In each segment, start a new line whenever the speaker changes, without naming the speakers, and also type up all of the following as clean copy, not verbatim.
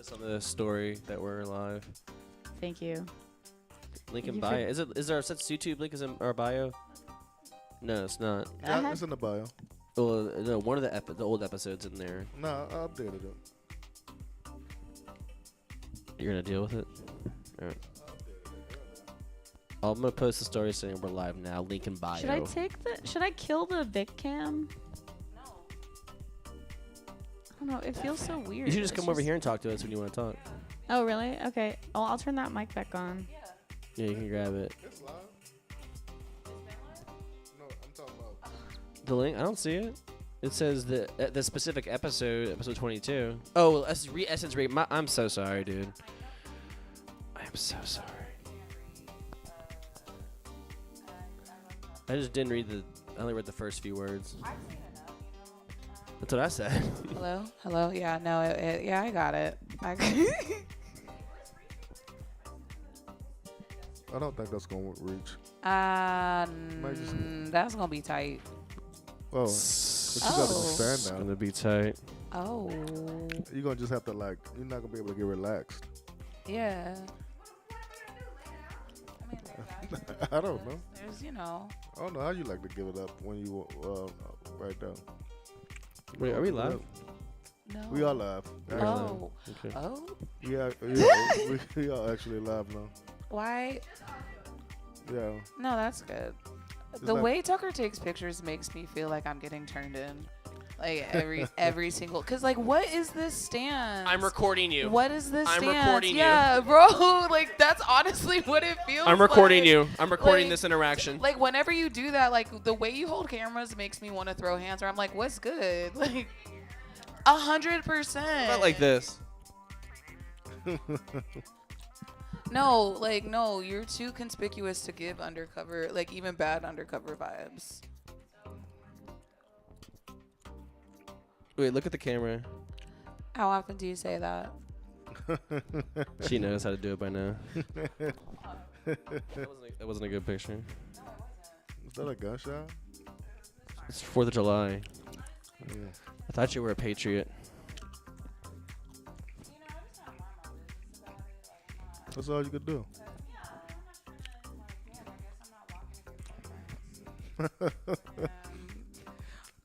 post on the story that we're live.
Thank you.
Link in bio. Is there a Sets YouTube link is in our bio? No, it's not.
Yeah, it's in the bio.
Well, no, one of the old episodes in there.
No, I updated it.
You're gonna deal with it. All right. I'm gonna post the story saying we're live now. Link in bio.
Should I kill the Vic cam? No. I don't know. It feels so weird.
You should just come over here and talk to us when you want to talk.
Oh, really? Okay. Oh, I'll turn that mic back on.
Yeah, you can grab it.
It's live. No, I'm talking about.
The link? I don't see it. It says the specific episode 22. Oh, Essence Rate. I'm so sorry, dude. I am so sorry. I just didn't read I only read the first few words. That's what I said.
Hello. Yeah, no, yeah, I got it.
I don't think that's gonna reach.
That's gonna be tight.
Oh, but you gotta stand
It's
now.
gonna be tight.
Oh.
You're gonna just have to you're not gonna be able to get relaxed.
Yeah.
I don't know.
There's,
I don't know how you like to give it up when you right there.
Wait, are we live?
No.
We are live.
Oh.
Okay.
Oh.
Yeah, we are actually live now.
Why?
Yeah.
No, that's good. The way Tucker takes pictures makes me feel like I'm getting turned in. Like every single, cause like, what is this stance?
I'm recording you.
What is this stance?
Recording you.
Yeah, bro. Like that's honestly what it feels.
I'm recording
like.
you. I'm recording
Like,
this interaction.
Like whenever you do that, like the way you hold cameras makes me want to throw hands. Or I'm like, what's good? Like 100%.
Not like this.
No, you're too conspicuous to give undercover, like even bad undercover vibes.
Wait, look at the camera.
How often do you say that?
She knows how to do it by now. That wasn't a good picture.
Is that a gunshot?
It's 4th of July.
Yeah.
I thought you were a patriot.
That's all you could do.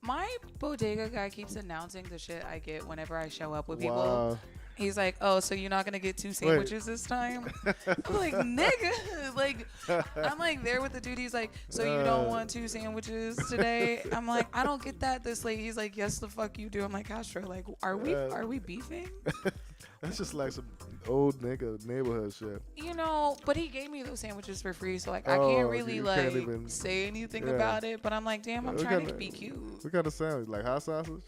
My bodega guy keeps announcing the shit I get whenever I show up with people.
Wow.
He's like, oh, so you're not going to get 2 sandwiches this time? I'm like, nigga. Like, I'm like there with the dude. He's like, so you don't want 2 sandwiches today? I'm like, I don't get that this late. He's like, yes, the fuck you do. I'm like, Castro, like, are we beefing?
That's just like some old nigga neighborhood shit.
But he gave me those sandwiches for free, so like I can't really
can't even
say anything about it. But I'm like, damn, I'm trying to be cute.
What kind of sandwich? Like hot sausage?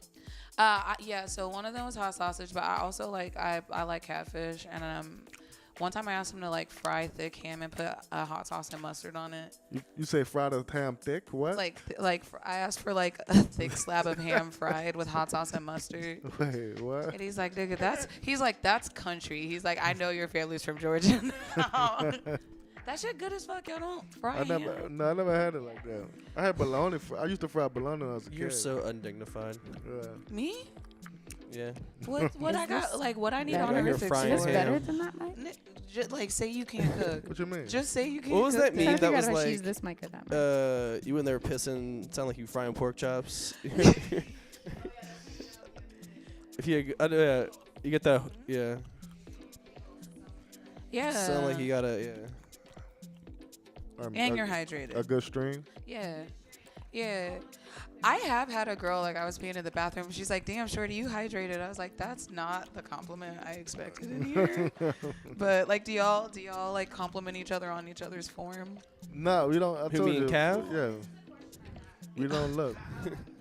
Yeah. So one of them was hot sausage, but I also I like catfish, and one time I asked him to like fry thick ham and put a hot sauce and mustard on it.
You say fried the ham thick? What?
Like I asked for like a thick slab of ham fried with hot sauce and mustard.
Wait, what?
And he's like, nigga, that's country. He's like, I know your family's from Georgia. That shit good as fuck. Y'all don't fry ham.
I never had it like that. I had bologna. I used to fry bologna when I was a kid.
You're so undignified.
Yeah.
Me?
Yeah.
What I got? Like what I need
better?
on
You're
earth?
frying
Is this
ham.
better than that mic?
Just like say you can't cook.
What you mean?
Just say you can't.
What was
cook
that
then.
meme
Trying to
that
figure out
was
if I should
like,
use this mic or that mic.
you in there pissing, sound like you frying pork chops. If you get that, yeah.
Yeah.
Sound like you gotta, yeah.
And you're hydrated.
A good stream.
Yeah. I have had a girl, like, I was being in the bathroom. She's like, damn, shorty, you hydrated. I was like, that's not the compliment I expected in here. But, like, do y'all, like, compliment each other on each other's form?
No, we don't. I
Who,
told
me and
you.
Cav?
Yeah. We don't look.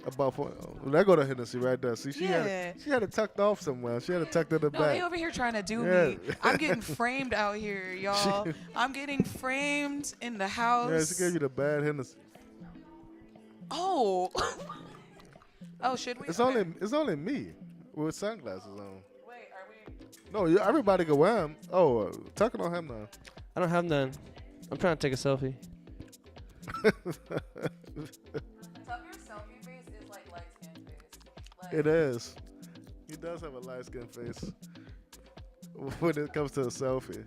That go to Hennessy right there. See, she had it tucked off somewhere. She had it tucked in the
No,
back.
they over here trying to do
Yeah.
me. I'm getting framed out here, y'all. I'm getting framed in the house.
Yeah, she gave you the bad Hennessy.
Oh. Oh, should we?
It's only me with sunglasses on.
Wait, are we?
No, everybody can wear them. Oh, Tucker don't have none.
I don't have none. I'm trying to take a selfie.
Tucker's selfie face is like light skin face. Like,
It is. He does have a light skin face. when it comes to a selfie.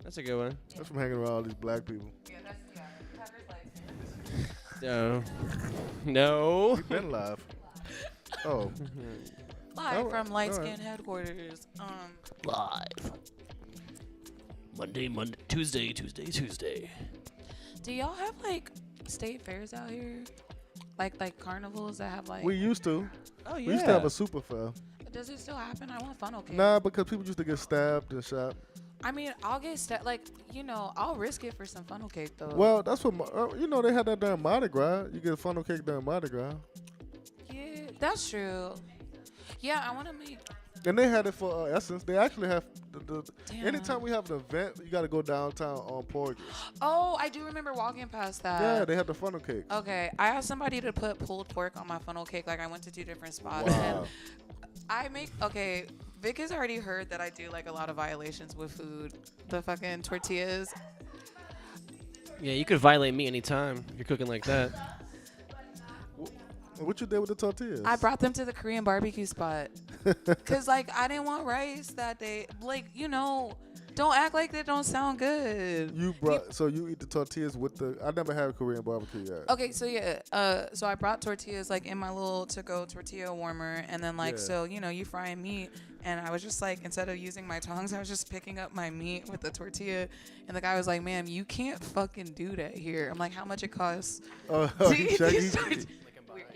That's a good one.
That's from hanging around all these black people.
Yeah, Tucker's like.
No. No.
We've been live. Oh.
Live from Light
all
Skin
right.
headquarters.
Live. Monday, Tuesday.
Do y'all have like state fairs out here? Like carnivals that have like.
We used to.
Oh yeah.
We used to have a super fair.
Does it still happen? I want funnel cake.
Nah, because people used to get stabbed and shot.
I mean, I'll get I'll risk it for some funnel cake though.
Well, that's what, they had that during Mardi Gras. You get funnel cake during Mardi Gras.
Yeah, that's true. Yeah, I want to make.
And they had it for Essence. They actually have
Damn.
anytime we have an event, you got to go downtown on Porgy.
Oh, I do remember walking past that.
Yeah, they had the funnel cake.
Okay, I asked somebody to put pulled pork on my funnel cake. Like I went to 2 different spots.
Wow.
And Vic has already heard that I do like a lot of violations with food. The fucking tortillas.
Yeah, you could violate me anytime. You're cooking like that.
What you did with the tortillas?
I brought them to the Korean barbecue spot. Cause like I didn't want rice that day. Like, don't act like they don't sound good.
So you eat the tortillas with the. I never had Korean barbecue yet.
Okay, so yeah, so I brought tortillas like in my little to-go tortilla warmer, and then like you frying meat, and I was just like instead of using my tongs, I was just picking up my meat with the tortilla, and the guy was like, "Ma'am, you can't fucking do that here." I'm like, "How much it costs?"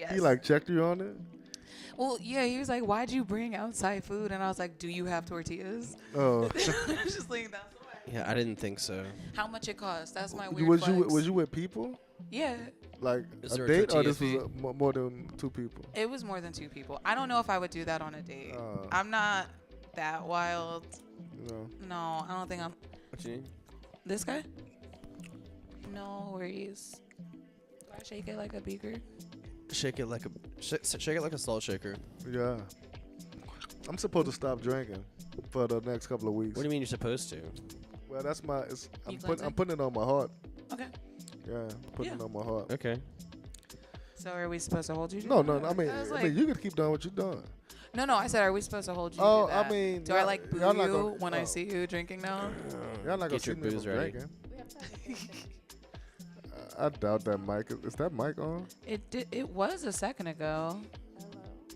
He like checked you on it.
Well, yeah, he was like, "Why'd you bring outside food?" And I was like, "Do you have tortillas?"
Oh.
I was just like, "That's why."
Yeah, I didn't think so.
How much it costs? That's my weird
Was
flex.
you with people?
Yeah.
Like
Is
a
there a
date, or
tortilla
this
fee?
was more than 2 people?
It was more than 2 people. I don't know if I would do that on a date. I'm not that wild.
No.
No, I don't think I'm.
What you need?
This guy? No worries. Do I shake it like a beaker?
Shake it like a salt shaker.
Yeah. I'm supposed to stop drinking for the next couple of weeks.
What do you mean you're supposed to?
Well, that's I'm
cleansing?
putting it on my heart.
Okay.
Yeah, putting it on my heart.
Okay.
So are we supposed to hold you? to
No.
that?
I mean,
was
you can keep doing what you're doing.
No. I said, are we supposed to hold you?
Oh,
to that?
I mean,
do I like boo
y'all not
you
gonna-
when I see you drinking now?
Y'all not gonna
Get
see
your
me
booze
from
ready.
drinking. I doubt that mic. Is that mic on?
It was a second ago.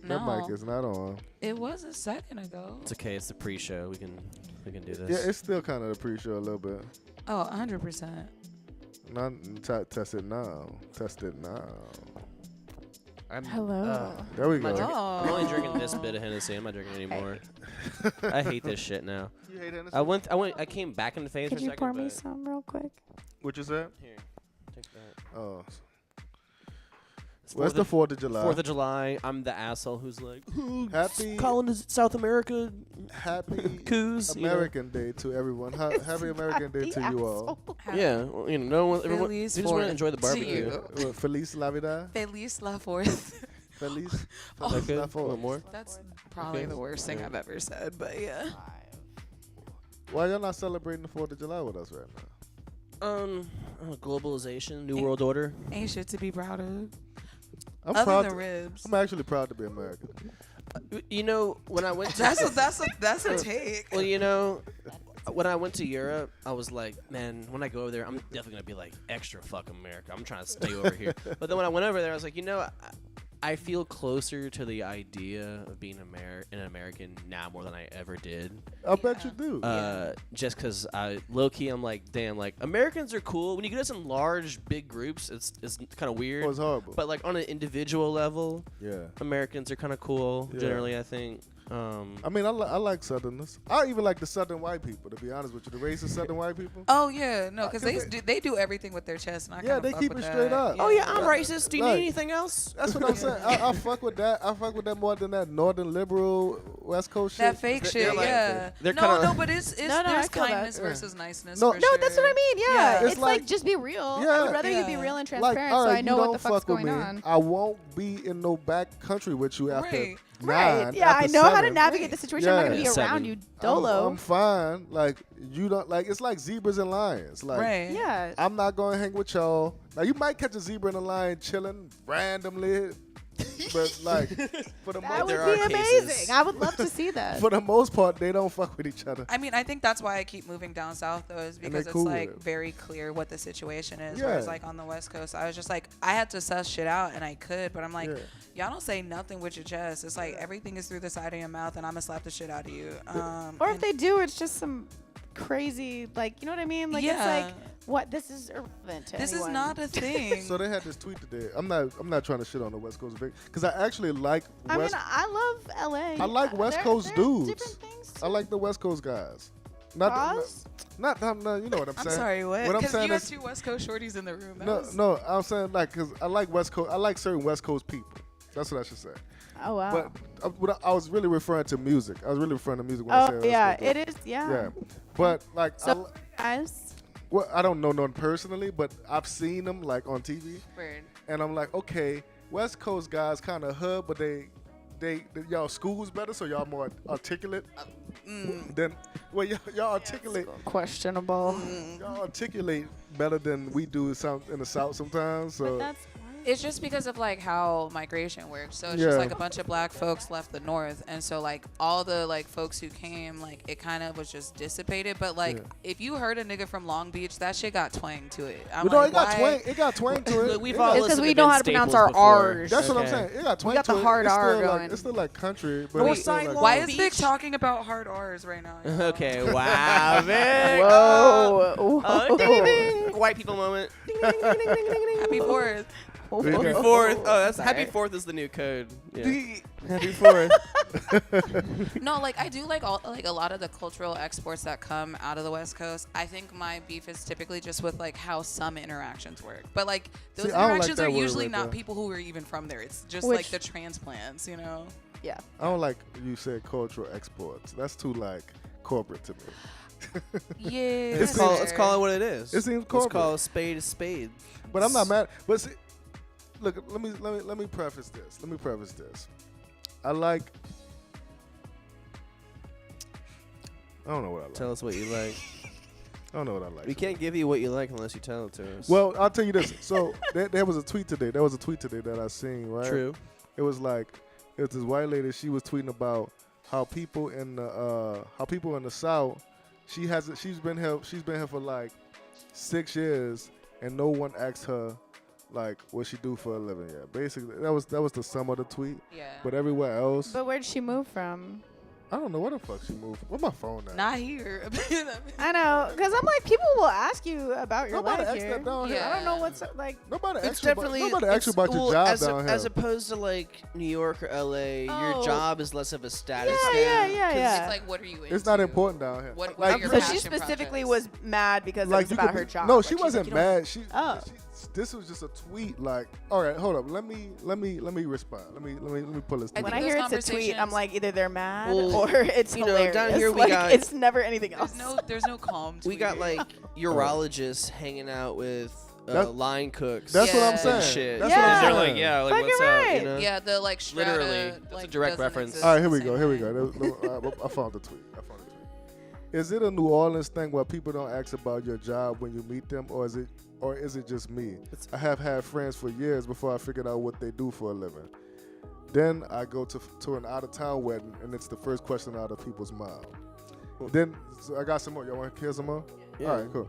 That
No,
mic is not on.
it was a second ago.
It's okay. It's the pre-show. We can do this.
Yeah, it's still kind of the pre-show a little bit.
Oh, 100%.
Not test it now. Test it now.
Hello.
There we
I'm, not
go.
drinking,
Oh.
I'm only drinking this bit of Hennessy. I'm not drinking anymore. I hate this shit now.
You hate Hennessy?
I came back into phase
Could
for a
you
second.
pour me
but
some real quick?
What you said?
Here, take that.
Oh.
It's
Well, it's the 4th of July.
4th of July. I'm the asshole who's like,
Happy-
calling South America
Happy
coups.
American Day to everyone. Happy American Day to you all.
Yeah, well, no one, everyone,
Feliz
they just want to
Fourth
enjoy the
to
barbecue.
you.
Feliz Navidad.
Feliz la Fourth.
Feliz.
Oh.
Feliz
Okay,
la
a
Fourth.
little more.
That's probably
Okay.
the worst thing
Yeah.
I've ever said, but yeah.
Why y'all not celebrating the 4th of July with us right now?
Globalization, New World Order.
Ain't shit to be proud of.
I'm
Other
proud.
than ribs.
I'm actually proud to be American.
You know, when I went to
That's a take.
well, you know, when I went to Europe, I was like, man, when I go over there, I'm definitely gonna be like extra fuck America. I'm trying to stay over here. But then when I went over there, I was like, you know, I feel closer to the idea of being an American now more than I ever did.
I bet you do.
Just because low key, I'm like, damn, like Americans are cool. When you get us in large, big groups, it's kind of weird.
It was horrible.
But like on an individual level,
Yeah.
Americans are kind of cool
Yeah.
generally. I think.
I mean, I like Southerners. I even like the Southern white people, to be honest with you. The racist Southern white people.
Oh yeah, no, because
Cause
they do everything with their chest, and I
Yeah,
kinda
they
fuck
keep
with
it straight
that.
up.
Oh yeah, I'm racist. Do you
Like-
need anything else?
That's what I'm saying. I fuck with that. I fuck with that more than that Northern liberal West Coast shit.
That fake shit,
like-
yeah.
they're
no,
kinda-
no, but it's
No, I
there's
feel that.
kindness
Yeah.
versus niceness.
No-
for
No,
No, that's what I
sure.
mean. Yeah,
Yeah.
it's
It's
like
like-
just be real.
Yeah.
I would rather you be
Yeah.
real and
Like,
transparent,
all
so
right,
I know
you
what
don't
the fuck's
fuck with
going
me.
on.
I won't be in no back country with you after
Right.
9.
Yeah, I
after
know how to
7.
navigate the situation. I'm not gonna
Yeah.
be around
7.
you,
I'm
dolo.
fine. Like you don't like. It's like zebras and lions. Like
Right.
Yeah.
I'm not gonna hang with y'all. Now you might catch a zebra and a lion chilling randomly. but like for the
That
most,
there
would be
are
amazing.
cases.
I would love to see that.
for the most part, they don't fuck with each other.
I mean, I think that's why I keep moving down south though, is
And
because
they're
it's
cool with
like
it.
very clear what the situation is.
Yeah.
Whereas like on the West Coast, I was just like, I had to suss shit out, and I could, but I'm like,
Yeah.
y'all don't say nothing with your chest. It's like everything is through the side of your mouth, and I'm gonna slap the shit out of you.
Or if
and-
they do, it's just some crazy, like, you know what I mean? Like, it's
Yeah.
like, what? This is irrelevant to
this is
anyone.
not a thing.
So they had this tweet today. I'm not trying to shit on the West Coast because I actually like
I mean,
West.
I love LA.
I like West
There-
Coast
there are
dudes.
Different things.
I like the West Coast guys. Not,
Cause?
not you know what I'm
I'm
saying.
sorry, what?
What I'm
Because
saying
you have
is,
two West Coast shorties in the room. That
no,
was-
no, I'm saying like because I like West Coast. I like certain West Coast people. That's what I should say.
Oh wow.
But I was really referring to music. I was really referring to music when I said
Oh
West
yeah,
Coast.
it is. Yeah.
Yeah, but like
So guys,
well, I don't know none personally, but I've seen them like on TV,
Weird.
and I'm like, okay, West Coast guys kind of hood, but they y'all school's better, so y'all more articulate than well y'all articulate
questionable.
y'all articulate better than we do some in the South sometimes. So
But that's
It's just because of like how migration works. So it's
Yeah.
just like a bunch of black folks left the north, and so like all the like folks who came, like it kind of was just dissipated. But like
Yeah.
if you heard a nigga from Long Beach, that shit got twang to it. I'm
but no,
like,
it got
why?
twang. It got twang to it.
Look, we've
It
all
got-
It's 'cause
listened
we
to
know
Vince
how to pronounce
Staples
our
before.
Rs.
That's what I'm
Okay.
saying. It got twang
got
to
the
it.
hard
It's
R
still
going.
like it's still like country, but
North
it's still
side
like,
Long
Why is
Beach?
Vic talking about hard R's right now? y'all?
Okay, wow, Vic.
Whoa.
Oh, ding, ding, ding. White people moment.
Happy Fourth.
Happy
Happy
Yeah.
Fourth. Oh, that's Happy
Sorry.
Fourth is the new code. Yeah. Happy Fourth.
No, like I do like all like a lot of the cultural exports that come out of the West Coast. I think my beef is typically just with like how some interactions work. But like those
See, I don't like
interactions
that
are
word
usually
right
not
there.
people who are even from there. It's just
Which-
like the transplants, you know.
Yeah.
I don't like you said cultural exports. That's too like corporate to me.
Yeah.
Let's call it what it is.
It seems
Let's
corporate.
call a spade.
But I'm not mad. But see, look, let me preface this. I like. I don't know what I like.
Tell us what you like.
I don't know what I like.
We can't give you what you like unless you tell it to us.
Well, I'll tell you this. So there was a tweet today. There was a tweet today that I seen. Right.
True.
It was like it was this white lady. She was tweeting about how people in the South. She's been here for like 6 years, and no one asked her like what she do for a living yet. Basically, that was the sum of the tweet.
Yeah.
But everywhere else,
But where'd she move from?
I don't know where the fuck she moved. Where's my phone now?
Not here.
I know, because I'm like, people will ask you about your
Nobody
life
asked
here.
that down here.
I don't know what's like.
Nobody
It's
asked you about,
definitely
nobody asked you about your
well,
job
as
down here.
as opposed to like New York or LA. Your
Oh.
job is less of a status
Yeah,
thing.
yeah, yeah,
'Cause
yeah.
It's like, what are you into?
It's not important down here.
What
Like,
are your
So
passion
she specifically
projects?
was mad because
like
it was
you
about
could
her
be-
job.
No,
Like,
she
she's
wasn't
like, you don't-
mad.
Oh.
This was just a tweet. Like, all right, hold up. Let me respond. Let me pull this.
I
tweet.
When
think
I hear
those
it's a tweet, I'm
conversations-
like, either they're mad
Well,
or it's
you know,
hilarious.
down here we
like,
got-
it's never anything else.
There's no calm.
We got
tweeter.
like urologists hanging out with
That-
line cooks.
That's what I'm
Yeah.
saying.
and shit.
That's
Yeah.
what I'm
They're
saying.
like, yeah, like
Fucking
what's up?
right.
You know?
Yeah, the like strata,
Literally. That's a
like,
direct
doesn't
reference.
exist
All right,
the
here we
same
go. Here we
way.
go. I found the tweet. Is it a New Orleans thing where people don't ask about your job when you meet them, or is it just me? I have had friends for years before I figured out what they do for a living. Then I go to an out of town wedding, and it's the first question out of people's mouth. Then so I got some more. Y'all want to hear some more?
Yeah.
All right, cool.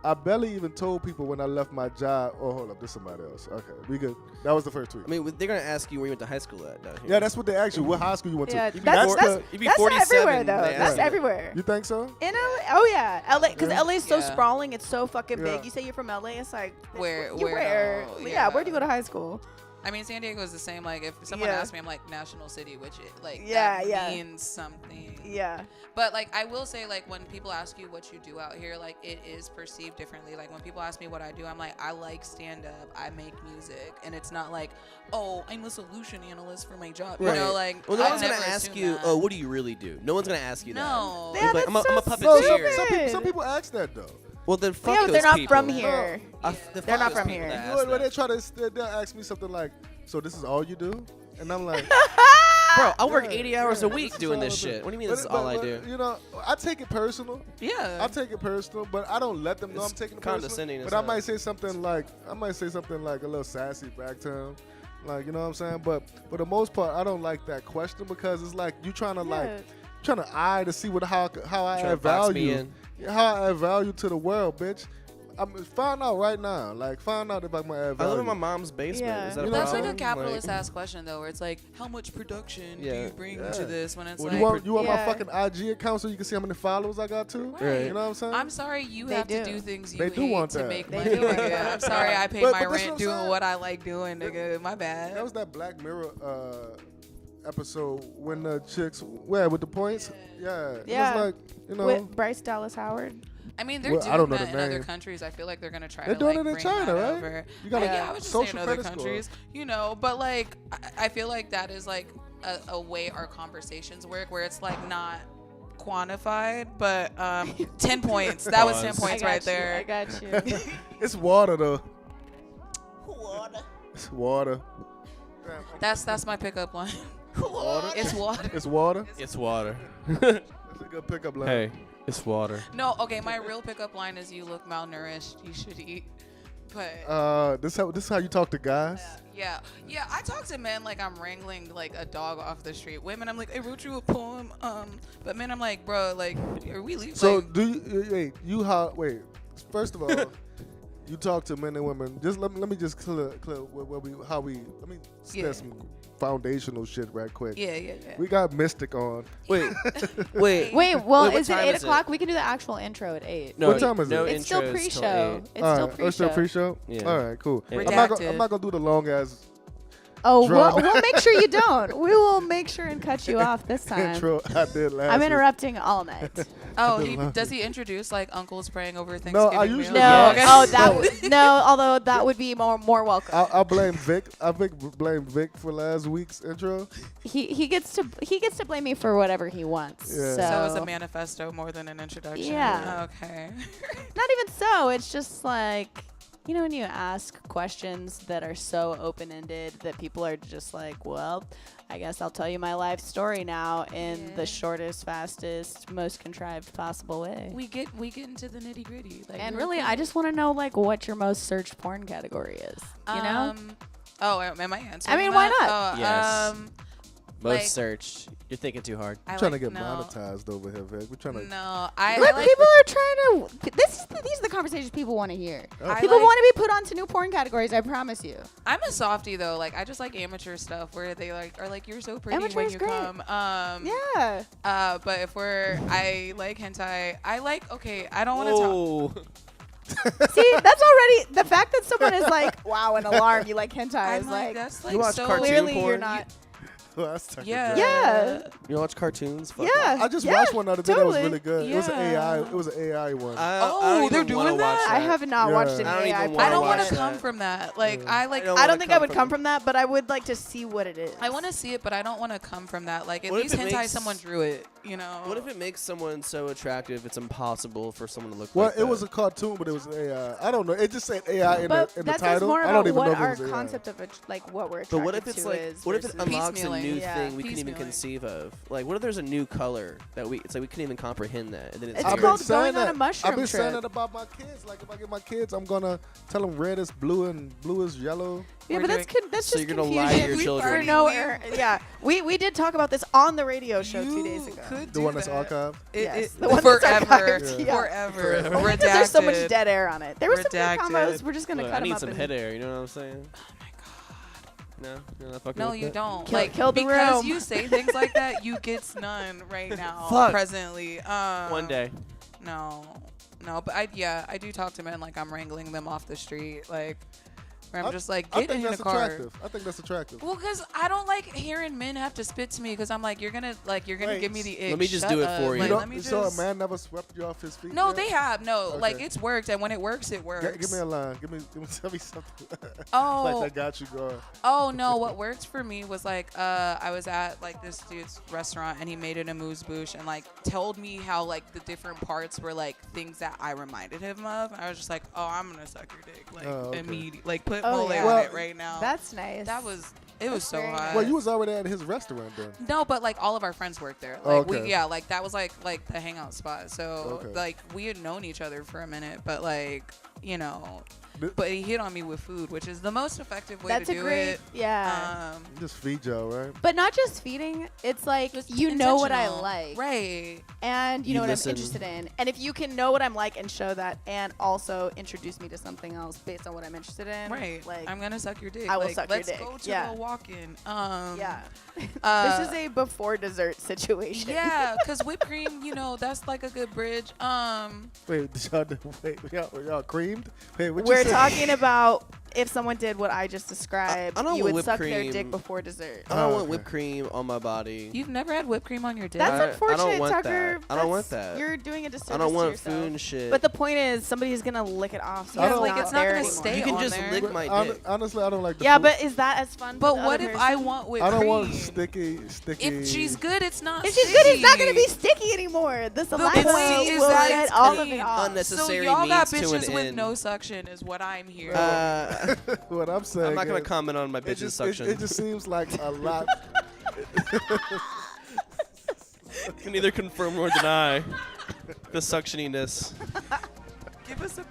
I barely even told people when I left my job. Oh, hold up, this is somebody else. Okay, we good. That was the first tweet.
I mean, they're gonna ask you where you went to high school at down here.
Yeah, that's what they asked you. What high school you went
Yeah,
to?
that's
You'd be
that's
47,
everywhere though.
they ask
That's
you.
everywhere.
You think so?
In LA, oh yeah, LA, because
Yeah.
LA is so
Yeah.
sprawling. It's so fucking
Yeah.
big. You say you're from LA, it's like
Where-
you
where though?
yeah,
Yeah.
where'd you go to high school?
I mean, San Diego is the same. Like, if someone
Yeah.
asked me, I'm like, national city, which like
Yeah,
that
yeah.
means something.
Yeah,
But like, I will say, like, when people ask you what you do out here, like, it is perceived differently. Like, when people ask me what I do, I'm like, I like stand up, I make music, and it's not like, oh, I'm a solution analyst for my job.
Right.
You know, like,
Well, no
I've
one's gonna
never
ask
assumed
you,
that.
oh, what do you really do? No one's gonna ask you
No.
that.
Yeah,
You'd be like,
that's
I'm a
so
puppeteer.
stupid.
Some people ask that though.
Well, then fuck
yeah, but
those
they're not
people.
from here. They're not from here.
You know, when they try to, they'll ask me something like, "So this is all you do?" And I'm like,
Bro, I work
Yeah,
80 hours
yeah,
a week
this is
doing
all
this
I do.
shit. What do you mean
But-
this is all I
but,
do?
You know, I take it personal.
Yeah.
I take it personal, but I don't let them know
It's
I'm taking it
condescending
personal.
as
But I
hell.
might say something like a little sassy back to them. Like, you know what I'm saying? But for the most part, I don't like that question because it's like you trying to eye to see how I
Trying
add
to box me
value. How I add value to the world, bitch. Find out right now. Like, find out if I'm gonna add
I
value.
live in my mom's basement.
Yeah.
Is that a
You know
That's
problem?
like a capitalist ass question though, where it's like, how much production do
Yeah.
you bring to this? When it's
Well,
like,
you want my
Yeah.
fucking IG account so you can see how many followers I got too?
Right.
You know what I'm saying?
I'm sorry, you
They
have
do.
to do things you
They do
hate
want
to
that.
make
They
money.
do want
nigga.
that.
I'm sorry, I pay
But
my
that's what
rent
I'm
doing
saying.
what I like doing, nigga. My bad.
That was that Black Mirror episode when the chicks, with the points. Yeah.
Yeah.
It was like, you know.
With Bryce Dallas Howard.
I mean, they're
Well,
doing
I don't know
that
the
in other
name.
countries. I feel like they're gonna try
They're
to
doing
like
it in
bring
China,
that
right?
over.
You got
Yeah, I was just
social
saying other
credit score.
countries, you know. But like, I feel like that is like a way our conversations work, where it's like not quantified, but 10 points. That was 10
Pause.
points right there.
I got you.
It's water though. It's water.
That's my pickup line.
Water.
It's water.
It's water.
It's water.
That's a good pickup line.
Hey, it's water.
No, okay. My real pickup line is, "You look malnourished. You should eat." But
This is how you talk to guys.
yeah. I talk to men like I'm wrangling like a dog off the street. Women, I'm like, I wrote you a poem. But men, I'm like, bro, like, are we leaving?
So
like,
do you wait? First of all, you talk to men and women. Just let me just clear let me
Yeah.
set some foundational shit right quick.
yeah.
We got Mystic on.
Wait.
Wait, well,
what
is it
time
8
is it?
o'clock? We can do the actual intro at 8.
No,
What time is
no
it?
It's still
intros till
pre-show.
8.
It's
All
still
right. Oh, it's still
pre-show.
pre-show.
Yeah.
All right, cool.
Yeah.
I'm not
Redacted.
gonna do the long ass
Oh,
Drama.
we'll make sure you don't. We will make sure and cut you off this time.
intro I did last
I'm
week.
interrupting all night.
Oh, does he introduce like uncles praying over
No,
Thanksgiving?
I
meal?
usually
No,
Yeah.
Okay.
oh, that would, no. Although that would be more welcome.
I blame Vic. Blame Vic for last week's intro.
He gets to blame me for whatever he wants.
Yeah.
So,
So it's a manifesto more than an introduction.
Yeah.
Okay.
not even so. It's just like, you know, when you ask questions that are so open-ended that people are just like, well, I guess I'll tell you my life story now in
Yeah.
the shortest, fastest, most contrived possible way.
we get into the nitty gritty. Like,
And
we're
really,
cool.
I just want to know like what your most searched porn category is. You know?
Oh, am I answering?
I mean, why
that?
not?
Oh,
Yes. Most
like-
searched. You're thinking too hard.
I
trying
like,
to get
no,
monetized over here, Vic. We're trying to.
No, I
Look,
like.
people are trying to. These are the conversations people want to hear.
I
People
like-
want to be put onto new porn categories. I promise you.
I'm a softie though. Like I just like amateur stuff where they like are like, you're so pretty
Amateur
when
is
you
great.
come.
Yeah.
But if I like hentai. I like. Okay, I don't want to talk.
Oh.
See, that's already the fact that someone is like, "Wow, an alarm! You like hentai?"
I'm
is
like,
like,
that's like
You watch
so
cartoon
clearly
porn?
you're not.
That's technical.
Yeah.
Yeah.
You watch cartoons? Fuck
Yeah.
I just
yeah,
watched one the other day that was
totally.
really good. It was an
Yeah.
AI. It was an AI one.
Oh,
don't
they're
even wanna
doing
watch
that?
I have not
Yeah.
watched an
I don't
AI.
even
porn.
I don't want
watch
to come
that.
from that. Like
Yeah.
I like.
don't
I
wanna
don't think I would
from-
come from that, but I would like to see what it is.
I want to see it, but I don't want to come from that. Like at
What if
least
it
hentai,
makes-
someone drew it. You know.
What if it makes someone so attractive it's impossible for someone to look
Well,
like
it
that?
was a cartoon, but it was AI. I don't know. It just said AI in
But
the
that says
title.
more
I
about
don't even
what
know if
our
it was AI.
concept of like what we're attracted
But what if it's
to
like?
is.
What if it
versus-
unlocks a
Piecemealing,
new
yeah.
thing we couldn't even
Piecemealing.
conceive of? Like, what if there's a new color that we? It's like we couldn't even comprehend that, and then it's
It's
I've
here.
been
called
saying
going on
that.
a mushroom
I've been saying
trip.
that about my kids. Like if I get my kids, I'm gonna tell them red is blue and blue is yellow.
Yeah,
We're
but that's
So
just
you're gonna
confusion.
lie to your
We-
children.
for no yeah, we did talk about this on the radio show 2 days ago.
Could
The
do
one that's
that.
archived.
Yes, the one that's
forever,
archived, yeah.
forever,
Forever.
Only 'cause there's so much
redacted.
dead air on it. There were some good
Redacted.
combos. We're just gonna
Look,
cut
I
them
need
up.
some
and-
head air. You know what I'm saying?
Oh my god.
No, you're not fucking
No,
with
you
that?
don't.
Kill-
like
kill the
because
room.
you say things like that, you get none right now.
Fuck.
Presently.
One day.
No, but I do talk to men like I'm wrangling them off the street, like where I'm just like,
I
get
think
in the
that's
car.
attractive. I think that's attractive.
Well, because I don't like hearing men have to spit to me because I'm like, you're gonna
Wait,
give me the ick.
let me just
Shut
do it
up.
for you.
Like,
You
let me
so a
just.
man never swept you off his feet?
No,
yet?
they have no. Like
Okay.
it's worked, and when it works, it works.
Give me a line. Give me tell me something.
Oh.
like that got you going.
Oh no, what worked for me was like I was at like this dude's restaurant and he made it a moose bouche and like told me how like the different parts were like things that I reminded him of. I was just like, oh, I'm gonna suck your dick like
Oh, okay.
immediately, like put
Oh,
mole
yeah.
on
Well,
it right now.
That's nice.
It was
That's
so
very
hot.
nice.
Well, you was already at his restaurant then.
No, but like all of our friends worked there.
Oh,
Like
okay.
like that was like the hangout spot. So
Okay.
like we had known each other for a minute, but like you know.
Th-
But he hit on me with food, which is the most effective way
That's
to
a
do
great,
it.
yeah.
Just feed y'all, right?
But not just feeding. It's like
Just
you know what I
intentional.
like,
Right.
and you know
You
what
listen.
I'm interested in. And if you can know what I'm like and show that, and also introduce me to something else based on what I'm interested in,
Right.
Like,
I'm gonna suck your dick.
I will
like,
suck your
let's
dick.
go to
Yeah.
a walk-in.
yeah.
uh,
This is a before dessert situation.
Yeah, because whipped cream, you know, that's like a good bridge.
Wait, y'all creamed? Wait, what you
We're
say?
talking about if someone did what I just described,
I don't
you
want
would
whipped
suck their
cream.
dick before dessert.
I don't
Oh,
want
okay.
whipped cream on my body.
You've never had whipped cream on your dick?
That's
I
unfortunate,
don't want
Tucker.
that. I don't want
That's-
that.
You're doing a disservice
I don't
to
want
yourself.
food and shit.
But the point is, somebody's gonna lick it off. So
I
it's
don't-
like, it's not
there
gonna
anymore.
stay
you can
on
just
there.
lick my dick.
Honestly, I don't like the
Yeah,
food.
but is that as fun?
But
for the
what
other
if I
person?
want whipped
I don't
cream?
want sticky.
If she's good, it's not
If she's good, it's not gonna be
sticky.
sticky anymore. The saliva
point is
will
that
get
it's
all of
clean.
it off.
Unnecessary
So y'all got
means to an
bitches with
end.
no suction is what I'm hearing.
What I'm saying.
I'm not gonna
is,
comment on my
it
bitch's
just,
suction.
it just seems like a lot.
Can neither confirm nor deny the suctioniness.
Give us a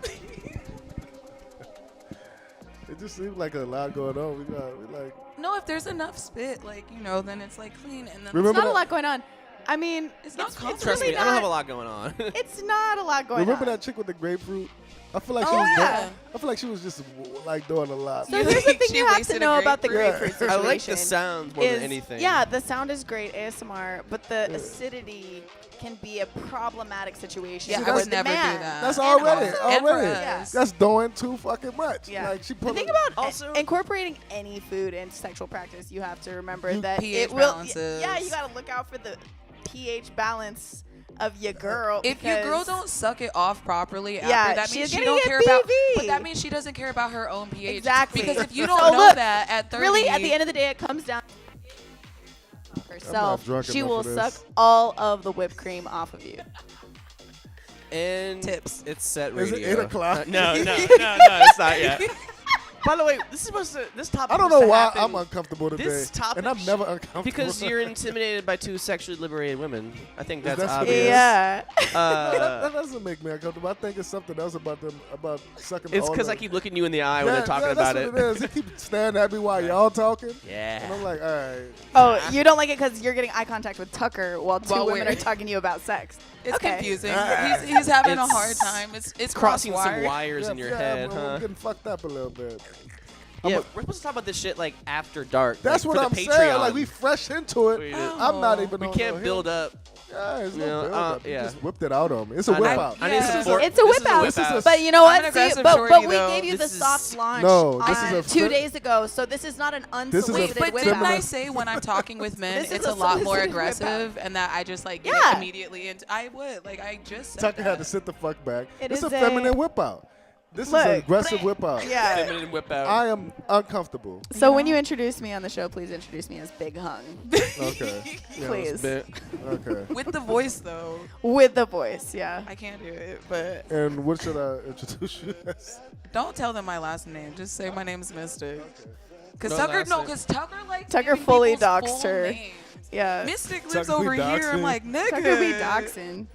It just seems like a lot going on. We like.
No, if there's enough spit, like, you know, then it's like clean and then
Remember
It's not
that-
a lot going on. I mean,
It's not comfortable.
Trust
really
me, I don't have a
not-
lot going on.
It's not a lot going
Remember
on.
that chick with the grapefruit? I feel like she
Oh,
was.
yeah.
I feel like she was just like doing a lot.
So
You
here's the
think
thing
she
you have to
wasted a
know about the
grapefruit?
grapefruit
I
situation.
like the sound more
is,
than anything.
Yeah, the sound is great ASMR, but the acidity can be a problematic situation.
Yeah,
See,
I
that's-
would never do
man.
that.
That's
And
already
also-
And for
already.
us.
That's doing too fucking much.
Yeah.
Like she
The
put.
thing about
Also-
incorporating any food in sexual practice, you have to remember that
pH
it will.
balances.
Yeah, you gotta look out for the pH balance of your girl.
If your girl
because-
don't suck it off properly
Yeah,
after, that
she's
means she
gonna
don't
get
care about.
BV.
But that means she doesn't care about her own pH.
Exactly.
Because if you
So
don't know
look,
that at 30,
really, at the end of the day, it comes down to herself.
drunk
She
enough
will
for
suck
this.
all of the whipped cream off of you.
And
Tips.
it's set
Is
radio.
it 8 o'clock?
No, it's not yet. By the way, this topic.
I don't
was
know
to
why
happen
I'm uncomfortable today.
This topic
and I'm never uncomfortable.
because you're intimidated by two sexually liberated women. I think that's
That's what it
obvious.
is.
Yeah.
that doesn't make me uncomfortable. I think it's something else about them about sucking.
It's
all
because
the-
I keep looking you in the eye when they're talking
that's
about it.
what it is. He keeps staring at me while y'all talking, and
Yeah.
I'm like, all right.
Oh, you don't like it because you're getting eye contact with Tucker while two
While
women
we're-
are talking to you about sex.
it's
Okay.
confusing.
Ah.
He's having a
It's
hard time. It's
Crossing some
cross-wired.
wires in your head,
I'm
huh?
getting fucked up a little bit.
Yeah, we're supposed to talk about this shit like after dark.
That's
like,
what
for
I'm
the
saying.
Patreon.
Like we fresh into it.
We
I'm not even.
We
on
can't
no
build
hill.
up.
Yeah, it's
You
no
know,
build up. You
yeah.
just whipped it out on me. It's a
I
whip
know.
out.
I need
Yeah.
support.
It's a
This
whip
is a
out.
whip out.
But you know
I'm an
what? See,
aggressive
but
shorty,
we
though.
gave you
This
the
is-
soft launch
No, this
on
is a
2
fir-
days ago, so this is not an
This is a
unsolicited
Wait, but
whip
didn't
out.
I say when I'm talking with men,
This is
it's
a
a lot more
solicited whip out.
aggressive, and that I just like get
Yeah.
immediately into? I would like I just said
Tucker
that.
had to sit the fuck back.
It
It's
is
a feminine whip out. This is an
Look.
aggressive whip out.
Yeah.
Feminine whip out.
I am uncomfortable.
So when you introduce me on the show, please introduce me as Big Hung.
Okay. Yeah,
Please.
Bit.
Okay.
With the voice though,
With the voice, yeah.
I can't do it. But
And what should I introduce you as?
don't tell them my last name. Just say my name's Mystic. Cause
No
Tucker,
last
no,
name.
cause Tucker like
Tucker
giving
fully
people's
doxed
full
her.
names.
Yeah.
Mystic lives
Tucker be
over here.
doxing.
I'm like, nigga.
Tucker be doxing.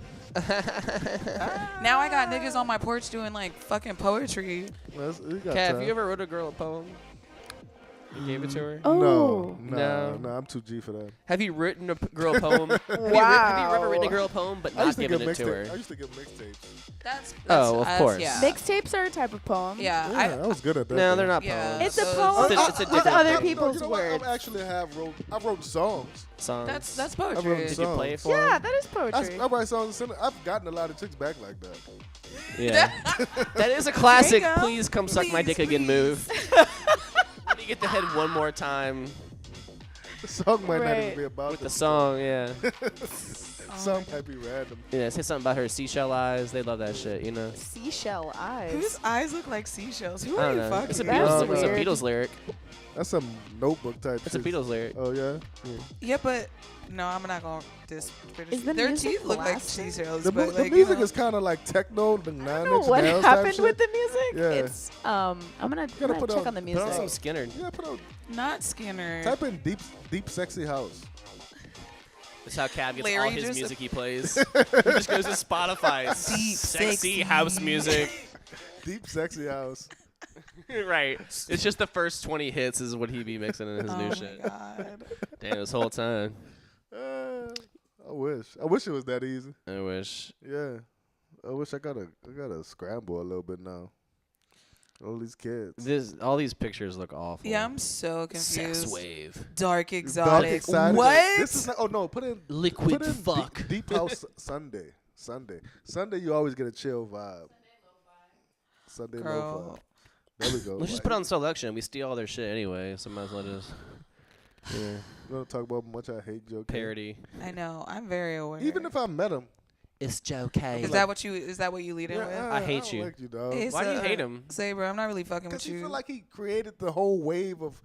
Now I got niggas on my porch doing like fucking poetry.
We got
Kat,
time.
have you ever wrote a girl a poem? You gave it to her?
Oh.
No, I'm too G for that.
Have you written a girl poem? Have you ever written a girl poem but
I
not
used to
given
give
it to
mixtape. I
her?
used to give mixtapes.
That's
Oh, of course.
Yeah.
Mixtapes are a type of poem.
Yeah.
Yeah, I was good at that.
No,
though.
they're not
Yeah.
poems.
It's a
So
poem
it's a
with
different
other
thing.
people's
you know what?
words.
I actually I wrote songs.
Songs.
That's
I wrote
poetry.
Did you play it for
Yeah,
him?
that is poetry.
I write songs. And I've gotten a lot of chicks back like that.
Yeah. That is a classic.
There you go.
Please come suck my dick again move. Let me get the head one more time
The song might not
Right.
even be about
with the
them.
song. Yeah.
The song might be random.
Yeah. Say something about her seashell eyes. They love that shit. You know.
Seashell eyes.
Whose eyes look like seashells? Who
I
are
don't
you
know.
fucking?
It's a
That's
Beatles. It's a
weird.
Beatles lyric.
That's some notebook type
It's a
shit.
Beatles lyric.
Oh, yeah?
Yeah, but no, I'm not gonna diss.
Is the
Their
music
teeth look like
blasting?
seashells.
The,
but
the
like,
music
you
is kind of like techno, the
I
Nine
don't know
Inch
what
Nails type
happened
shit.
with the music.
Yeah.
It's I'm gonna
gotta put
check
on-
on the
Put
music.
on some Skinner.
Yeah, put on.
not Skinner.
Type in deep, sexy house.
That's how Cab gets all
Larry
his
just-
music he plays. He just goes to Spotify.
Deep,
sexy
sexy.
house music.
Deep Sexy House.
Right. It's just the first 20 hits is what he be mixing in his
Oh
new
my
shit.
god.
Damn, this whole time.
I wish it was that easy.
I wish.
Yeah. I wish I gotta scramble a little bit now. All these kids.
All these pictures look awful.
Yeah, I'm so confused.
Sex wave.
Dark
Dark
exotic.
Exotic.
What?
This is not, oh no, put in
Liquid fuck.
Deep House Sunday. Sunday you always get a chill vibe. Sunday
Girl.
lo-fi. There we go.
Let's just put on selection. We steal all their shit anyway, so might as well just
Yeah. You want to talk about how much I hate Joe K?
parody.
I know. I'm very aware.
Even if I met him.
It's Joe K.
Is that what you lead in with?
I hate
don't
you.
like you, dog.
Hey,
Why do you hate him?
Say, bro, I'm not really fucking
Because
with
you
you.
feel like he created the whole wave of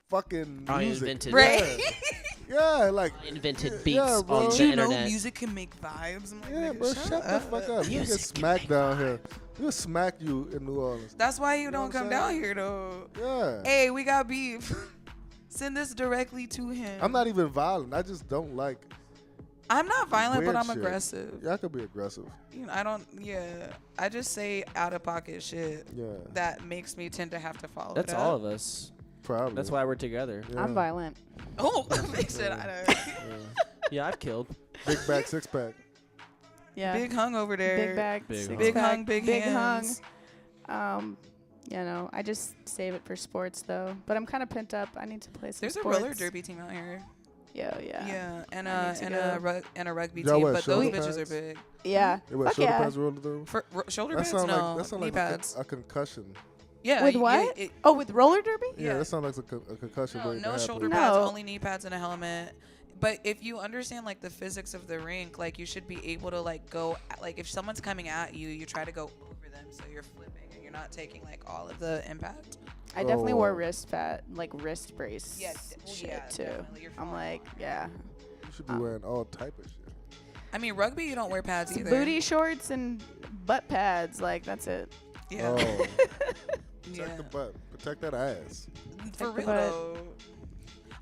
fucking
I
music.
invented
Right.
Yeah, like
I invented
Yeah,
beats
bro.
on
Did
the
you know
internet.
music can make vibes? I'm like,
yeah,
nigga,
bro, shut the fuck up. You get
Music
smacked down here. We'll smack you in New Orleans.
That's why you
know
don't
what I'm
come
saying?
down here, though.
Yeah.
Hey, we got beef. Send this directly to him.
I'm not even violent. I just don't like.
I'm not violent, but
weird
I'm
shit.
aggressive.
Yeah, I could be aggressive.
You know, I don't. Yeah, I just say out of pocket shit
Yeah,
that makes me tend to have to follow.
That's
it
all
up.
of us.
probably.
That's why we're together.
Yeah.
I'm violent.
Oh, they said I don't.
Yeah.
Yeah, I've killed.
Big back, six pack.
Yeah.
Big hung over there.
Big bag.
Big
six
hung.
Big
pack,
hung, big
big
hands.
hung. You know, I just save it for sports though. But I'm kind of pent up. I need to play some
There's
sports.
a roller derby team out here.
Yeah.
Yeah, and
I need to
and a rugby
Y'all
team,
wear
but those
shoulder
bitches are
pads?
big.
Yeah.
They wear
Fuck
shoulder
yeah.
pads roller through.
For shoulder
That
pads,
sound
no,
like
knee pads.
a concussion.
Yeah.
With
y-
what?
it-
Oh, with roller derby?
Yeah,
Yeah.
that sounds like a concussion.
no,
waiting to
no
happen.
shoulder
No.
pads, only knee pads and a helmet. But if you understand like the physics of the rink, like you should be able to like go like if someone's coming at you, you try to go over them so you're flipping and you're not taking like all of the impact.
I definitely
Oh.
wore wrist wrist brace
Yeah,
shit
yeah,
too.
definitely. You're
I'm
fine.
like, yeah.
You should be wearing all type of shit.
I mean, rugby you don't wear pads
Some
either.
booty shorts and butt pads, like that's it.
Yeah.
Oh,
yeah.
protect the butt. Protect that ass.
For
Protect the
real
butt.
though.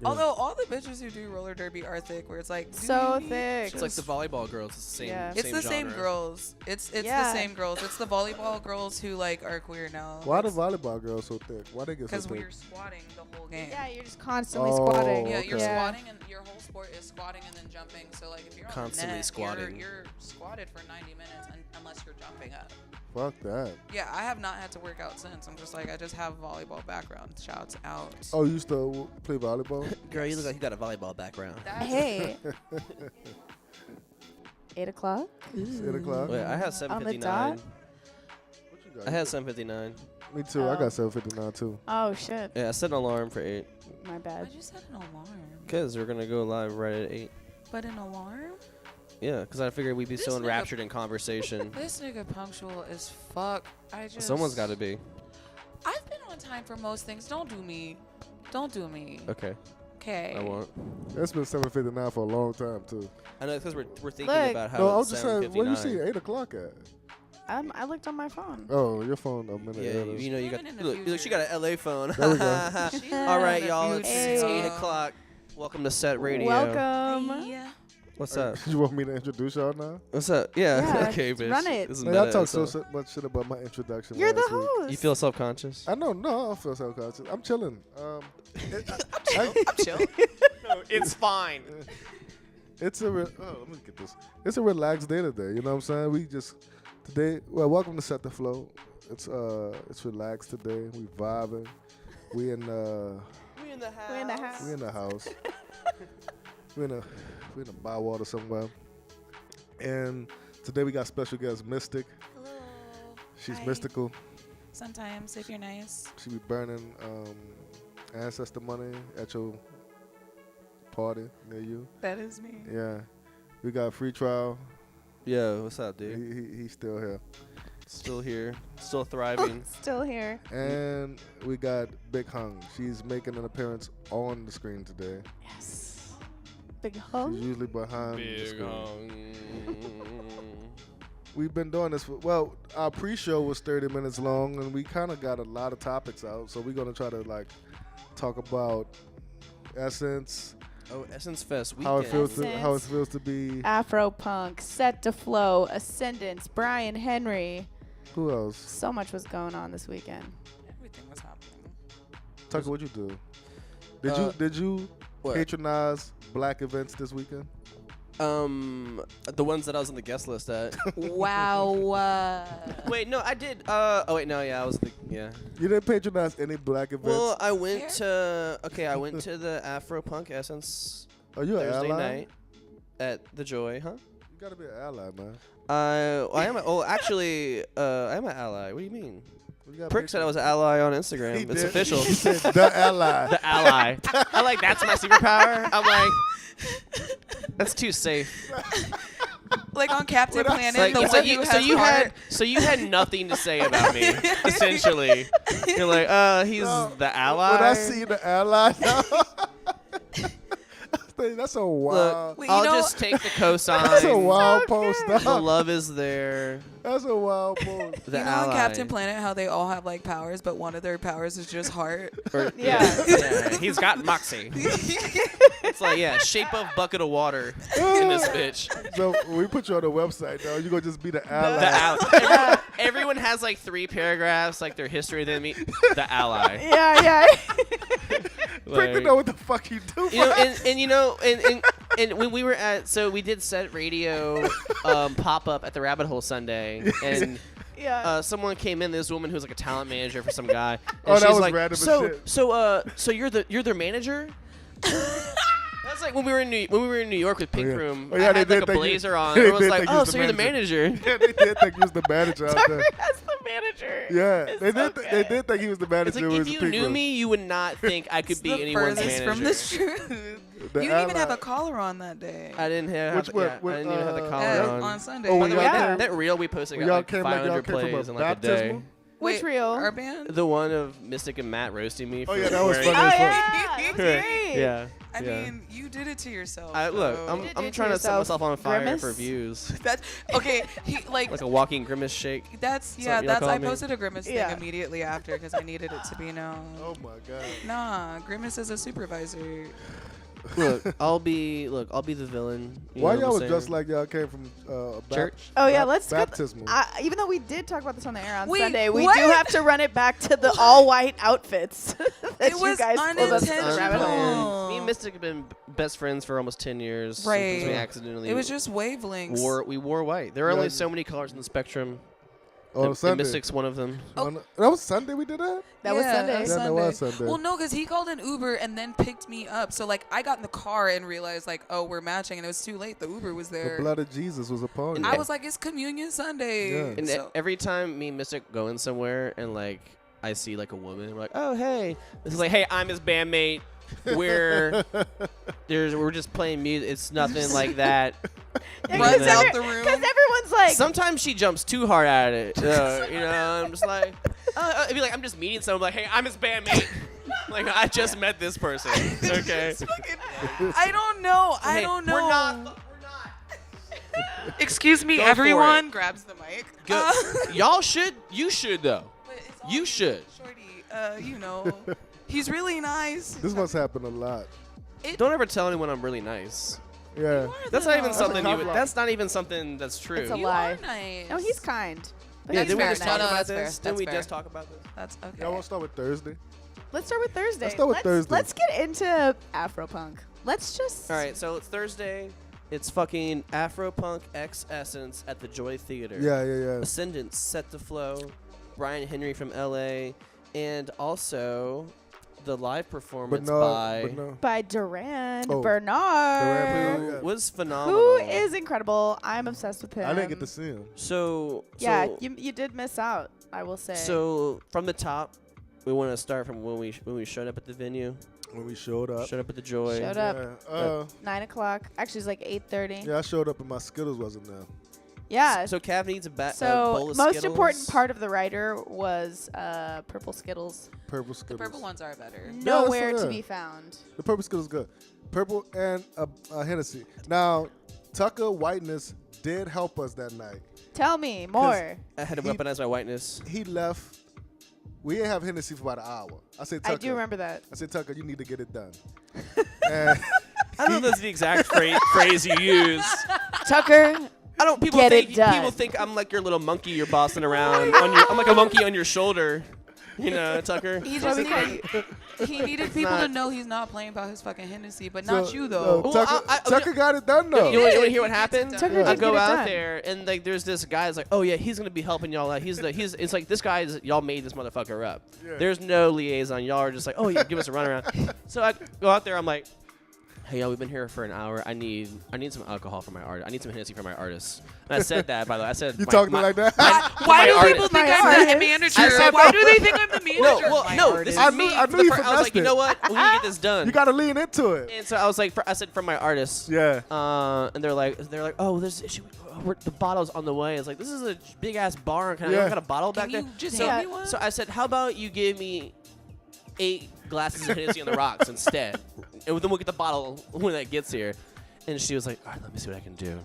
Yeah.
Although all the bitches who do roller derby are thick, where it's like do
So
you need
thick.
It's like the volleyball girls. It's the same.
Yeah.
It's the same
genre.
girls. It's the
Yeah.
same girls. It's the volleyball girls who like are queer now.
Why the volleyball girls so thick? Why they get so
Because
thick?
we're squatting the whole game.
Yeah, you're just constantly
Oh,
squatting.
Yeah,
okay.
you're
Yeah.
squatting, and your whole sport is squatting and then jumping. So like if you're
Constantly
on net,
squatting.
you're squatted for 90 minutes unless you're jumping up.
Fuck that.
Yeah, I have not had to work out since. I'm just like I just have volleyball background. Shouts out.
Oh, you used to play volleyball?
Girl, you look like you got a volleyball background.
That's-
Hey. 8 o'clock?
8 o'clock.
Wait, I had
On the
7:59.
dot?
What you got?
I had 7:59.
Me too. I
Oh.
got 7:59 too.
Oh shit.
Yeah, I set an alarm for 8
My bad.
I just had an alarm.
because we're gonna go live right at 8.
But an alarm?
Yeah, because I figured we'd be
This
so
nigga-
enraptured in conversation.
This nigga punctual as fuck. I just.
Someone's got to be.
I've been on time for most things. Don't do me. Don't do me.
Okay,
Okay.
I won't.
It's been 7:59 for a long time too.
I know because we're thinking
Look.
about how
No, I
it's
was just saying, where you see
7:59.
8 o'clock at?
I looked on my phone.
Oh, your phone a minute
Yeah,
early.
you know you got.
Living in the
Look, she
future.
got an LA phone.
There we go.
She's
All right,
in the
y'all. It's
future.
8 o'clock. Welcome to Set Radio.
Welcome.
Yeah.
What's up?
You want me to introduce y'all now?
What's up? Yeah.
Yeah,
Okay, bitch.
run it.
This is
Man, y'all
meta
talk
as
so
hell.
much shit about my introduction.
You're the
last week.
host.
You feel self-conscious?
I know, no, I don't feel self-conscious. I'm chilling.
I'm chill. No, it's fine.
It's a let me get this. It's a relaxed day today. You know what I'm saying? We just today. Well, welcome to Setdeflo. It's relaxed today. We vibing. We in
We in the house.
We're in the house.
we in the house. we in a Bywater somewhere. And today we got special guest Mystic.
Hello.
She's
Hi.
mystical.
Sometimes, if you're nice.
She be burning ancestor money at your party near you.
That is me.
Yeah. We got free trial.
Yo, what's up, dude?
He's still here.
Still here. Still thriving.
Still here.
And we got Big Hung. She's making an appearance on the screen today.
Yes. Big hug.
She's usually behind the
Big
screen.
hung.
We've been doing this well, our pre-show was 30 minutes long and we kind of got a lot of topics out. So we're going to try to like talk about Essence,
Oh, Essence Fest weekend.
how it feels
Essence.
to be
Afro punk, Setdeflo, Ascendance, Brian Henry.
Who else?
So much was going on this weekend.
Everything was happening.
Tucker, what'd you do? Did you
What?
patronize black events this weekend?
The ones that I was on the guest list at.
Wow.
Wait, no, I did. Wait, no, yeah, I was yeah.
You didn't patronize any black events.
Well, I went to the Afro Punk Essence
Are you an
Thursday
ally?
night at the Joy, huh?
You gotta be an ally, man.
I am. Actually, I am an ally. What do you mean?
You gotta
Prick said I was an ally on Instagram.
He
It's
did.
official.
He said the ally.
The ally. I'm like, that's my superpower. I'm like, that's too safe.
Like on Captain Planet,
Like,
the one who has heart.
so you had nothing to say about me, essentially. You're like, he's
No,
the ally.
When I see the ally, that's a wild.
Look,
Wait, you
I'll
know-
just take the cosign.
That's a wild
So
post.
good.
The
Dog.
love is there.
That's a wild post.
The
You know
ally.
on Captain Planet how they all have like powers, but one of their powers is just heart.
Or-
Yeah.
yeah. He's got moxie. It's like, yeah, shape of bucket of water in this bitch.
So when we put you on the website, though, you gonna just be the ally.
The ally. Everyone has like 3 paragraphs, like their history. Then me, the ally.
Yeah.
Prick
Like,
know what the fuck you do.
you know, and when we were we did Set Radio pop up at the Rabbit Hole Sunday, and
Yeah.
someone came in. This woman who's like a talent manager for some guy. And
Oh, that
she's
was
like,
random as
so
shit.
so you're their manager. That's like when we were in New York with Pink
yeah.
Room.
Oh, yeah,
I
they
had
did
like a
think you-
blazer on.
they
Everyone's
did
like,
think you
oh,
was
so
the
you're the manager.
Yeah, they did think he was the manager out
Tucker
there.
as the manager.
Yeah,
It's
they
so
did. They did think he was the manager.
It's like
who
if
was the
you
Pink
knew
Room.
me, you would not think I could
It's
be
the
anyone's
furthest
manager.
from the truth.
The
You didn't even
ally.
have a collar on that day.
I didn't have.
Which one?
I didn't even have the collar
Yeah,
on.
on Sunday.
Oh,
By
when
the way,
y'all
Yeah.
came,
that reel we posted
when
got
y'all
like
came like
500
y'all came
plays
from
in
a
like a day.
baptismal.
Which
Wait,
reel?
Our band?
The one of Mystic and Matt roasting me.
Oh,
for
yeah, that was
wearing-
funny.
Oh
as fuck.
yeah, that was great.
Yeah.
I
yeah.
mean, you did it to yourself.
Look,
though.
I'm
did it
I'm
to
trying to set
yourself.
myself on fire
Grimace?
for views.
That's okay. He like
Like a walking grimace shake.
that's
Something
yeah.
y'all
That's
call
I
me?
posted a grimace
Yeah.
thing immediately after because I needed it to be known.
Oh my god.
Nah, Grimace is a supervisor.
Look, I'll be the villain. You
Why
know
y'all
what
was
I'm
just
saying?
like y'all came from
Church?
Oh yeah, let's go.
baptismal.
Even though we did talk about this on the air on
Wait,
Sunday, we
what?
do have to run it back to the all-white outfits that
It
you
was
guys pulled us to the rabbit hole.
unintentional.
Me and Mystic have been best friends for almost 10 years. Since we
Right.
accidentally
It was just wavelengths.
we wore white. There are
Yeah.
only so many colors in the spectrum.
on
and
Sunday.
Mystic's one of them.
That was Sunday we did that?
That was Sunday.
Yeah, that was Sunday.
Well, no, because he called an Uber and then picked me up. So like I got in the car and realized like, oh, we're matching, and it was too late. The Uber was
The
there.
blood of Jesus was upon you.
I was like, it's Communion Sunday.
Yeah.
And
So-
every time me and Mystic go in somewhere and like I see like a woman, we're like, oh hey, this is like, hey, I'm his bandmate. We're just playing music. It's nothing like that.
Runs
Yeah.
out the room.
Because everyone's like,
Sometimes she jumps too hard at it. You know, I'm just like, it'd be like I'm just meeting someone like, hey, I'm his bandmate. Like I just met this person. Okay.
I don't know. I
Hey,
don't know.
We're not.
Excuse me,
Go for
everyone.
it.
Grabs the mic.
Go. Y'all should. You should though.
But it's all
You
me,
should.
Shorty, you know, he's really nice.
This must happen a lot.
Don't ever tell anyone I'm really nice.
Yeah.
That's not even
though.
something you.
cover-up.
That's not even something that's true.
It's a
You
lie.
are nice.
no, he's kind. But
Yeah,
he's
didn't we
very
just
nice.
talk
No,
about
that's fair.
this? Didn't
That's
we
fair.
just talk about this?
That's okay.
Y'all want to start with Thursday?
Let's start with Thursday.
Let's start with Thursday.
Let's get into Afropunk. Let's just.
All right, so it's Thursday. It's fucking Afropunk X Essence at the Joy Theater.
Yeah, yeah, yeah.
Ascendant, Setdeflo, Brian Henry from LA, and also the live performance by
but no.
By Duran
Oh,
Bernard.
Duran,
who
yeah.
was phenomenal.
Who is incredible. I'm obsessed with him.
I didn't get to see him.
So
Yeah,
so,
you did miss out, I will say.
so from the top, we want to start from when we showed up at the venue,
When we showed up.
showed up at the Joy.
Showed up.
Yeah,
9 o'clock. Actually, it's like 8:30.
yeah, I showed up and my Skittles wasn't there.
Yeah.
So Cav needs a bowl
So
of
most
Skittles.
important part of the rider was purple Skittles.
Purple
The
Skittles.
purple ones are better.
Nowhere to
yeah.
be found.
The purple Skittles good. Purple and a Hennessy. Now, Tucker Whiteness did help us that night.
Tell me more.
I had to
He-
weaponize my whiteness.
He left. We didn't have Hennessy for about an hour. I said, Tucker.
I do remember that.
I said, Tucker, you need to get it done. And
I don't know if that's the exact phrase you use.
Tucker,
I don't. People
Get it
think
done.
people think I'm like your little monkey you're bossing around. I'm like a monkey on your shoulder. You know, Tucker.
He just needed people to know he's not playing about his fucking Hennessy, but not you though.
No,
Well,
Tucker got it done though.
You want to
he
hear what
gets it
happened?
done.
Tucker
I
did
go
get it
out
done.
there and like there's this guy's like, oh yeah, he's gonna be helping y'all out. It's like this guy's y'all made this motherfucker up.
Yeah.
There's no liaison. Y'all are just like, oh yeah, give us a runaround. So I go out there. I'm like, hey y'all, we've been here for an hour. I need some alcohol for my art. I need some Hennessy for my artists. And I said that by the way. I said
You talking like that?
Why do
my
people
artist.
think
My
I'm the
artist.
manager?
I said
Why
no.
do they think I'm the manager?
No, this is
I
me.
knew- I
for
knew you
I was
finessed
like, you
it.
know what? We need to get this done.
You got to lean into it.
And so I was like, I said from my artists.
Yeah.
And they're like, oh, the bottle's on the way. It's like, this is a big ass bar. Can
Yeah.
I got a bottle
Can
back there?
you just
so,
hand me one?
so I said, how about you give me 8 glasses of Hennessy on the rocks instead, and then we'll get the bottle when that gets here. And she was like, all right, let me see what I can do.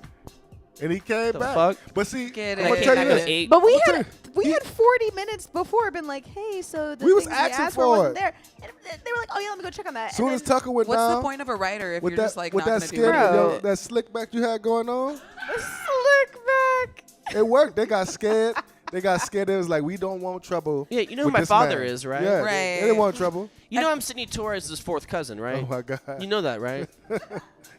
And he came
The
back.
fuck?
But see,
Get
I'm
it.
gonna
I
tell
came
you
back with
this.
8.
But we
I'll
had
tell you.
40 minutes before been like, hey, so the
We was
things
asking
asked
for
wasn't
it.
there. And they were like, oh yeah, let me go check on that.
As soon
And
as
then
Tucker went
What's
down
the point of a writer if
with
you're
that
just like
with
not
that
gonna do
skin,
it?
Bro.
that slick back you had going on,
the slick back.
it worked. They got scared. They got scared. It was like, we don't want trouble.
Yeah, you know who
with
my
this
father
man.
is, right?
Yeah,
Right.
They didn't want trouble.
You know I'm Sidney Torres' 4th cousin, right?
Oh my God.
You know that, right?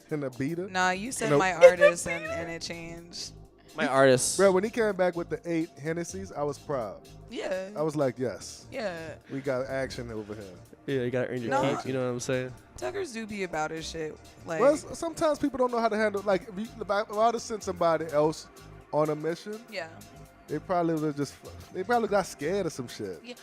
In the beater.
Nah, you said
Nope.
my artist and it changed.
My artist.
Bro, when he came back with the 8 Hennessy's, I was proud.
Yeah.
I was like, yes,
Yeah.
we got action over here.
Yeah, you gotta earn your
No.
keep. You know what I'm saying?
Tucker's do be about his shit. Like,
Well, sometimes people don't know how to handle. Like, if I would have sent somebody else on a mission,
yeah.
they probably got scared of some shit.
Yeah.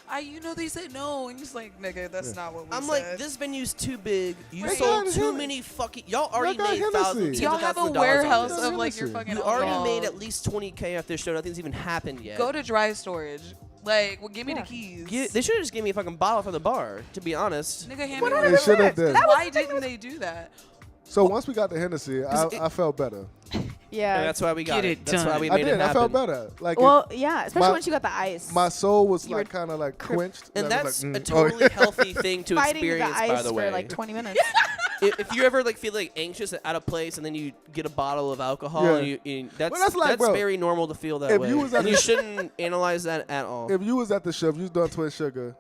They said no. And he's like, nigga, that's not what we
I'm
said.
like, this venue's too big. You
Right.
sold
Y'all
too
got
many fucking. Y'all already
got
made
Hennessy.
thousands.
Y'all
tens of
have a
thousands of dollars on
warehouse
this.
of like your
Hennessy.
fucking
You already
alcohol.
made at least 20K off this show. Nothing's even happened yet.
Go to dry storage. Like, well, give me
Yeah.
the keys.
They should have just gave me a fucking bottle from the bar. To be honest.
Nigga, hand me
100%.
They should have done.
That was
Why
the thing
didn't they do that?
So once we got the Hennessy,
'Cause
I felt better.
Yeah.
And that's why we got
Get
it.
it
That's why
done.
we
I
made
did.
it
I
happen.
felt better. Like
well, yeah, especially
my-
once you got the ice.
my soul was
You
like
were
kind of like quenched.
And
I was
that's
like,
a
oh,
totally healthy thing to
fighting
experience,
the ice
by the way.
for like 20 minutes.
If you ever like feel like anxious and out of place, and then you get a bottle of alcohol,
Yeah.
and that's
Well, that's like, bro,
very normal to feel that
if
way.
you was at
and you
the-
shouldn't analyze that at all.
If you was at the show, if you was doing Twin Sugar,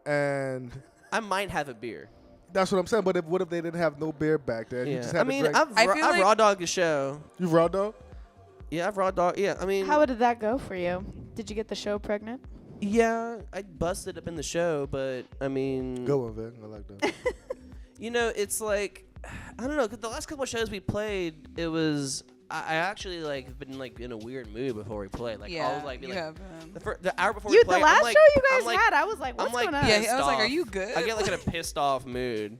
and
I might have a beer.
that's what I'm saying. But what if they didn't have no beer back there? You
Yeah,
just had
I
to
mean,
drink.
I've
I feel like-
raw dogged a show.
You raw dog?
Yeah, I've raw dog. Yeah, I mean,
How did that go for you? Did you get the show pregnant?
yeah, I busted up in the show, but I mean,
Go on, Vic. I like that.
you know, it's like I don't know. 'Cause the last couple of shows we played, it was I actually like been like in a weird mood before we played. Like
Yeah,
I was like, be
you
like
have.
the hour before
You
we
the
played.
last
I'm like,
show you guys
I'm like,
had, I was like,
I'm
what's
like
going on?
Yeah,
pissed
I was like,
off.
are you good?
I get like in a pissed off mood.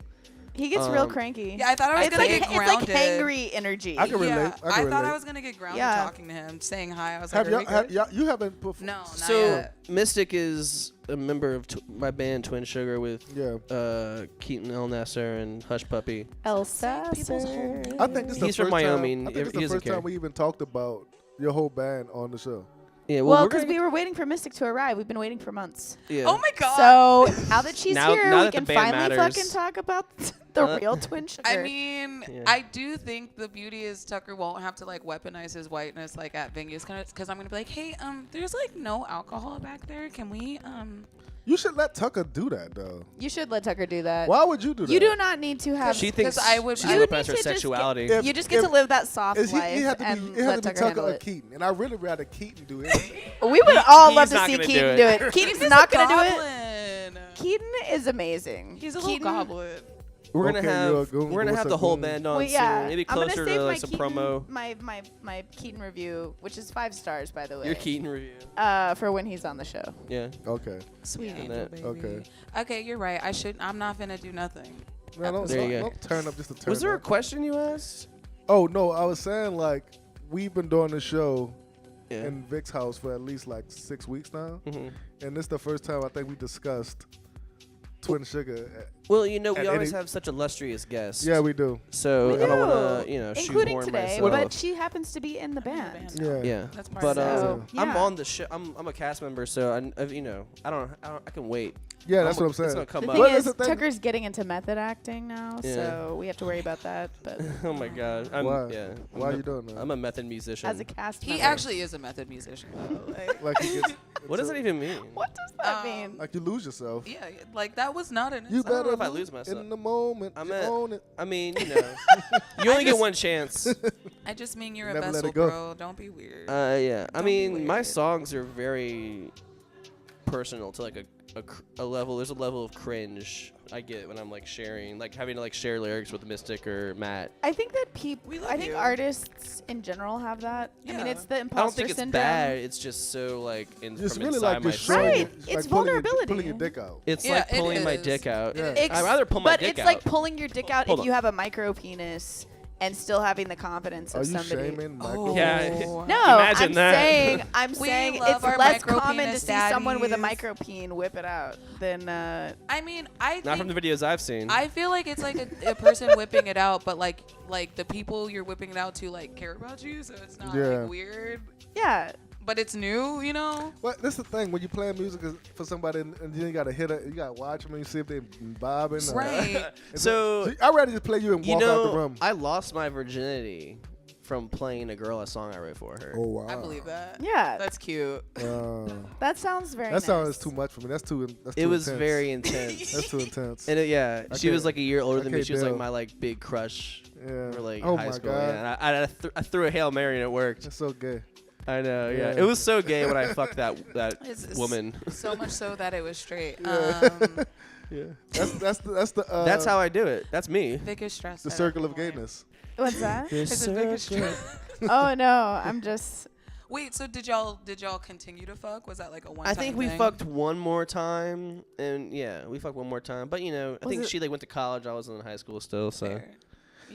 He gets real
Um,
cranky.
Yeah, I thought I was
it's
gonna
like
get
it's
grounded.
like hangry energy.
I can relate.
Yeah,
I can
thought
relate.
I was gonna get grounded
Yeah.
talking to him, saying hi. I was like,
Have
are we good?
you haven't performed?
No, not
So
yet.
Mystic is a member of my band Twin Sugar with
Yeah.
Keaton El Nasser and Hush Puppy.
El
people's
Sasser.
I think this is the
He's from
first
Wyoming.
Time, I think
He
it's the
doesn't
first time
care.
we even talked about your whole band on the show.
Yeah,
Well,
we're
because
gonna
we were waiting for Mystic to arrive. We've been waiting for months.
yeah.
Oh my god.
So now that she's
Now-
here,
now
we
that the
can
band
finally
matters.
fucking talk about the
Uh,
real Twin Sugar.
I mean,
Yeah.
I do think the beauty is Tucker won't have to like weaponize his whiteness like at venues, because I'm gonna be like, hey, there's like no alcohol back there. Can we
You should let Tucker do that though.
you should let Tucker do that.
Why would you do that?
You do not need to have.
She thinks
I would-
she's
You
looking
need
past her
to just get-
sexuality.
If-
you just get to live that soft
Is he
life
had to
and
be, it had
let
to be
Tucker
Tucker
handle
or
it.
Keaton, and I really rather Keaton do it.
We would all
he's
love to
not
see
gonna
Keaton
do
do
it.
it. Keaton's
He's
not
a
gonna do it.
goblin.
Keaton is amazing.
He's a little
Keaton,
goblin.
We're gonna
Okay, you're a
have
goon.
we're gonna
What's
have
a
the whole
goon?
band on
Well, yeah,
soon. Maybe
I'm gonna
closer
save
to
my
like some
Keaton,
promo.
my Keaton review, which is 5 stars by the way.
Your Keaton review.
For when he's on the show.
Yeah.
Okay.
Sweet
Yeah.
angel, baby.
Okay.
Okay, you're right. I'm not gonna do nothing.
No, don't,
There you go.
don't turn up just to turn
Was there a
up.
question you asked?
Oh no, I was saying like we've been doing the show
Yeah.
in Vic's house for at least like 6 weeks now,
Mhm.
and this is the first time I think we discussed Twin Sugar
Well, you know, we
At
always
any-
have such illustrious guests.
Yeah, we do.
So
We
I don't
do.
want to, you know,
Including
shoehorn
today,
myself.
but she happens to be in the band.
Yeah.
Yeah,
That's part
but
of it.
So,
I'm
yeah.
on the show. I'm a cast member, so you know, I can wait.
Yeah, that's what I'm
It's
saying.
gonna come
The
up.
thing
Well,
is,
that's the thing.
Tucker's getting into method acting now,
Yeah.
so we have to worry about that. But
Oh my god.
Why?
Yeah.
Why are you doing that?
I'm a method musician.
as a cast
He
member,
actually is a method musician. Though.
Like he gets,
What does that even mean?
what does that mean?
like you lose yourself.
Yeah, like that was not an.
You
I don't know
better
if I lose myself.
in the moment.
I'm
you
at-
own it.
I mean, you know, you only get one chance.
I just mean you're a
Never let
vessel,
it go.
bro. Don't be weird.
Yeah. I
Don't be
mean, my
weird.
songs are very personal to like a level. There's a level of cringe I get when I'm like sharing, like having to like share lyrics with Mystic or Matt.
I think that people,
We love
I think
you.
artists in general have that. I mean,
Yeah.
it's the
I don't
imposter
think it's
syndrome.
bad. It's just so like
It's
from
really
inside
like you're
myself.
showing
Right.
it.
It's
like
vulnerability.
Pulling your dick out.
It's
Yeah,
like
it
pulling my
is.
dick out.
Yeah.
I'd rather pull my
but
dick
it's
out.
like pulling your dick out
Hold
if
on.
you have a micro penis and still having the confidence
Are
of
you
somebody.
shaming
Oh.
Michael?
Yeah.
No,
Imagine
I'm
that.
saying
We
it's
love our
less
micro
common to
penis
see someone with a
daddies.
micro peen whip it out than
I mean, I
Not
think
from the videos I've seen.
I feel like it's like a person whipping it out, but like the people you're whipping it out to like care about you, so it's not
Yeah.
like weird,
yeah.
but it's new, you know.
Well, that's the thing when you play music for somebody and you gotta hit it, you gotta watch them and you see if they bobbing. or-
Right.
So,
I'd rather just play you and
you
walk out the
know,
room.
I lost my virginity from playing a girl a song I wrote for her.
Oh wow.
I believe that.
Yeah.
That's cute.
That sounds very
That
nice.
sounds too much for me. That's too.
It was
intense.
very intense.
That's too intense.
And yeah,
I
she was
can't-
like a year older
I
than me.
can't
She was like
deal.
my like big crush
Yeah.
for like
Oh
high
my
school.
God.
Yeah, and I threw a Hail Mary and it worked.
That's so gay.
I know. Yeah,
Yeah.
it was so gay when I fucked that
It's
woman.
So much so that it was straight.
Yeah. That's the.
That's how I do it. That's me.
Biggest stress.
The
at
circle
that
of
point.
gayness.
What's that?
It's the biggest stress.
Oh no, I'm just.
Wait, so did y'all continue to fuck? Was that like a one?
I think we fucked one more time, and yeah, we fucked one more time. But you know, I
Was
think
it-
she like went to college. I was in high school still, so.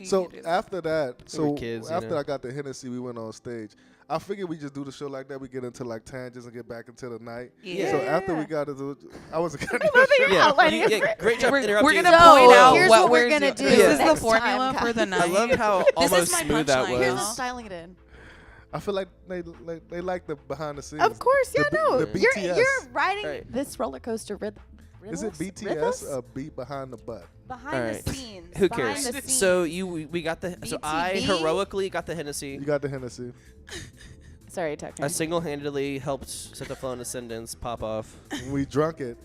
So after that,
were kids, you
after
know.
I got the Hennessy, we went on stage. I figured we just do the show like that. We get into like tangents and get back into the night.
Yeah.
So after we got into, I was gonna.
You're outlining it for-
great job
We're
interrupting.
gonna
So,
point out
here's
what
what we're
we're
gonna
doing.
do
This is the
next
formula
time,
for the night.
I love how
This is
almost
my
smooth that
punchline,
was.
Here's
y'all.
us styling it in.
I feel like they like the behind the scenes.
Of course, yeah,
The B-
no.
the
You're
BTS.
riding
Right.
this roller coaster rhythm.
Is it BTS
Rhythms?
or beat behind the butt?
Behind
Alright.
the scenes.
Who
behind
cares?
the scenes.
So we got the. So I
BTV?
heroically got the Hennessy.
You got the Hennessy.
Sorry, Tucker.
I single-handedly helped Setdeflo and Ascendants pop off.
We drunk it,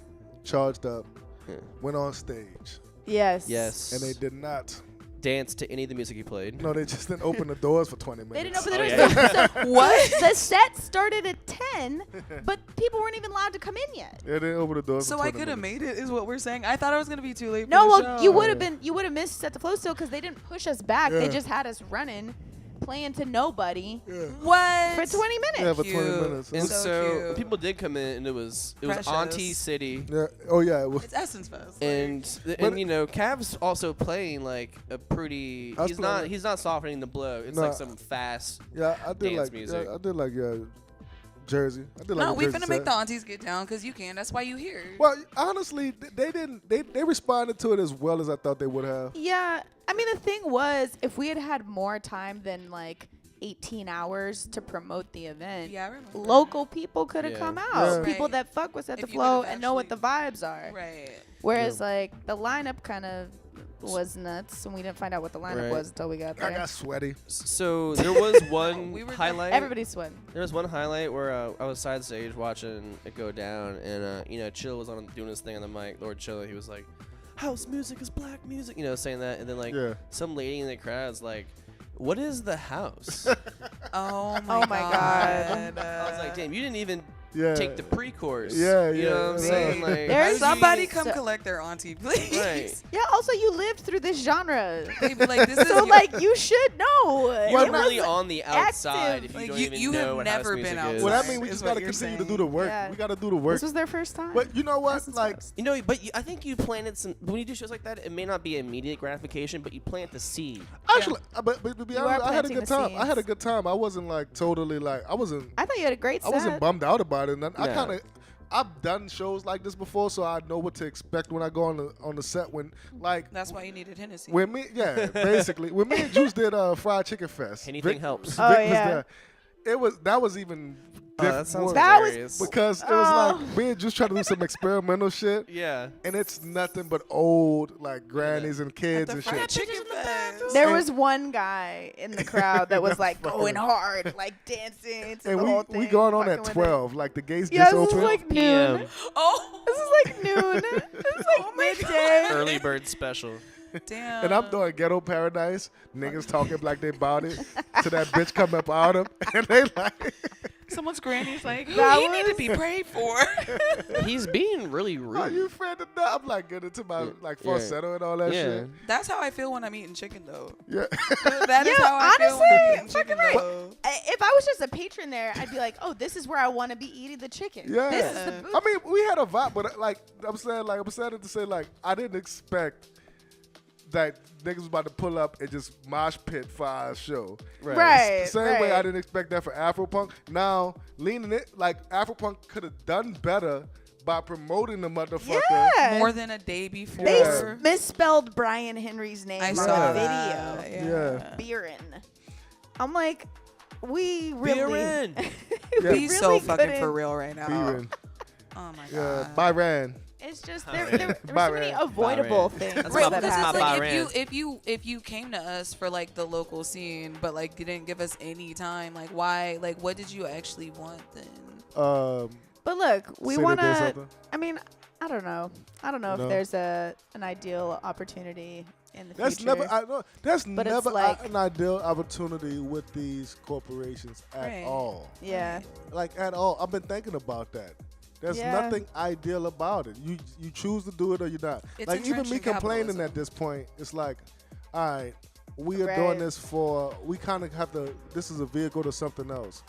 charged up,
Yeah.
went on stage,
Yes.
Yes.
and they did not.
Dance to any of the music you played.
No, they just didn't open the doors for 20 minutes.
They didn't open the
Oh,
doors.
yeah.
So what? The set started at 10, but people weren't even allowed to come in yet.
Yeah, they didn't open the doors.
So
for
I
20
could have
minutes.
made it, is what we're saying. I thought I was gonna be too late.
No,
for the
well,
show.
you would have missed Set the Flow still because they didn't push us back. They
Yeah.
just had us running, playing to nobody
Yeah.
What?
for 20 minutes.
Yeah, for 20
Cute.
minutes.
And
So
so
cute.
people did come in, and it was
Precious.
Auntie City.
Yeah. Oh yeah, it was.
It's Essence Fest.
And you know, Cav's also playing like a pretty.
I was
He's not softening the blow. It's
No.
like some fast.
Yeah, I did
Dance
like.
music.
Yeah, I did like Jersey. I did like.
No,
a
we
Jersey
finna make
set.
the aunties get down because you can. That's why you here.
Well, honestly, they didn't. They responded to it as well as I thought they would have.
Yeah, I mean the thing was, if we had had more time than like 18 hours to promote the event,
Yeah, I remember.
local people could have
Yeah.
come out.
Yeah.
People
Right.
that fuck with Set the
If you
Flow
could've
and know what the
actually-
vibes are.
Right.
Whereas like the lineup kind of was nuts, and we didn't find out what the lineup
Right.
was until we got
I
there.
got sweaty.
So there was one
We were there.
highlight.
Everybody's sweating.
There was one highlight where I was side stage watching it go down, and you know, Chill was on doing his thing on the mic. Lord Chill, he was like, "House music is black music," you know, saying that, and then like
Yeah.
some lady in the crowd's like, "What is the house?"
Oh my
Oh my God.
I was like, "Damn, you didn't even
Yeah.
take the pre-course."
Yeah,
you
yeah,
know what I'm
yeah.
saying? Like,
There's
how did you
Somebody
even-
come
So-
collect their auntie, please.
Right.
Yeah. Also, you lived through this genre,
They be like, this is
so
your-
like you should know.
You're
It
really
was-
on the outside
active.
if you
Like,
don't
you-
even
you
know
have
what
never
house
been
music
outside.
is.
Well, that means we
is
just
what
gotta
you're
continue to
saying.
do the work.
Yeah.
We gotta do the work.
This was their first time.
But you know what?
Essence
Like,
Fest.
You know, but I think you planted some. When you do shows like that, it may not be immediate gratification, but you plant the seed.
actually, but to be
You
honest,
are
I had a
planting
good
the
time. I had a
seeds.
good time. I wasn't like totally like I wasn't.
I thought you had a great
I
set.
wasn't bummed out about it. And I
Yeah.
kind of, I've done shows like this before, so I know what to expect when I go on the set. When like
That's why you needed Hennessy.
Basically when me and Juice did Fried Chicken Fest.
Anything helps.
Vic
Oh,
was
yeah.
there. That was even
That sounds
more-
That was-
hilarious.
because it was like me and Juice trying to do some experimental shit.
yeah.
And it's nothing but old like grannies and kids and
fried
shit.
chicken fest.
There was one guy in the crowd that was like going hard, like dancing to
And
the whole
we
thing.
going on
fucking
at
with it.
12. Like the gates
Yeah,
just
this is
opened.
like noon.
PM.
Oh,
This is like noon. This is like midday.
Early bird special.
damn.
And I'm doing Ghetto Paradise. Niggas talking like they about it. To that bitch come up out of and they like.
Someone's granny's like,
That
he need to
was-
be prayed for.
He's being really
Are you
rude.
afraid to die? I'm like getting to my like falsetto and all that
Yeah.
shit.
That's how I feel when I'm eating chicken, though.
Yeah.
That is
Yeah,
how I feel when I'm
honestly,
eating chicken,
fucking right.
though.
If I was just a patron there, I'd be like, oh, this is where I want to be eating the chicken.
Yeah.
This is the booth.
I mean, we had a vibe, but like I'm saying to say like I didn't expect that niggas was about to pull up and just mosh pit for our show.
Right.
Same way I
right.
didn't expect that for Afropunk. Now leaning it like Afropunk could have done better by promoting the motherfucker.
Yeah.
More than a day before.
They
Yeah.
misspelled Brian Henry's name
I
on
saw
the
that.
video.
Yeah.
Biren. I'm like, we really.
Biren.
Yeah.
Be so
really
fucking
couldn't-
for real right now.
Byron.
Oh my
Yeah.
god.
Byron.
It's just
Byron.
there were so many
Byron.
avoidable
Byron.
things
That's
Right,
my-
that
because
my
it's
happened.
like
Byron.
if you came to us for like the local scene, but like didn't give us any time, like why? Like what did you actually want then?
But look, we
Say that
want
there's
to.
something.
I mean, I don't know. I don't know
No.
if there's an ideal opportunity in the
That's
future.
never. I know. That's
But it's
never
like-
an ideal opportunity with these corporations at
Right.
all.
Yeah.
Like at all. I've been thinking about that. There's
Yeah.
nothing ideal about it. You choose to do it or you're not.
It's
like even
entrenched
me
in
complaining
capitalism.
at this point, it's like, all right, we are
Right.
doing this for. We kind of have to. This is a vehicle to something else.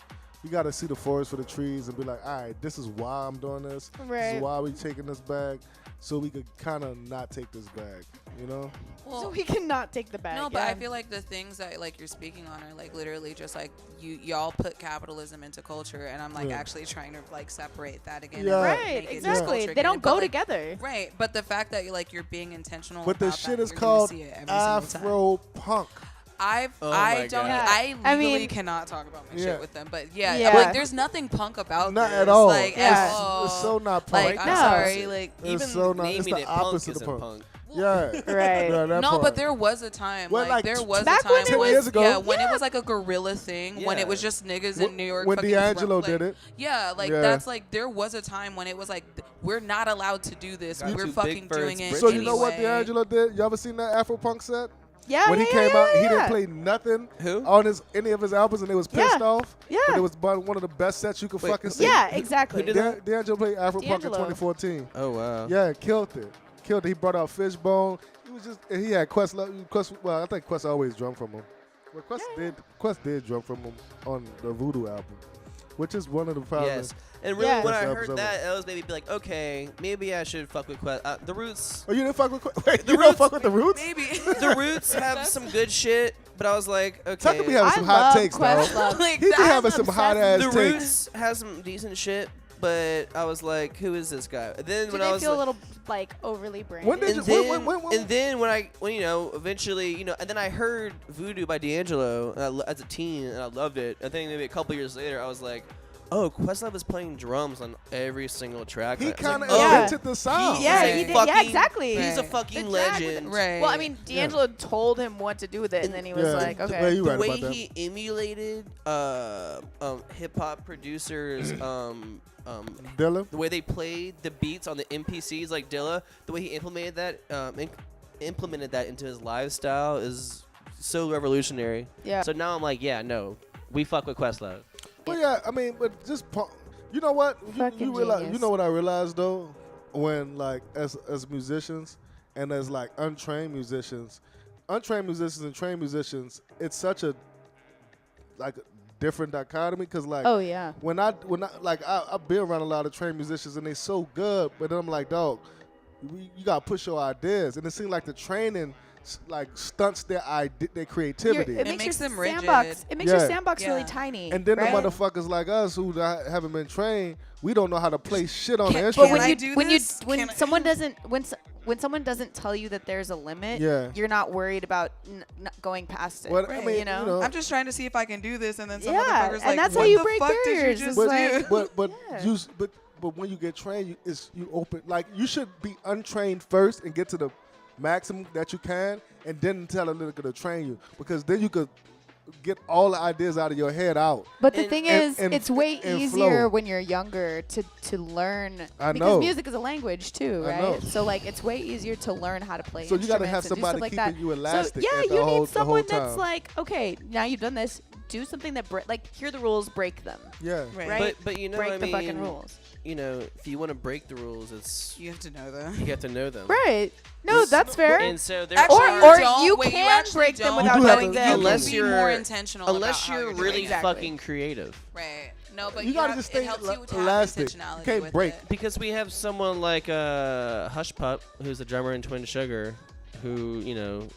We got to see the forest for the trees and be like, all right, this is why I'm doing this. This
Right.
is why we taking this bag, so we could kind of not take this bag. You know?
So we cannot take the bag.
No, but
yeah.
I feel like the things that like you're speaking on are like literally just like y'all put capitalism into culture, and I'm like
Yeah.
actually trying to like separate that again.
Yeah.
And, like,
Right.
make it just
Exactly.
culture
They don't
again. But,
go
like,
together.
Right, but the fact that you're being intentional.
But the
about
shit
that,
is
you're gonna
called
see it every single time.
Afro punk.
I
Oh my
don't.
God.
I
I
legally
mean-
cannot talk about my
Yeah.
shit with them, but yeah,
Yeah.
like there's nothing punk about
Not
this.
at all.
Like
Yeah.
at
It's,
all.
it's so not punk.
Like I'm
No.
sorry, like
It's
Even
so not- it's
naming
the
it punk
opposite of
isn't
punk.
punk.
Yeah.
Right.
Yeah, that
no,
part.
but there was a time.
Well,
like
like,
there was
back
a
when
time
10
when
years ago.
yeah, when
Yeah.
it was like a guerrilla thing, when
Yeah.
it was just niggas
When-
in New York.
when
fucking
D'Angelo
like,
did it.
Yeah, like
Yeah.
that's like there was a time when it was like we're not allowed to do this.
Got
We're
two
fucking
big birds
doing it.
So you know what
anyway.
D'Angelo did? You ever seen that Afro punk set?
Yeah.
When
yeah,
he
yeah,
came
yeah,
out, he
yeah.
didn't play nothing
Who?
on any of his albums, and they was pissed
Yeah.
off.
Yeah.
But it was one of the best sets you could
Wait,
fucking see.
Yeah. Exactly.
Who did that?
D'Angelo played Afro punk in
D'Angelo.
2014.
Oh wow.
Yeah, killed it. Killed it. He brought out Fishbone. He was just. And he had Quest. Well, I think Quest always drummed from him. Well, Quest did drum from him on the Voodoo album, which is one of the probably.
Yes. And really,
Yeah.
when I
Best
heard
episode.
that, it was maybe be like, okay, maybe I should fuck with Quest. The Roots.
Oh, you didn't fuck with Quest? Wait,
The
you don't
Roots-
fuck with the Roots?
Maybe
The Roots have some good shit, but I was like, okay.
Tucker be having
I
some hot
love
takes, though.
Questlove.
like
He be
that.
having some hot ass
the
takes.
Roots has some decent shit, but I was like, who is this guy? And then
Do
when
they
I was
feel
like,
a little like overly branded?
When did
and
you-
then,
when-
and then when you know, eventually, you know, and then I heard Voodoo by D'Angelo as a teen, and I loved it. I think maybe a couple years later, I was like, oh, Questlove is playing drums on every single track.
He
I was
kind of
like,
Yeah.
invented the sound.
Yeah,
He's
he
a
did. Yeah,
fucking-
exactly.
He's a
Right.
fucking
The drag with
legend.
the-
Right.
Well, I mean, D'Angelo told him what to do with it, and then he was
Yeah.
like,
Yeah,
okay.
you
The
right
way
about that.
he emulated hip hop producers,
Dilla?
the way they played the beats on the MPCs like Dilla, the way he implemented that into his lifestyle is so revolutionary.
Yeah.
So now I'm like, yeah, no, we fuck with Questlove.
Well, yeah, I mean, but just you know what?
Fucking
You realize,
genius.
you know what I realized though, when like as musicians and as like untrained musicians and trained musicians, it's such a like different dichotomy because like
Oh yeah.
when I like I've been around a lot of trained musicians and they so good, but then I'm like, dog, you gotta push your ideas, and it seems like the training like stunts their creativity.
It
makes
your
them rigid.
sandbox. It makes your
Yeah.
sandbox really
Yeah.
tiny.
And then
right?
the motherfuckers like us who haven't been trained, we don't know how to play shit on the
Can-
instrument.
But
I do this?
when
Can I-
someone doesn't when someone doesn't tell you that there's a limit,
Yeah.
you're not worried about going past it.
Well, I
right,
mean,
you know?
I'm just trying to see if I can do this, and then some
Yeah,
motherfucker's
and
like,
that's how
what
you
the
break
fuck did you
barriers,
just
is
do?
like-
but
Yeah.
but when you get trained, you open, like, you should be untrained first and get to the maximum that you can, and then tell a nigga to train you, because then you could get all the ideas out of your head out.
But the
And-
thing
and-
is,
and-
it's way
and
easier
flow.
when you're younger to learn
I
because
know.
music is a language too,
I
right?
know.
So like it's way easier to learn how to play.
So you gotta have
instruments and do
somebody
stuff like
keeping
that.
you elastic
So yeah,
at the
you
whole-
need
the whole
someone that's
time.
like, okay, now you've done this, do something that like hear the rules, break them,
Yeah.
Right.
right?
But you know,
break
I
the
mean,
fucking rules,
you know, if you want to break the rules, it's
You have to know them.
you have to know them.
right? No, that's fair.
And so there
Actually,
are
or
don't.
you
Wait, you
can
actually
break them
don't.
without
You do have
knowing
to-
them.
unless
be
you're
more intentional.
unless
about how
you're
doing
really
it.
Exactly.
fucking creative.
Right. No, but
You gotta
have,
just stay
it helps you to
elastic.
have intentionality
You can't
with
break.
it.
Because we have someone like Hush Pup, who's the drummer in Twin Sugar, who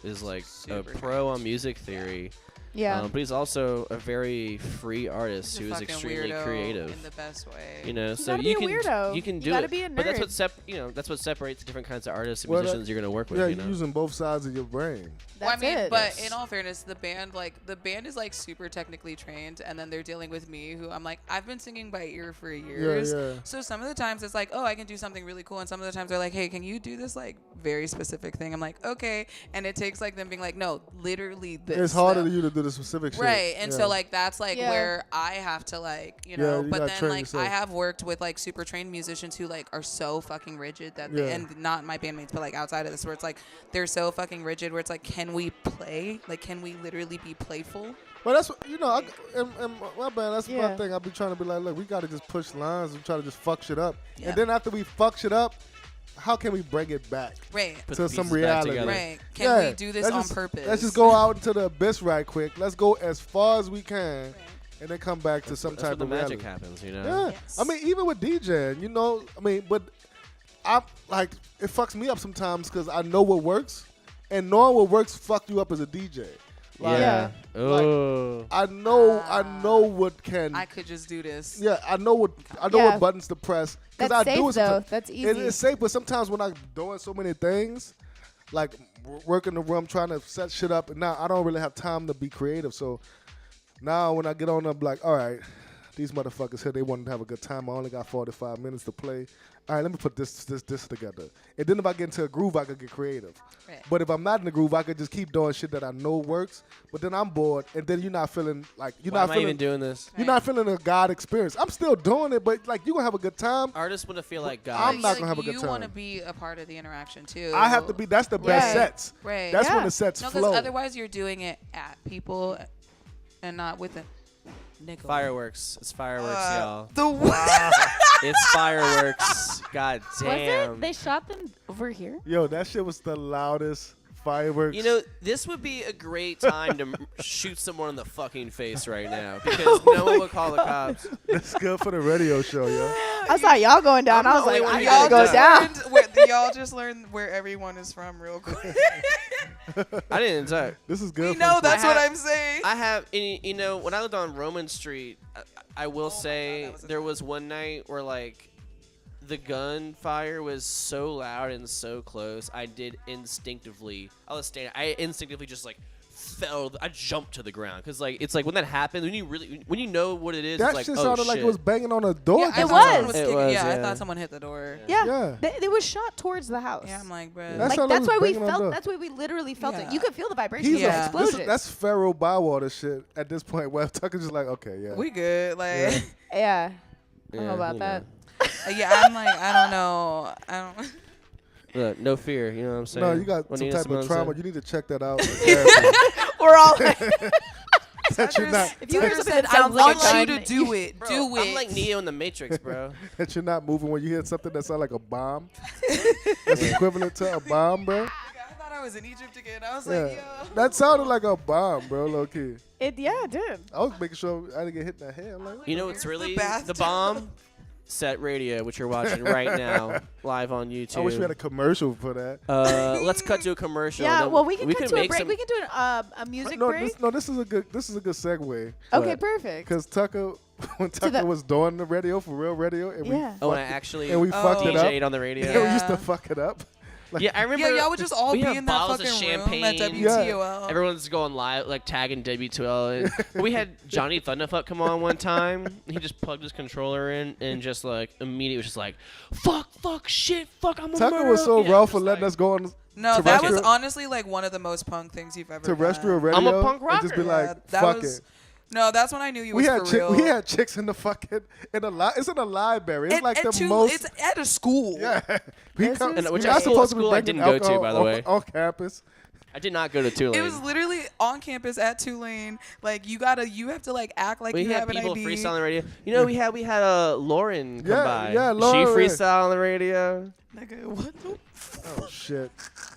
is like
Super
a pro on music theory.
Yeah.
But he's also a very free artist
He's a
who is
fucking
extremely
weirdo
creative.
in the best way.
So
gotta
you
be a
can
weirdo.
you can
You
do
gotta
it.
be a
But that's
nerd.
what that's what separates different kinds of artists and
Well,
musicians you're gonna work with.
Yeah,
you
you're
know?
using both sides of your brain.
Well, I
That's
mean,
it.
but
Yes.
in all fairness, the band is like super technically trained, and then they're dealing with me, who I'm like, I've been singing by ear for years.
yeah.
So some of the times it's like, oh, I can do something really cool, and some of the times they're like, hey, can you do this like very specific thing? I'm like, okay, and it takes like them being like, no, literally this.
It's harder
stuff.
for you to do the specific shit.
Right, and
Yeah.
so like that's like
Yeah.
where I have to like
Yeah,
know,
you
but
gotta
then
train
like
yourself.
I have worked with like super trained musicians who like are so fucking rigid that they,
Yeah.
and not my bandmates, but like outside of this, where it's like they're so fucking rigid, where it's like, can we play? Like, can we literally be playful?
Well, that's what, and my band, that's my
Yeah.
thing. I be trying to be like, look, we got to just push lines and try to just fuck shit up.
Yeah.
And then after we fuck shit up, how can we bring it back
Right.
Put
to
the
some
pieces back
reality?
together.
Right. Can
Yeah,
we do this
let's
on
just-
purpose?
Let's just go out into the abyss right quick. Let's go as far as we can, and then come back to some
That's
type
where the
of
magic
reality.
happens. You know.
Yeah,
Yes.
I mean, even with DJing, but I like it fucks me up sometimes because I know what works, and knowing what works fuck you up as a DJ. Like,
Yeah.
Oh.
I know what can.
I could just do this.
Yeah, I know what
Yeah.
buttons to press because
That's
I do
safe
it
though.
sometimes.
That's easy.
It's safe, but sometimes when I'm doing so many things, like working the room, trying to set shit up, and now I don't really have time to be creative. So now when I get on, I'm like, all right, these motherfuckers here, they wanted to have a good time. I only got 45 minutes to play. All right, let me put this together. And then if I get into a groove, I could get creative.
Right.
But if I'm not in the groove, I could just keep doing shit that I know works. But then I'm bored, and then you're not feeling like
Why am I even doing this?
you're not feeling a God experience. I'm still doing it, but like you gonna have a good time.
Artists want to feel like God.
I'm not
Like,
gonna have a good
You
time.
want to be a part of the interaction too.
I have to be. That's the best
Yeah.
sets.
Right.
That's when
Yeah.
the sets
No, because
flow.
otherwise you're doing it at people and not with a nigga.
Fireworks. It's fireworks, y'all.
The what?
It's fireworks. God
Was
damn.
it? They shot them over here.
Yo, that shit was the loudest fireworks.
You know, this would be a great time to shoot someone in the fucking face right now because no one would call the cops.
that's good for the radio show, yo.
I saw y'all going down.
I'm
I was
the only
like,
one
I
who
gotta
got
go
it
down.
Y'all just learned where everyone is from real quick.
I didn't tell.
This is good.
No,
for
that's
I
what
have-
I'm saying.
I have, when I lived on Roman Street, I will say
that was a
there was one night where like the gunfire was so loud and so close. I instinctively just like fell. I jumped to the ground because like it's like when that happens, when you know what it is,
that
it's like,
shit
oh
sounded
shit.
like it was banging on a door.
Yeah, I
It
thought
was.
someone
It
kicking-
was,
yeah, I
yeah.
thought someone hit the door.
Yeah.
Yeah.
They was shot towards the house.
Yeah, I'm like, bro.
That
Like
sounded
that's
like
why we
banging on
felt.
door.
That's why we literally felt it.
Yeah.
You could feel the vibration
He's
of the
Yeah.
explosion.
that's Pharaoh Bywater shit at this point. Where Tucker's just like, okay, yeah.
We good. Like,
Yeah.
Yeah. I don't
Yeah,
know about
you
that.
yeah, I'm like, I don't know. I don't.
Look, no fear. You know what I'm saying?
No, you got
When
some
Nina
type
Simone
of trauma.
said-
You need to check that out. in therapy.
We're all like,
that you're not.
if you hear
Tucker
something
said,
that
I
sounds like
want
a
you
gun,
to do it.
Bro,
do it.
I'm like Neo in the Matrix, bro.
That you're not moving when you hear something that sounds like a bomb. That's equivalent to a bomb, bro.
I thought I was in Egypt again. I was
Yeah.
like, yo.
That sounded like a bomb, bro, low key.
yeah, dude.
I was making sure I didn't get hit in the head. I'm like,
You know what's
Where's the
really the
bathtub?
bomb? Set Radio, which you're watching right now, live on YouTube.
I wish we had a commercial for that.
Let's cut to a commercial.
Yeah,
Then
well, we can cut to a
make
break.
some-
We can do a music
No,
break.
this is a good segue.
Okay,
What?
perfect.
Because Tucker, when Tucker was doing the radio for real radio, and
Yeah.
Oh, and I
fucked it-
actually
and we fucked it up.
DJ'd on the radio.
and we
Yeah.
used to fuck it up. Like,
Yeah, I remember.
Yeah, y'all would just all
we
be
had
in that
bottles of
fucking room
champagne.
at WTOL.
Everyone's going live, like tagging W2L. And we had Johnny Thunderfuck come on one time. He just plugged his controller in and just like immediately was just like, fuck, shit, fuck, I'm a
Tucker
murderer.
was so
Yeah,
rough
just
for letting
like-
us go on
No, that was
terrestrial-
honestly like one of the most punk things you've ever
terrestrial
done.
radio.
I'm a punk
and just be
rocker.
like,
that
fuck
was,
it.
No, that's when I knew you
We
was
had
for real.
we had chicks in the fucking in the it's in a library. It's
At-
like
at
the
two-
most.
It's at a school.
Yeah,
This is
And which
we're not
school-
supposed to be
school I
bringing
didn't go to,
alcohol
by the way.
on campus.
I did not go to Tulane.
It was literally on campus at Tulane. Like you have to like act like
we
you
had
have an
people
ID.
freestyle on the radio. You know, we had Lauren come
Yeah,
by.
yeah, Lauren.
She freestyle on the radio.
Nigga, what the?
Oh shit.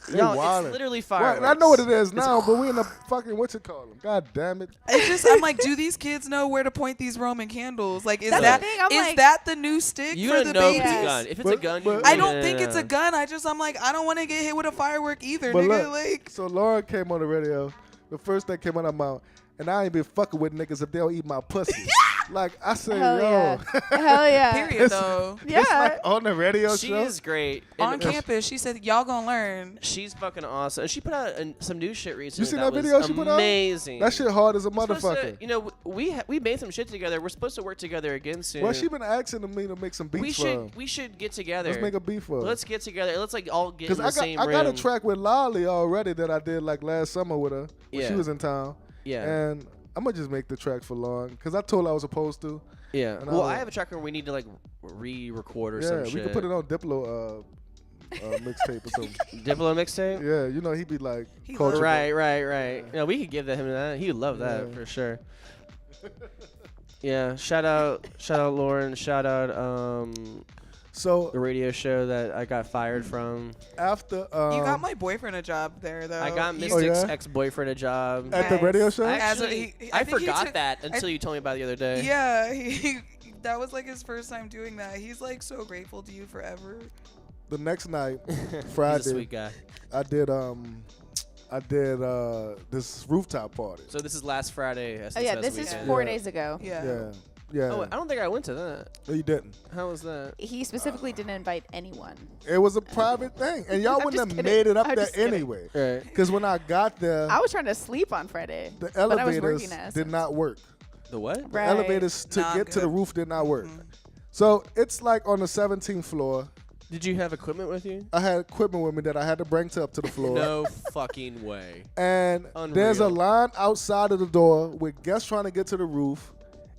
They
Y'all,
wildin'.
it's literally
Well,
fireworks.
I know what it is now, but we in the fucking what you call them? God damn it!
It's just I'm like, do these kids know where to point these Roman candles? Like, is
That's
that
the thing, I'm
is
like-
that the new stick
You
for
don't
the
know if it's a
babies?
gun. If it's
But-
a gun,
but-
you
I don't think it's a gun. I'm like, I don't want to get hit with a firework either,
But
nigga.
look,
Like,
so Laura came on the radio. The first thing came out of my mouth, and I ain't been fucking with niggas if they don't eat my pussy. Like I said,
Hell
yo,
yeah. Hell yeah.
period though.
Yeah.
it's like on the radio
She
show.
is great.
On
And
campus, she said, y'all gonna learn.
she's fucking awesome. And she put out some new shit recently.
seen that
was
video she put out?
Amazing.
That shit hard as a
We're supposed
motherfucker.
to- you know, we made some shit together. We're supposed to work together again soon.
Well, she been asking me to make some beats for her.
we should get together.
Let's make a beat for her.
Let's get together. Let's like all get in
Because
the
I
same
got a
room.
track with Lolly already that I did like last summer with her when she
Yeah.
was in town.
Yeah.
And I'm gonna just make the track for Lauren because I told her I was supposed to.
Yeah.
And
Well,
I'll-
I have a track where we need to like re-record or
Yeah,
some
we
shit.
could put it on Diplo mixtape or something.
Diplo mixtape.
Yeah, you know he'd be like
He
culture.
loves-
Right. Yeah, we could give him that. He would love that
Yeah.
for sure. Yeah. Shout out, Lauren. Shout out
So
the radio show that I got fired from.
after
You got my boyfriend a job there though.
I got
You-
Mystic's
yeah?
ex-boyfriend a job.
at the
Nice.
radio show.
I
As a-
actually,
I
I
think he
forgot
took-
that until you told me about it the other day.
Yeah, that was like his first time doing that. He's like so grateful to you forever.
The next night,
He's a
Friday,
sweet guy.
I did this rooftop party.
So this is last Friday.
Oh yeah, this is
weekend.
4
Yeah.
days ago.
Yeah.
Yeah.
Oh, I don't think I went to that.
No, you didn't.
How was that?
He specifically didn't invite anyone.
It was a private thing, and y'all
I'm
wouldn't
just
have
kidding.
made it up
I'm
there
just kidding.
anyway.
Right.
Because when I got there,
I was trying to sleep on Friday.
the
but I was
elevators
working as
did not work.
The what?
The
Right.
elevators to
Not
get to the
good.
roof did not work.
Mhm.
So it's like on the 17th floor.
Did you have equipment with you?
I had equipment with me that I had to bring up to the floor.
No fucking way.
And there's a
Unreal.
line outside of the door with guests trying to get to the roof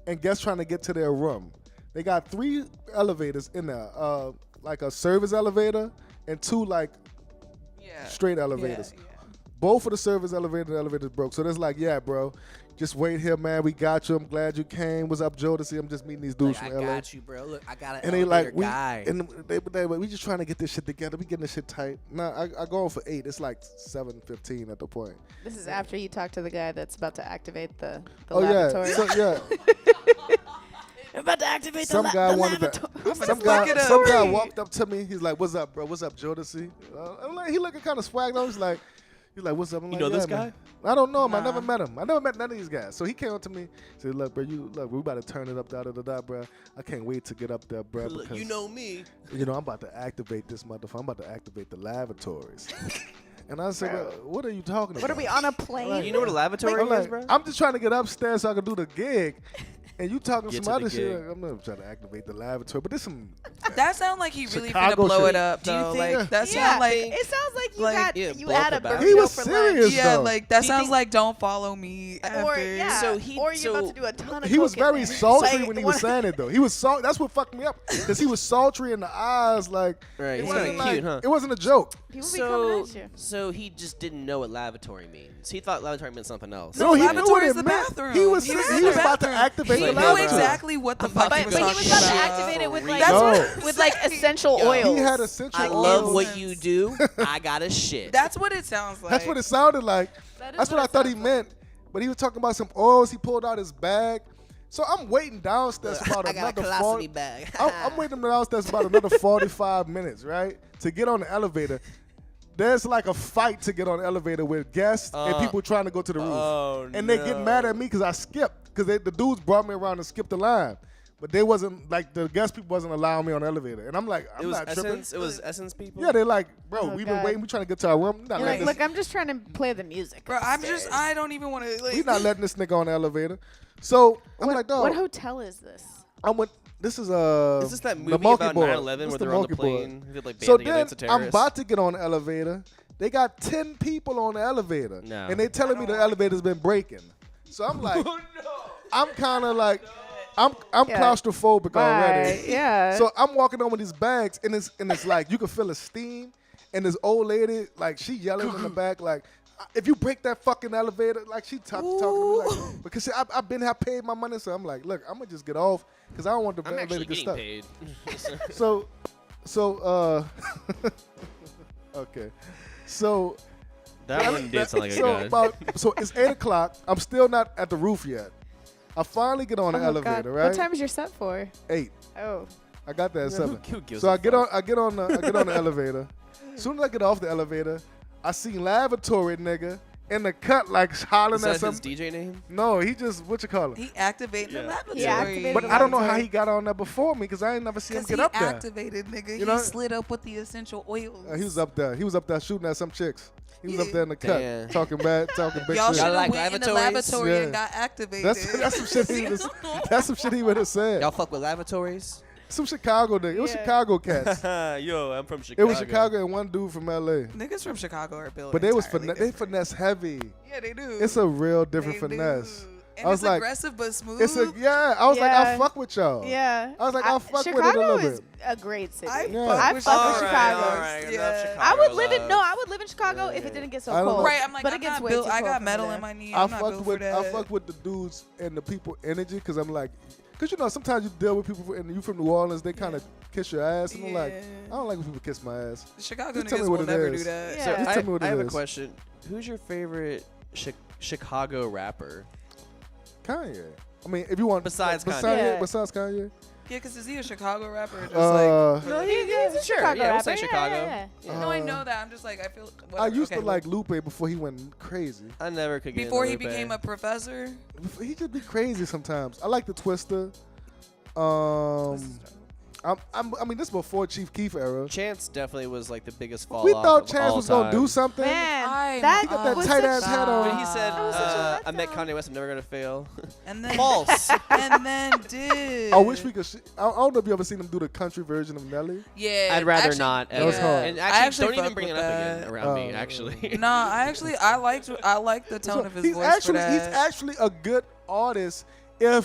and guests trying to get to their room. They got 3 elevators in there, like a service elevator and 2 like
Yeah.
straight elevators.
Yeah.
Both of the service elevators broke. So there's like, yeah, bro, just wait here, man. We got you. I'm glad you came. What's up, Joe? To see I'm just meeting these dudes from LA.
you, bro. Look, I got an
And they like we
guy.
and we just trying to get this shit together. We getting this shit tight. Nah, I go on for 8. It's like 7:15 at the point.
This is after you talk to the guy that's about to activate the
Oh
lavatory.
yeah, so yeah.
I'm about to activate
Some
the
guy wanted
lavatory.
to. Some
fuck it up.
guy walked up to me. He's like, "What's up, bro? What's up, Jodeci?" I'm like, he looking kind of swagged out. He's like, "What's up?" I'm
You
like,
know this
"Yeah, man."
guy?
I don't know him. I
Nah.
never met him. I never met none of these guys. So he came up to me, said, "Look, bro, we about to turn it up, bro. I can't wait to get up there, bro.
Look,
Because
you know me.
I'm about to activate this motherfucker. I'm about to activate the lavatories." And I said, "Bro, what are you talking about?"
What are we on a plane?
You know what a lavatory
I'm
is,
like,
bro?
I'm just trying to get upstairs so I can do the gig. And you talking
Get
some
to the
other shit.
gig.
I'm not trying to activate the lavatory, but there's some.
That sound like he really finna
Chicago
blow
shit.
it up
Do you
though.
think-
Like that
yeah,
sound like
it sounds like you
like-
got
Yeah,
you
blow
had a
up the back.
burrito
He was
for
serious.
lunch.
yeah,
though.
like that
Do you
sounds
think-
like don't follow me.
Or
After.
yeah,
So
or you're about to do a ton of.
He was
coke in
very
there.
sultry
Like,
when he was saying it though. He was that's what fucked me up because he was sultry in the eyes. Like
Right,
it
he's
wasn't
kinda
like
cute, huh?
it wasn't a joke.
People be coming
So,
at you.
so he just didn't know what lavatory means. He thought lavatory meant something else.
No,
he knew
lavatory
what
is
it
the
meant.
bathroom.
He was
He was
he
in
was
the
about to
bathroom.
activate
He
the
knew
lavatory.
exactly what the fuck
But
he was
he
talking
was about to
about.
activate it with like
No.
with like essential
Yo.
oils.
He had essential
I
oils.
love what you do. I got a shit.
That's what it sounds like.
That's what it sounded like.
That is
That's what I
it
thought he
sounds
meant. But he was talking about some oils. He pulled out his bag. So I'm waiting downstairs for about
I got a
another
colostomy
40.
bag.
I'm waiting downstairs about another 45 minutes, right, to get on the elevator. There's like a fight to get on the elevator with guests and people trying to go to the roof.
Oh,
And they get mad at me because I skipped. Because the dudes brought me around and skipped the line. But they wasn't, like, the guest people wasn't allowing me on the elevator. And I'm like, I'm not tripping.
It was Essence people?
Yeah, they're like, bro,
Oh,
we've been
God.
waiting. We're trying to get to our room. We're not
You're
letting
like,
this,
look, I'm just trying to play the music.
Bro, I don't even want to. Like,
we not letting this nigga on the elevator. So I'm like, dog.
What hotel is this?
This is
Is this that
the
movie
monkey
about
board.
9/11
This
where
the
they're on the
monkey board.
plane? They, like,
So
banding
then
against the
I'm
terrorists?
about to get on the elevator. They got 10 people on the elevator.
No.
And they telling me the elevator's been breaking. So I'm like, I'm kind of like, I'm
Yeah.
claustrophobic already.
Right, yeah.
So I'm walking on with these bags, and it's like you can feel the steam, and this old lady, like, she yelling in the back, like, if you break that fucking elevator, like, she talking to me, like, because I've paid my money, so I'm like, look, I'm gonna just get off, because I don't want the
I'm
elevator
actually
to get
getting
stuck.
paid.
So, okay, so.
That one did sound like a
So
gun.
so it's 8 o'clock. I'm still not at the roof yet. I finally get on the
Oh,
elevator,
God.
right?
What time is your set for?
8.
Oh.
I got there at 7.
who gives
So
a
I get
fuck?
on the elevator. As soon as I get off the elevator, I see Lavatory nigga in the cut, like, hollering
Is
at
that his
something.
DJ name?
No, he just, what you call it?
he activated the
Yeah.
laboratory.
He activated
But
the
I don't know how
lavatory.
he got on there before me, because I ain't never seen him
Because
get
he
up there.
activated, nigga.
You know?
He slid up with the essential oils.
He was up there. He was up there shooting at some chicks. He was up there in the cut,
Damn.
talking big
Y'all
shit.
should have
like
went in the
lavatories?
lavatory and
Yeah.
got activated.
That's some shit he was. That's some shit he would have said.
Y'all fuck with lavatories?
Some Chicago nigga. It was
Yeah.
Chicago cats.
Yo, I'm from
It
Chicago.
was Chicago and one dude from LA.
Niggas from Chicago are built.
But they was
entirely
they
different.
finesse heavy.
Yeah, they do.
It's a real different
They do.
finesse.
And
I was
it's
like,
aggressive but smooth.
I was like,
Yeah.
I fuck with y'all.
Yeah.
I was like, I'll fuck with it a
Chicago
little
is
bit.
a great city.
I
Yeah.
fuck
I
with
fuck with
Chicago.
Chicago.
All right, enough
Yeah.
Chicago
I would live in
love.
I would live in Chicago if it didn't get so
I don't
cold.
know.
Right, I'm like,
but
I'm
it gets
not
way
built.
too
I
cold
got
for
metal
there.
in my knee.
I
I'm not built
fucked
for
with
that.
the dudes and the people energy because I'm like, because you know sometimes you deal with people and you from New Orleans, they kind of kiss your ass and I'm like, I don't like when people kiss my ass.
Chicago
Just tell me
niggas
what
will
it
never
is.
do that.
Yeah.
So
Just tell me what
I
it
have a
is.
question. Who's your favorite Chicago rapper?
Kanye. I mean, if you want
Besides Kanye.
Yeah.
besides Kanye.
Yeah, because is he a Chicago rapper? Or just
Uh,
like,
No, he's a
Sure,
Chicago
yeah, we'll
rapper.
say
Yeah,
Chicago.
yeah, yeah.
no, I know that. I'm just like, I feel.
I
Whatever.
used
Okay,
to like Lupe before he went crazy.
I never could get
before he
into Lupe.
became a professor.
He just be crazy sometimes. I like the Twister. I mean, this is before Chief Keef era.
Chance definitely was like the biggest fall
We
off
thought
of
Chance
all
was gonna do
time.
something.
Man,
I
that
He got that
was
tight
such-
ass head on.
When he said,
That was such a
I met
letdown.
Kanye West, I'm never gonna fail.
And then
False.
and then did.
I wish we could. I don't know if you ever seen him do the country version of Nelly.
Yeah.
I'd rather
actually-
not.
That was
ever.
hard.
And
I
actually,
actually
don't even
fuck
bring it
with
up again
that.
around me.
Oh.
Actually.
Nah, I like the tone of his
he's
voice
actually
for that.
he's actually a good artist. I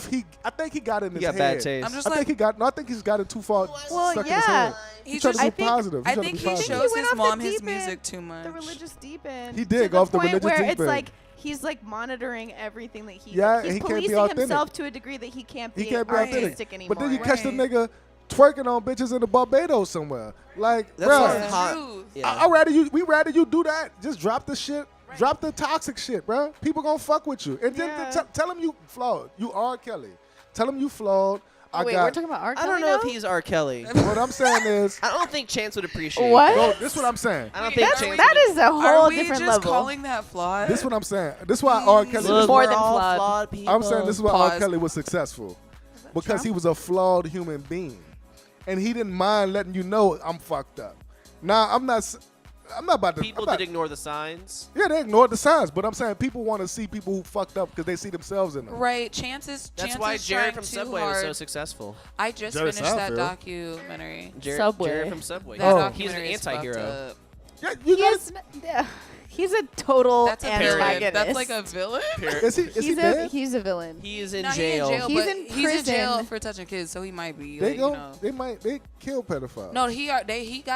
think he got in his
You got
head.
bad taste.
I'm just
I think
like,
I think he's got it too far
Well,
stuck in his
yeah.
head.
he
He's trying to
just.
be positive. He's
I
trying
think
to be
he
positive.
shows
went
his
off the
mom his
deep end.
music too much.
The religious deep end.
He
to
did
the
go off the
point
religious
where
deep
it's
end.
like he's like monitoring everything that he.
Yeah,
he's
and he can't be
policing
authentic.
himself to a degree that he can't be,
He can't be
artistic
authentic.
anymore.
But then you catch the
Right.
nigga twerking on bitches in the Barbados somewhere. Like,
That's
bro,
not
the
hot.
truth.
Yeah.
I rather you. We rather you do that. Just drop the shit. Drop the toxic shit, bro. People gonna fuck with you. And then
Yeah.
tell them you flawed. You are Kelly. Tell them you flawed.
Oh, wait, we're talking about R.
I
Kelly
don't know
now?
if he's R. Kelly.
What I'm saying is,
I don't think Chance would appreciate.
What?
no, this is what I'm saying.
I don't
Wait,
think
that's-
Chance.
That
would-
is a
Are
whole
we
different
just
level.
calling that flawed?
This is what I'm saying. This is why R. Kelly.
Look,
more
we're
than
all
flawed.
people.
I'm saying this is why R.
Pause.
Kelly was successful because
Trump?
he was a flawed human being, and he didn't mind letting you know I'm fucked up. Now I'm not about to.
People
I'm not-
did ignore the signs.
Yeah, they ignored the signs, but I'm saying people want to see people who fucked up because they see themselves in them.
Right, chances.
That's
chances
why Jared
trying
from
too
Subway
hard.
was so successful.
I just
Jerry
finished that
Seinfeld.
documentary.
Subway.
Jared from Subway.
That
Oh.
He's an
documentary is fucked
anti-hero.
up.
Yeah, you
He
gotta,
is, yeah, he's a total
That's a villain.
antagonist.
That's like a villain.
is he
he's
dead?
he's a villain.
He is in
No,
jail.
He's in jail,
He's
but
in
he's in jail
prison.
for touching kids, so he might be.
They
Like,
go.
you know.
They kill pedophiles.
No, he got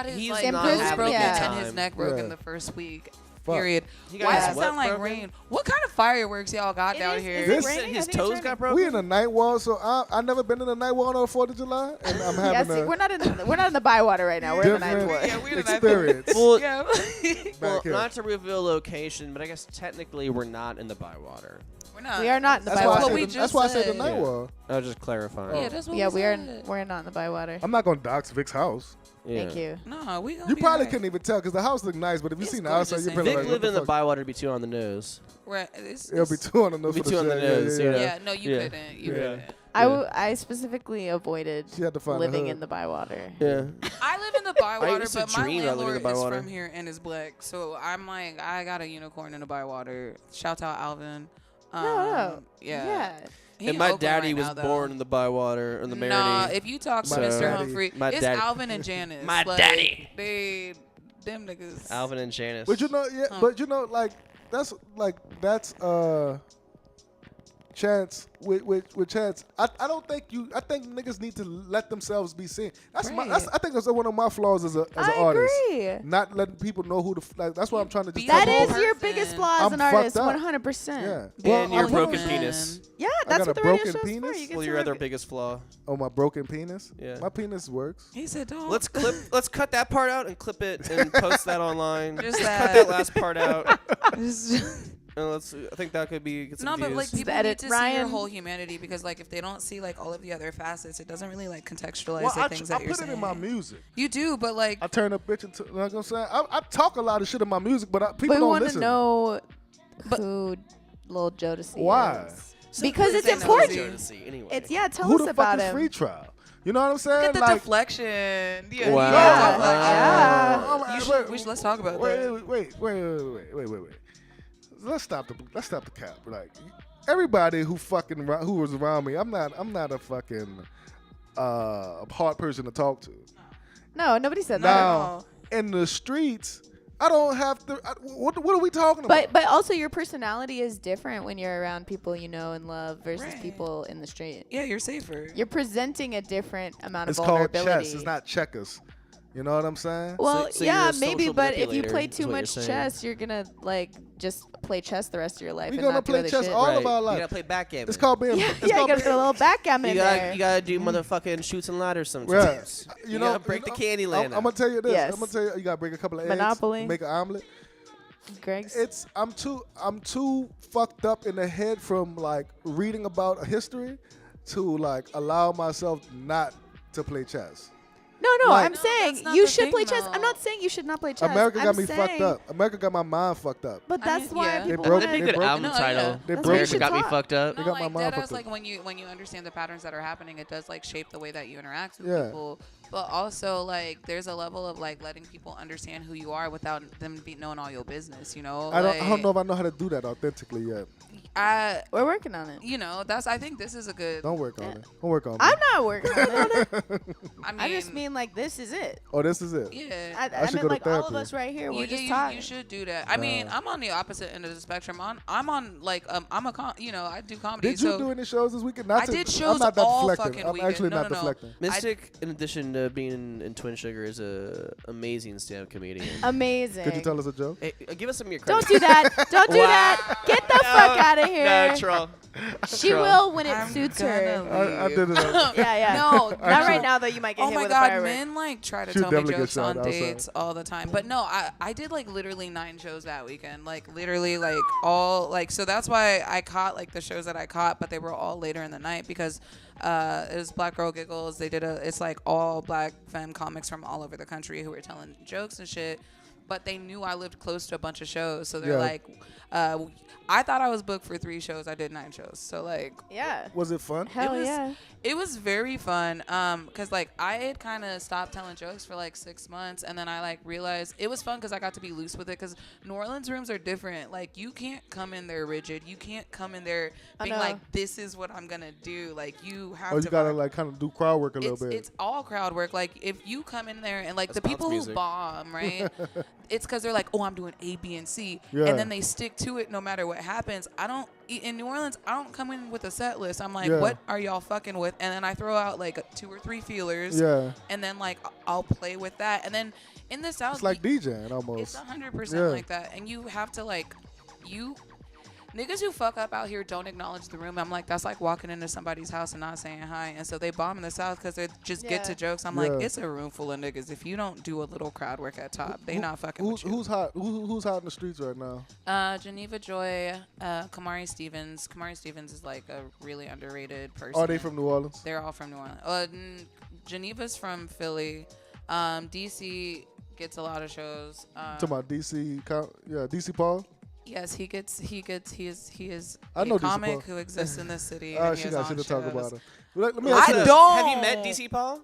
his
He's
like
not
nose
having a
broken
good
and his
time.
neck broken
Yeah.
the first week.
Fuck.
Period.
He got
Why
his
does it
what
sound like
broken?
rain? What kind of fireworks y'all got
It
down
is-
here?
is
This-
it raining? I
His
think it's
toes
raining.
got broken.
We in a night wall, so I never been in a night wall on the 4th of July, and I'm
Yeah,
having
see,
a
we're not in the Bywater right now. We're in the ninth
different
ward.
Yeah, we're in the
experience.
Well,
yeah.
well,
back here.
not to reveal location, but I guess technically we're not in the Bywater.
We're not.
We are not in the
That's why I
That's
Bywater.
what we
said.
just
That's why I said the
said.
night
Yeah.
wall.
I was just clarifying.
Yeah, that's what
Yeah,
we
we're not in the Bywater.
I'm not gonna dox Vic's house.
Yeah.
Thank you.
No, we gonna
You
be
probably
right.
couldn't even tell because the house looked nice, but if you
It's
seen the
gorgeous
outside, you'd
in
be
Vic
like,
living
what
in
the
the
fuck?
Bywater be too on the nose.
It'll be two on the nose
Be
for
two on the nose,
yeah.
you know.
Yeah, no, you
Yeah.
couldn't. You
Yeah.
couldn't.
I specifically avoided
She had to find
living
a hood.
in the Bywater.
Yeah.
I live in the Bywater,
used to
but my
dream about living in
landlord
the
is
Bywater.
from here and is black. So I'm like, I got a unicorn in the Bywater. Shout out Alvin.
No.
Yeah.
Yeah.
He
And
in
my
Oakland
daddy
right
was
now, though.
born in the Bywater, in the
Nah,
Marinade.
if you talk to
My
Mr.
daddy.
Humphrey,
My
it's
daddy.
Alvin and Janice.
My
like,
daddy.
They, them niggas.
Alvin and Janice.
But you know, but you know, that's Chance with Chance. I don't think I think niggas need to let themselves be seen. That's
Right.
I think that's one of my flaws as an
I
artist.
agree.
Not letting people know who that's what I'm trying to
Be
just
That
tell
is
people.
your
person.
biggest flaw as
I'm
an
fucked
artist,
up.
100%.
Yeah.
And your
I'm
broken
woman.
penis.
Yeah,
I
that's
got
what
a
the radio
broken
show's
penis?
for. You get
Well,
to
your other
review-
biggest flaw.
Oh, my broken penis.
Yeah.
My penis works.
He said, "Don't."
Let's cut that part out and clip it and post that online.
Just
cut
that.
that last part out.
Just-
And I think that could be get some
No, but
views.
like people
edit
need to see your
Ryan.
whole humanity because like if they don't see like all of the other facets, it doesn't really like contextualize
Well,
the
I
things
put
that you're
it
saying.
in my music.
You do, but like
I turn a bitch into. You know what I'm saying? I talk a lot of shit in my music, but people
But we
don't
want to
listen.
know
But-
who Lil Jodeci
Why?
is.
So
Because
please
it's
say no.
important.
Jodeci, anyway.
It's tell
Who
us
the
about
fuck is
him.
Free Trial? You know what I'm saying?
look at the
Like,
deflection. Yeah,
Wow.
you
Yeah.
got
Yeah.
You should, we should, let's talk about that.
Wait. Let's stop the cap. Like everybody who was around me, I'm not a fucking hard person to talk to.
No, nobody said that.
Now in the streets, I don't have to. What are we talking about?
But also your personality is different when you're around people you know and love versus
Right.
people in the street.
Yeah, you're safer.
You're presenting a different amount
It's
of
called
vulnerability.
chess. It's not checkers. You know what I'm saying?
Well,
So
yeah,
you're a
maybe,
social
but if you
manipulator,
play
is
too
what you're
much
saying.
chess, you're gonna like just play chess the rest of your life
We're
and
gonna
not do
play
other
chess
shit.
all
right.
of our
You
life.
gotta play backgammon.
It's called being.
Yeah,
it's
yeah, you
called
gotta put a little backgammon
You
in there.
gotta do motherfucking shoots and ladders
Yeah.
sometimes.
You
You
know,
gotta break the candy land.
I'm gonna tell you this.
Yes.
I'm gonna tell you. You gotta break a couple of eggs.
Monopoly.
Make an omelet.
Greg's.
I'm too fucked up in the head from like reading about history to like allow myself not to play chess.
No,
like-
I'm saying
that's not
you
the
should
thing,
play chess.
though.
I'm not saying you should not play chess.
America got
I'm
me fucked
saying-
up. America got my mind fucked up.
But
I
that's
mean,
why
yeah.
people
They broke-
That'd be a
they
good
broke-
album
No,
title.
yeah.
They
That's
broke
what you
America
should
got me
talk.
fucked up.
They
No,
got my
like
mind
that
fucked
is like
up.
when you understand the patterns that are happening, it does like shape the way that you interact with
Yeah.
people. But also like there's a level of like letting people understand who you are without them knowing all your business. You know,
I don't
Like,
know if I know how to do that authentically yet.
We're working on it.
You know, I think this is a good.
Don't work on it. Don't work on me.
I'm not working on it.
I mean,
I just mean like this is it.
Oh, this is it.
yeah.
I
should
meant
go to
like all of
therapy.
us right here. We're just
you,
talking.
you should do that. I mean, I'm on the opposite end of the spectrum. I'm on like I'm a I do comedy.
Did you
so
do any shows this weekend? Not
I
to,
did
I'm
shows
not that
all
deflecting.
fucking
I'm
weekend.
actually
No,
not
no, no.
deflecting.
Mystic, in addition to being in Twin Sugar, is a amazing stand-up comedian.
Amazing.
Could you tell us a joke?
Hey, give us some of your credit.
Don't do that. Don't do that. Get the fuck out of here.
No, troll.
She
Troll.
will when it
I'm
suits
gonna
her.
I did it.
Yeah, yeah.
No,
Not right now though. You might get
Oh
hit
my
with a
god,
firework.
men like try to
She'll
tell me
definitely get
jokes
shot
on
outside.
dates all the time. But no, I did like literally 9 shows that weekend. Like literally like all like so that's why I caught like the shows that I caught, but they were all later in the night because it was Black Girl Giggles. They did it's like all black femme comics from all over the country who were telling jokes and shit. But they knew I lived close to a bunch of shows, so they're
Yeah.
like, I thought I was booked for 3 shows. I did 9 shows, so like
Yeah.
Was it fun?
Hell
was-
yeah.
it was very fun, cause like I had kind of stopped telling jokes for like 6 months, and then I like realized it was fun because I got to be loose with it. Cause New Orleans rooms are different. Like you can't come in there rigid. You can't come in there
I
being
know.
like, this is what I'm gonna do. Like you have
Or
to.
you gotta
vibe.
like kind of do crowd work a little
It's,
bit.
it's all crowd work. Like if you come in there and like
That's
the people
bounce
who
music.
bomb, right? It's because they're like, oh, I'm doing A, B, and C,
Yeah.
and then they stick to it no matter what happens. In New Orleans, I don't come in with a set list. I'm like,
Yeah.
what are y'all fucking with? And then I throw out like 2 or 3 feelers,
Yeah.
and then like I'll play with that. And then in the South,
It's like DJing
it's
almost.
100%
Yeah.
like that. And you have to like Niggas who fuck up out here don't acknowledge the room. I'm like, that's like walking into somebody's house and not saying hi. And so they bomb in the South because they just get to jokes. I'm like, it's a room full of niggas. If you don't do a little crowd work at top, they not fucking with you.
Who's hot? Who's hot in the streets right now?
Geneva Joy, Kamari Stevens. Kamari Stevens is like a really underrated person.
Are they from New Orleans?
They're all from New Orleans. Geneva's from Philly. DC gets a lot of shows.
Talking about DC, DC Paul.
Yes, he is
I
a
know DC
comic
Paul.
who exists in this city.
She got shit to talk about
shows.
her. Let me ask you
I
this.
don't.
Have you met DC Paul?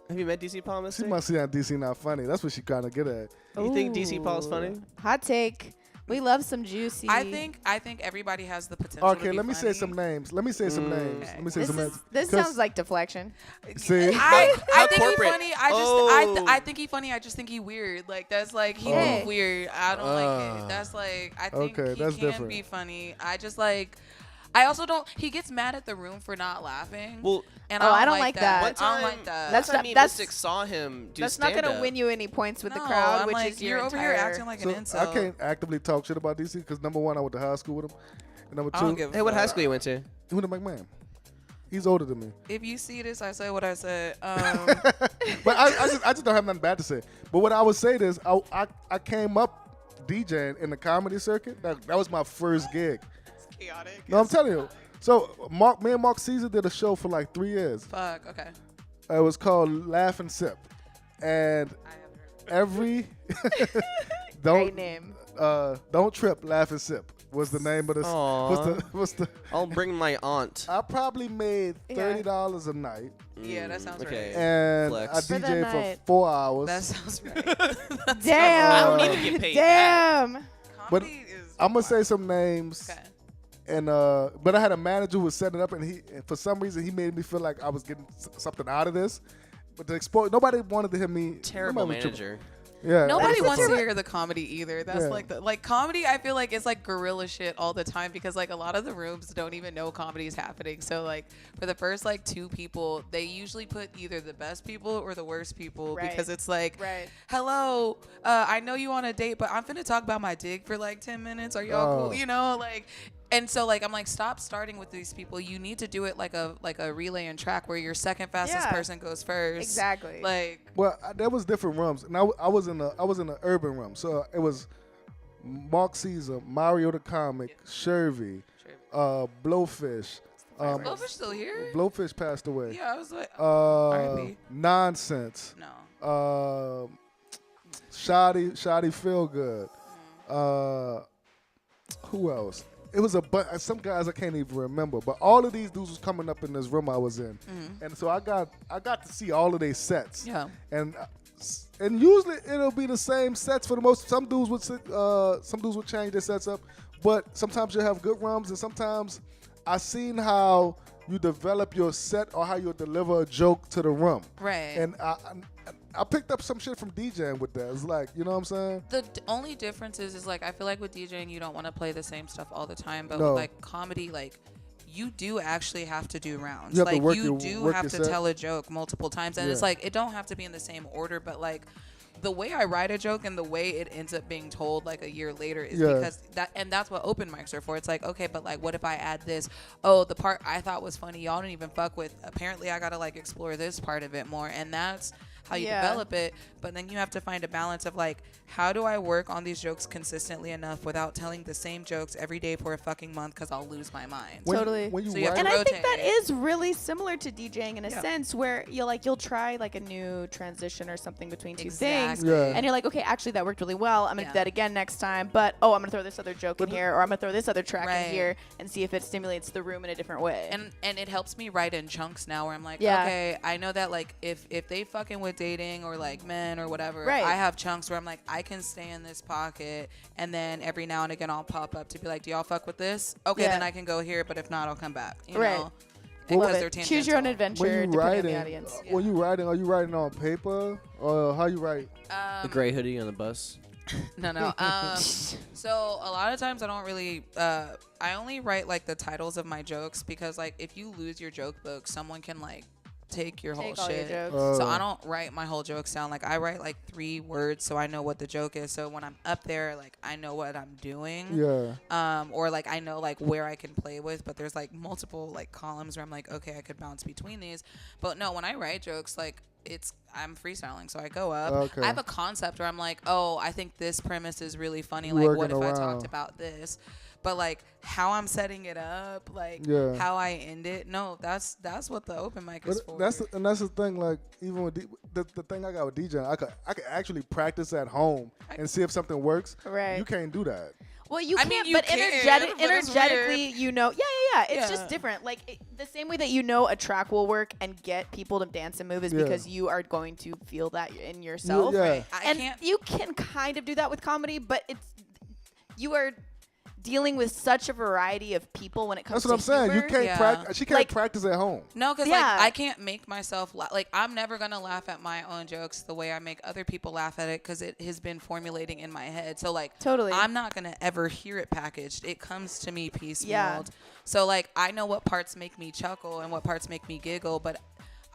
Have you met DC Paul,
She
Mister?
must see that DC not funny. That's what she kind of get at.
You think DC Paul's funny?
Hot take. We love some juicy.
I think everybody has the potential.
Okay,
to be
let me say
funny.
some names. Let me say some names. Let me say some names.
This
'Cause-
sounds like deflection.
See?
I think
corporate.
he funny. I think he funny. I just think he weird. Like that's like he move weird. I don't like it. That's like I think
Okay,
he
that's
can
different.
be funny. I just like. I also don't. He gets mad at the room for not laughing.
Well,
and
I don't like that.
one
I
time,
don't like that.
That's
one time
not-
me and
that's-
Mystic saw him do
That's not
stand-up.
gonna win you any points with the
No,
crowd,
I'm
which
like,
is your
you're over here
entire-
acting like
So
an insult.
I can't actively talk shit about DC because number one, I went to high school with him. And number
I don't
two,
give a
Hey, what
fuck.
high school you went to?
he went to McMahon. He's older than me.
If you see this, I said what I said.
But I just don't have nothing bad to say. But what I would say is I came up DJing in the comedy circuit. That was my first gig.
It's chaotic.
No, I'm telling you. So me and Mark Caesar did a show for like 3 years.
Fuck. Okay.
It was called Laugh and Sip. And
I haven't heard.
every
Great name.
don't trip, laugh and sip was the name of this.
Aw.
Was the
I'll bring my aunt.
I probably made $30 a night,
Yeah, that sounds
okay.
right.
and
Flex.
I
For the
DJed for
night.
4 hours.
That sounds right.
Damn.
I don't need to get paid
Damn.
But
Comedy is
I'm gonna say
wild.
some names,
Okay.
and but I had a manager who was setting it up, and for some reason he made me feel like I was getting something out of this. But to expose, nobody wanted to hear me.
Terrible
nobody was
manager.
Yeah.
Nobody
That's
wants to
what-
hear the comedy either. That's
Yeah.
like comedy. I feel like it's like guerrilla shit all the time because like a lot of the rooms don't even know comedy is happening. So like for the first like 2 people, they usually put either the best people or the worst people
Right.
because it's like,
Right.
hello, I know you on a date, but I'm finna talk about my dick for like 10 minutes. Are y'all
Oh.
cool? You know, like. And so like I'm like, stop starting with these people. You need to do it like a relay and track where your second fastest
Yeah.
person goes first.
Exactly.
Like
Well, there was different rooms, and I was in the urban room, so it was Mark Caesar, Mario the Comic, Shervy, Blowfish.
Blowfish still here?
Blowfish passed away.
Yeah, I was like, R.I.P.
Nonsense.
no.
Shoddy Feelgood. Who else? It was some guys I can't even remember, but all of these dudes was coming up in this room I was in, and so I got to see all of their sets.
Yeah.
And usually it'll be the same sets for the most. Some dudes would change their sets up, but sometimes you'll have good runs, and sometimes I seen how you develop your set or how you deliver a joke to the room.
Right.
And I picked up some shit from DJing with that. It's like, you know what I'm saying?
The only difference is like I feel like with DJing you don't want to play the same stuff all the time, but
No.
with like comedy, like you do actually have to do rounds.
You have to
Like
work
you
your-
do
work
have
your
to
set.
tell a joke multiple times, and it's
Yeah.
like it don't have to be in the same order, but like the way I write a joke and the way it ends up being told like a year later is
Yeah.
because that's what open mics are for. It's like, okay, but like what if I add this? Oh, the part I thought was funny y'all didn't even fuck with. Apparently I gotta like explore this part of it more, and that's how you
Yeah.
develop it. But then you have to find a balance of like, how do I work on these jokes consistently enough without telling the same jokes every day for a fucking month because I'll lose my mind.
Totally.
When you
So you have
write,
to
And I think that
rotate.
is really similar to DJing in a
Yeah.
sense where you'll try like a new transition or something between two things.
Exactly.
Yeah.
And you're like, okay, actually that worked really well. I'm gonna
Yeah.
do that again next time. But I'm gonna throw this other joke in
But
here, or I'm gonna throw this other track
Right.
in here and see if it stimulates the room in a different way.
And it helps me write in chunks now where I'm like,
Yeah.
okay, I know that like if they fucking with dating or like men or whatever,
Right.
I have chunks where I'm like, I can stay in this pocket, and then every now and again I'll pop up to be like, do y'all fuck with this? Okay,
Yeah.
then I can go here, but if not, I'll come back. You
Right.
know?
Love
Because
it.
they're
Choose your own
tangential.
adventure
when you
depending on
writing,
the audience.
when you writing, are you writing on paper or how you write?
The gray hoodie on the bus.
No. So a lot of times I don't really. I only write like the titles of my jokes because like if you lose your joke book, someone can like take your
Take
whole
all your
shit.
jokes.
So I don't write my whole jokes down. Like I write like 3 words so I know what the joke is. So when I'm up there, like I know what I'm doing.
Yeah.
Or like I know like where I can play with, but there's like multiple like columns where I'm like, okay, I could bounce between these. But no, when I write jokes, like I'm freestyling. So I go up.
Okay.
I have a concept where I'm like, oh, I think this premise is really funny.
You
Like what
working
if I
around.
talked about this? But like how I'm setting it up, like
Yeah.
how I end it. No, that's what the open mic is for.
That's the thing. Like even with the thing I got with DJing, I could actually practice at home and see if something works.
Right.
You can't do that.
Well, you
I
can't,
mean, you
but
can, but it's
energetically,
weird.
you know, yeah. It's
Yeah.
just different. Like the same way that you know a track will work and get people to dance and move is
Yeah.
because you are going to feel that in yourself.
Yeah.
I
And
can't.
you can kind of do that with comedy, but you are dealing with such a variety of people when it comes
That's what I'm
to
saying.
humor.
You can't
Yeah.
practice. She can't
Like-
practice at home.
No, because
Yeah.
like I can't make myself like I'm never gonna laugh at my own jokes the way I make other people laugh at it because it has been formulating in my head. So like
Totally.
I'm not gonna ever hear it packaged. It comes to me piecemealed.
Yeah.
So like I know what parts make me chuckle and what parts make me giggle, but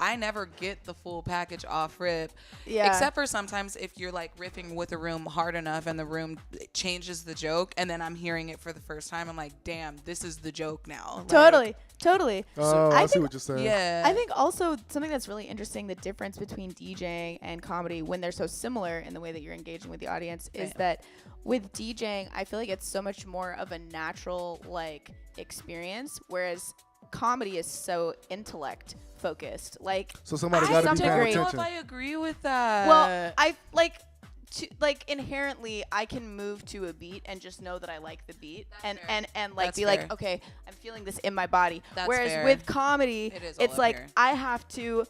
I never get the full package off rip.
Yeah.
Except for sometimes if you're like riffing with a room hard enough and the room changes the joke and then I'm hearing it for the first time, I'm like, damn, this is the joke now. Like,
Totally.
Oh,
I
I see
think-
what you're saying.
Yeah.
I think also something that's really interesting, the difference between DJing and comedy when they're so similar in the way that you're engaging with the audience is
Right.
that with DJing, I feel like it's so much more of a natural like experience, whereas comedy is so intellect focused. Like
So somebody
I
got to
some
be
degree-
paying
I don't know if
attention.
I agree with that.
well, I like inherently I can move to a beat and just know that I like the beat and
fair.
like
That's
be
fair.
like, okay, I'm feeling this in my body.
That's
Whereas
fair.
with comedy,
It is all
it's
up
like
here.
I have to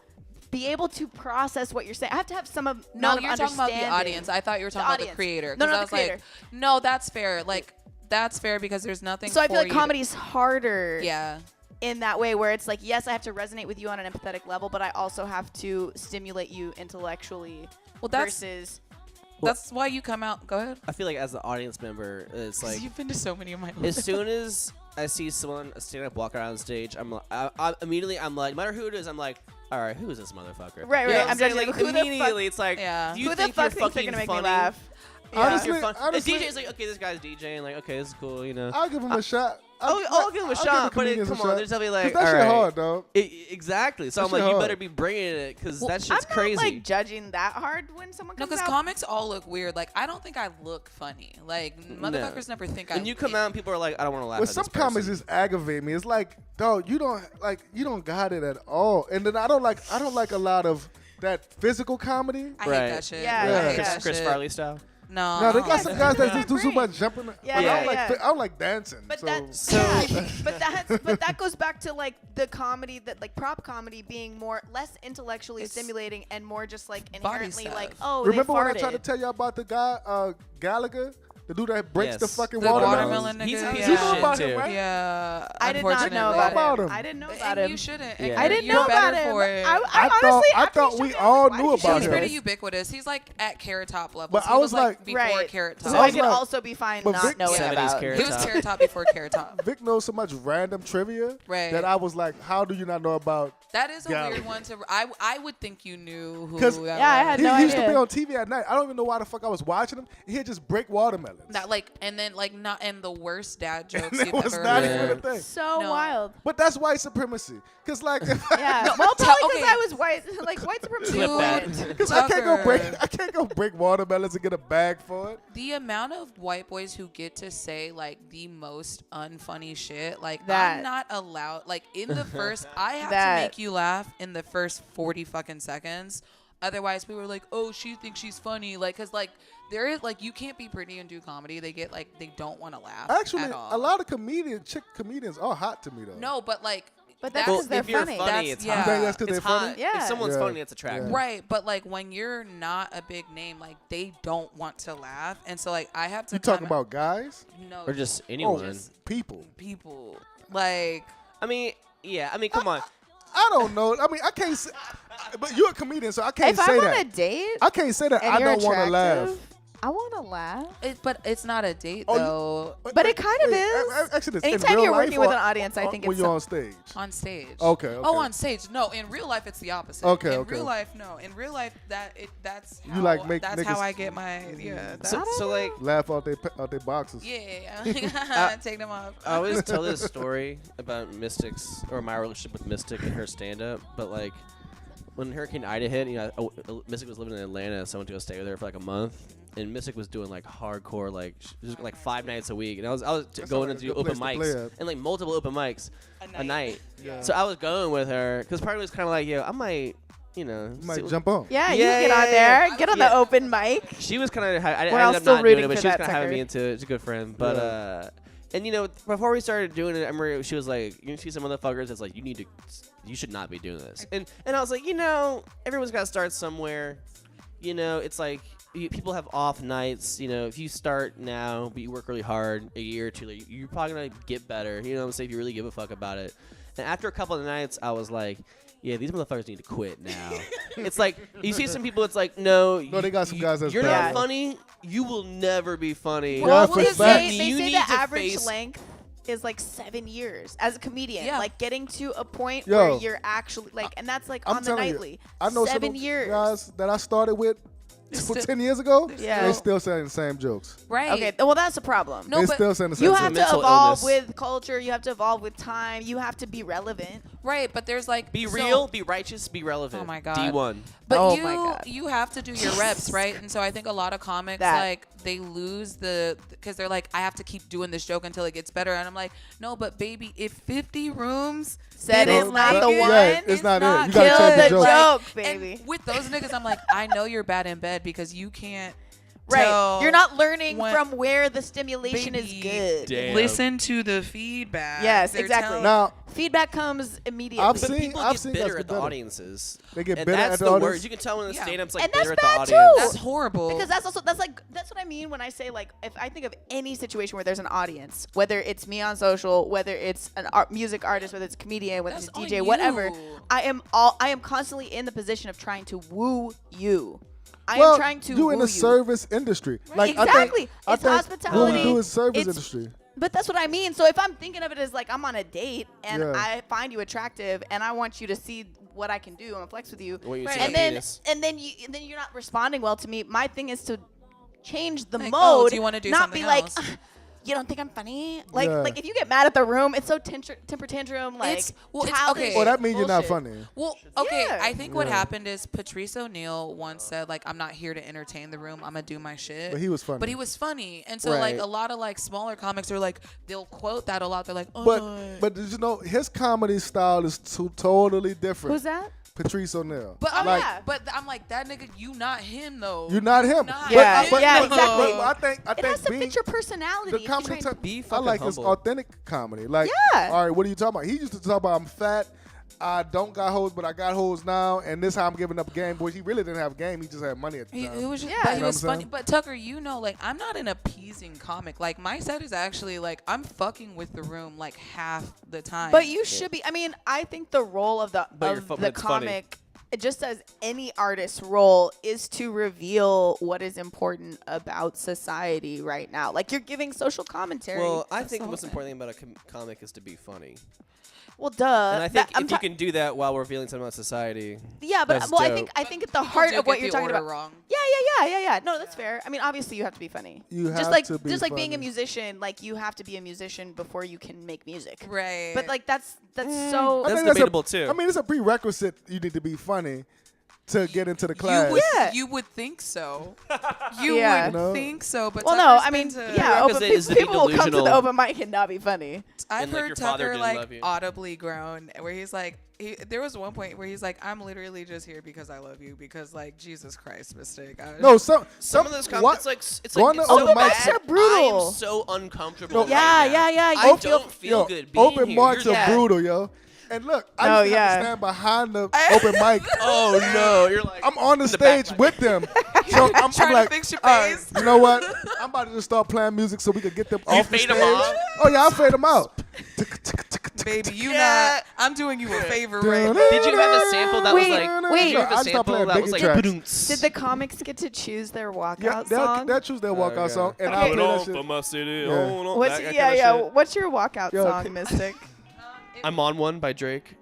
be able to process what you're saying. I have to have some of
no,
amount of
you're talking about the
understanding.
audience. I thought you were talking about the
audience.
creator.
No,
'cause
not
I
the
was
creator.
like, no, that's fair. Like, that's fair because there's nothing.
So I feel
for
like
you to-
comedy's harder
Yeah.
in that way where it's like, yes, I have to resonate with you on an empathetic level, but I also have to stimulate you intellectually
Well, that's
versus
that's why you come out. Go ahead.
I feel like as the audience member, it's like
You've been to so many of my.
as soon as I see someone stand up, walk around stage, I immediately I'm like, no matter who it is, I'm like, all right, who is this motherfucker?
Right,
You know
right.
what
I'm
saying?
judging
like
who the fuck-
immediately. It's like,
Yeah.
do you
who
think
the fuck
you're
thinks they're
fucking
gonna make
funny?
me laugh?
Honestly,
You're fun.
honestly,
DJ's like, okay, this guy's DJing. Like, okay, this is cool, you know.
I'll give him a shot.
I'll give him a shot, but
come
come on, there's definitely like,
that
all
shit
right.
hard, dog.
Exactly. So
That
I'm like,
shit
you
hard.
better be bringing it because that
I'm
shit's
not
crazy.
like judging that hard when someone
No,
comes
because
out.
comics all look weird. Like, I don't think I look funny. Like, motherfuckers never think I.
when you come out, and people are like, I don't want to laugh
With
at
some
this
comics,
person.
just aggravate me. It's like, dog, you don't got it at all. And then I don't like a lot of that physical comedy.
I hate
Right.
that shit.
Yeah,
I
yeah.
hate that
Chris
shit.
Farley style.
No.
No, they
I
got
don't
some
like
guys
that.
that just do so much jumping.
Yeah,
but
yeah.
I don't like dancing.
But
so.
but that goes back to like the comedy that like prop comedy being more less intellectually
It's
stimulating and more just like
body
inherently
stuff.
like, oh,
Remember
they
when I
farted.
tried to tell you about the guy Gallagher, the dude that breaks the
Yes.
fucking
The
watermelon?
watermelon nigga.
He's-
You
yeah.
know about
Shit,
him,
too.
right?
Yeah.
I did not know
unfortunately.
about him.
him.
I didn't know
And
about him.
you shouldn't.
Yeah.
I didn't
You're
know about
better
him.
for it.
I
I
honestly,
thought
after you
we
showed me,
all
why
knew
did you
about
show
He's
me
him.
pretty
this?
ubiquitous. He's like at Carrot Top level.
But
He
I
was
was
like
like-
before
Right.
Carrot
So
Top.
I
was
could
like-
also be fine
But
not
Vic-
knowing
70s
about.
Carrot
He was
Top.
Carrot Top before Carrot Top.
Vic knows so much random trivia
Right.
that I was like, how do you not know about?
That is a
Yeah.
weird one to. I would think you knew who.
'Cause-
that
Yeah, I
was.
had
He
no
used to
idea.
be on TV at night. I don't even know why the fuck I was watching him. He'd just break watermelons.
That like and then like not and the worst dad jokes
It
you've
was
ever
not
heard.
even a thing.
So
No.
wild.
But that's white supremacy. Cause like,
Yeah.
No,
well,
tell-
probably because
okay.
I was white. Like white supremacy.
Clip that.
important.
cause I
Tucker.
can't go break watermelons and get a bag for it.
The amount of white boys who get to say like the most unfunny shit, like
That.
I'm not allowed. Like in the first, I have
That.
to make you laugh in the first 40 fucking seconds. Otherwise, people are like, "Oh, she thinks she's funny." Like, cause like there is like you can't be pretty and do comedy. They get like they don't want to laugh.
Actually,
at all.
a lot of chick comedians are hot to me though.
No, but like.
But that's
Well,
because they're
if you're
funny.
funny,
That's-
it's
yeah.
You
hot.
think that's 'cause
It's
they're
hot.
funny?
Yeah.
If someone's
Yeah.
funny, it's attractive.
Yeah.
Right, but like when you're not a big name, like they don't want to laugh, and so like I have to.
You talking
kinda-
about guys?
no,
Or just anyone.
just
People.
people. Like
I mean, yeah. I mean, come on.
I don't know. I mean, I can't say, but you're a comedian, so I can't
if
say
I'm on a
that.
date
I can't say that
and
I
you're
don't want to laugh.
attractive, I want to laugh.
But it's not a date
Oh, you-
though.
But it kind of is.
Actually, it's in
Anytime
real
you're
life
working with
or-
an audience, I
or
think
when
it's
you're on stage.
On stage.
Okay.
Oh, on stage. No, in real life it's the opposite.
Okay,
In
okay.
real life, no. In real life, that's
You
how,
like make
that's
niggas-
how I get my
So like,
Laugh out their boxes.
yeah. Take them off.
I always tell this story about Mystic's or my relationship with Mystic and her stand-up, but like when Hurricane Ida hit, Mystic was living in Atlanta, so I went to go stay with her for like a month, and Mystic was doing like hardcore, like she was like 5 nights a week, and I was going
like
to
a
do
good
open
place to play
mics
at.
and like multiple open mics a night.
Yeah.
So I was going with her because part of it was kind of like, yo, I might,
You might jump on.
Yeah, you
Yeah,
can get on
yeah,
there.
yeah.
Get on
Yeah.
the open mic.
She was kind of. I
We're all
ended up
still
not doing
rooting
it, but
for
she was
that
kind of having
sucker.
me into it. She's a good friend, but and before we started doing it, I remember she was like, "You see some motherfuckers that's like, you should not be doing this." And I was like, everyone's got to start somewhere. It's like people have off nights. If you start now, but you work really hard, a year or two later, you're probably gonna get better. You know what I'm saying? If you really give a fuck about it. And after a couple of nights, I was like, yeah, these motherfuckers need to quit now. It's like, you see some people, it's like, no,
they got some guys that's
you're
bad.
not funny. You will never be funny.
Well,
Well,
for
they
facts.
say,
You
they say
need
the
to
average
face-
length is like 7 years as a comedian.
Yeah.
Like getting to a point
Yo.
where you're actually like, and that's like
I'm
on the
telling you,
nightly.
I know
7
some
years.
guys that I started with
still-
10 years ago.
Yeah.
They still saying the same jokes.
Right.
Okay, well that's a problem.
No,
they
but
still saying the same
You
jokes.
have to
mental
evolve
illness.
with culture. You have to evolve with time. You have to be relevant.
right, but there's like
Be
so-
real, be righteous, be relevant.
Oh my God.
D1.
But
Oh
you
my God.
you have to do your reps, right? And so I think a lot of comics
That.
like they lose because they're like, I have to keep doing this joke until it gets better, and I'm like, no, but baby, if 50 rooms
Said
didn't
it's not
like
the
it,
one.
Yeah, it's not it. You gotta
Kill
change the
the
joke.
joke,
and
baby.
with those niggas, I'm like, I know you're bad in bed because you can't
Right.
tell
You're not learning
when-
from where the stimulation is
Baby,
good.
Damn.
listen to the feedback.
Yes,
They're
exactly.
telling-
Now,
Feedback comes immediately.
I've
But
seen-
people
I've
get
seen
bitter
guys
at
get
the
better.
audiences.
they get
And
better
that's
at the
the
audience.
worst. You can tell when the
Yeah.
stand-up's like
And that's
bitter at the
bad,
audience.
too.
That's horrible.
Because that's what I mean when I say like if I think of any situation where there's an audience, whether it's me on social, whether it's an music artist, whether it's a comedian, whether
That's
it's a
on
DJ, whatever,
you.
I am constantly in the position of trying to woo you. I
well,
am trying to
you
woo
in the
you.
service industry. Like
Exactly.
I
It's
think
hospitality.
what we do is service
It's-
industry.
But that's what I mean. So if I'm thinking of it as like I'm on a date and
Yeah.
I find you attractive and I want you to see what I can do, I'm gonna flex with you.
When you
Right.
see
And
a
then
penis.
you're not responding well to me. My thing is to change the
Like,
mode.
oh, do you wanna do
not
something
be like,
else?
you don't think I'm funny? Like
Yeah.
if you get mad at the room, it's so temper tantrum. Like
It's- well, it's-
childish
okay.
Well, that means you're not
bullshit.
funny.
Well, okay,
Yeah.
I think what
Yeah.
happened is Patrice O'Neal once said, like, I'm not here to entertain the room. I'm going to do my shit.
But he was funny.
But he was funny. And so,
Right.
like, a lot of, like, smaller comics are like, they'll quote that a lot. They're like, oh,
But
no.
but did you know his comedy style is totally different.
Who's that?
Patrice O'Neal.
But,
Oh,
like,
yeah.
but I'm like, that nigga, you not him, though.
You're not him.
Not
Yeah,
him.
yeah, exactly.
But I think
It has to
being
fit your personality.
the
If you're
comedy
trying-
type,
Be
I
fucking
like his
humble.
authentic comedy. Like,
Yeah.
all right, what are you talking about? He used to talk about I'm fat, I don't got hoes, but I got hoes now, and this how I'm giving up a game. Boy, he really didn't have a game. He just had money at the time.
It was just,
Yeah.
but
You
he
know
was
what I'm
funny.
saying?
But Tucker, you know, like, I'm not an appeasing comic. Like, my set is actually, like, I'm fucking with the room, like, half the time.
But you should be. I mean, I think the role of the
But you're but it's funny.
comic, just as any artist's role, is to reveal what is important about society right now. Like you're giving social commentary.
Well, I
That's
think
the
the
whole
most
thing.
important thing about a comic is to be funny.
well, duh.
And I think
I'm
if you can do that while revealing something about society,
yeah, but
that's
well,
dope.
I think at the
People
heart
do
of what
get
you're
the
talking
order
about.
wrong.
Yeah. No, that's fair. I mean, obviously you have to be funny.
You
just
have
like
to be
just like being a
funny.
musician, like you have to be a musician before you can make music.
Right.
But like that's so.
I
That's
think
debatable, too.
I mean, it's a prerequisite. You need to be funny to get into the
You
class.
would,
Yeah.
you would think so. You
Yeah.
would
You know?
think so, but
Well, no,
Tucker's
I mean,
been to-
yeah,
Because
open,
it is to be
people will come to the
delusional.
open mic and not be funny.
I've
And, like,
heard
your father
Tucker
didn't
like
love you.
audibly groan, where he's like, there was one point where he's like, I'm literally just here because I love you, because like Jesus Christ, mistake.
No, some
some of those
what?
comments, it's
Go
like
on the
it's so
open
bad.
mics
are brutal.
I am so uncomfortable.
No.
right
Yeah,
now.
yeah.
I
You
don't feel
Yo,
good being
open
here.
mics
You're
are
the-
brutal, yo. And look, I
Oh,
used to have
yeah.
to stand behind the open mic.
Oh no, you're like
I'm on the
in back,
stage
like-
with them. So I'm
Trying to
like,
fix your
all right,
face.
you know what? I'm about to just start playing music so we can get them
You
off the
fade
stage.
'em off?
Oh yeah, I fade them out.
baby, you not. I'm doing you a favor right now.
Did you have a sample that was
Wait,
like?
wait.
Did you have
I
a
stopped
sample
playing
that was like?
Biggie tracks.
"Ba-doom-ts."
Did the comics get to choose their walkout
Yeah,
song?
they'll choose their walkout
Okay.
song, and
Okay.
I'll play that
Going
shit.
for my city.
Yeah.
Oh, no,
What's
that kind
yeah,
of
yeah.
shit.
What's your walkout
Yo,
song, Mystic?
I'm on one by Drake.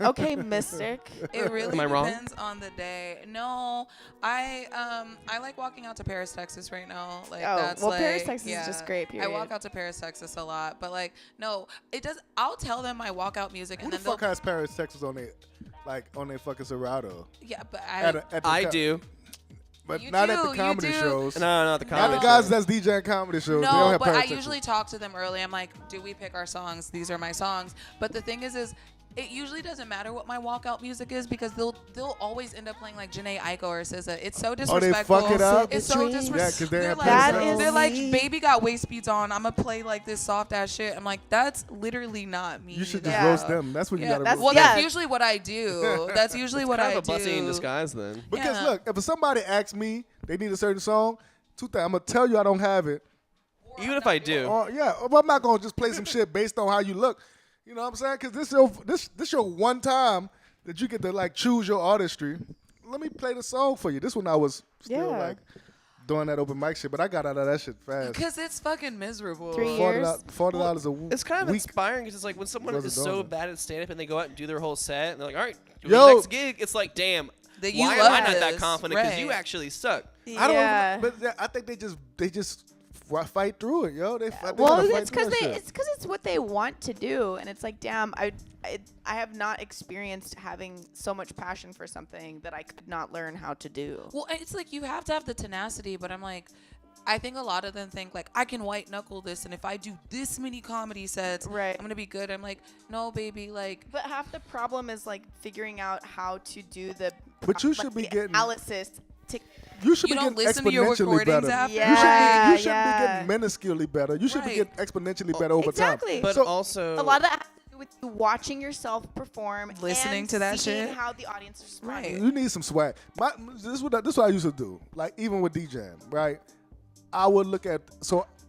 Okay, Mystic.
It really
Am I wrong?
depends on the day. No, I like walking out to Paris, Texas right now. Like
Oh,
that's
well,
like,
Paris, Texas is
yeah.
just great,
I walk
period.
out to Paris, Texas a lot, but like no, it does. I'll tell them my walkout music,
Who
and
the
then
fuck
they'll
has Paris, Texas on their fucking Serato?
yeah, but
At the
I do.
but
You
not at
do,
the
you
comedy
do.
shows.
No, not the
Not
comedy.
the guys
show.
that's DJing comedy shows. they don't
no,
have
but
Paris,
I
Texas.
usually talk to them early. I'm like, do we pick our songs? These are my songs. But the thing is it usually doesn't matter what my walkout music is because they'll always end up playing like Janae Aiko or SZA. It's so
Oh, they
disrespectful.
fuck it up?
It's so disrespectful.
Yeah, 'cause they
they're
have
like,
That is-
they're like, baby got waist beads on. I'm gonna play like this soft ass shit. I'm like, that's literally not me.
You should just
Yeah.
roast them. That's when you
Yeah,
gotta
that's-
roast
well,
them.
yeah.
that's usually what I do. That's usually what
Kind
I
of a
do.
blessing in disguise, then.
Because
Yeah.
look, if somebody asks me they need a certain song, two things. I'm gonna tell you I don't have it.
Even if I do.
Or but I'm not gonna just play some shit based on how you look. You know what I'm saying? Because this your one time that you get to like choose your artistry. Let me play the song for you. This one I was still
Yeah.
like doing that open mic shit, but I got out of that shit fast.
Because it's fucking miserable.
3 years.
$40 a week.
It's kind of
week.
inspiring because it's like when someone
Wasn't
is
doing
so
it.
bad at stand-up and they go out and do their whole set and they're like, all right, do
Yo.
the next gig. It's like, damn,
That you
why am
love
I not that
this,
confident? Because you
right.
actually suck.
I don't.
Yeah.
But I think they just fight through it, yo. They
Well,
gotta fight
it's
through
because
that shit.
it's what they want to do, and it's like, damn, I have not experienced having so much passion for something that I could not learn how to do.
Well, it's like you have to have the tenacity, but I'm like, I think a lot of them think like I can white knuckle this, and if I do this many comedy sets,
Right.
I'm gonna be good. I'm like, no, baby, like
But half the problem is like figuring out how to do the
But you
like,
should be
the
getting.
analysis to
You should
you
be
don't
getting
listen to your
exponentially
recordings
better.
after.
Yeah.
You shouldn't be getting minusculely better. You should be
Right.
getting exponentially better over
exactly.
time.
But
So-
also,
a lot of that has to do with you watching yourself perform,
Listening
and
to that
seeing
shit.
how the audience responds.
Right.
You need some swag. This is what I used to do. Like even with DJing, right? I would look at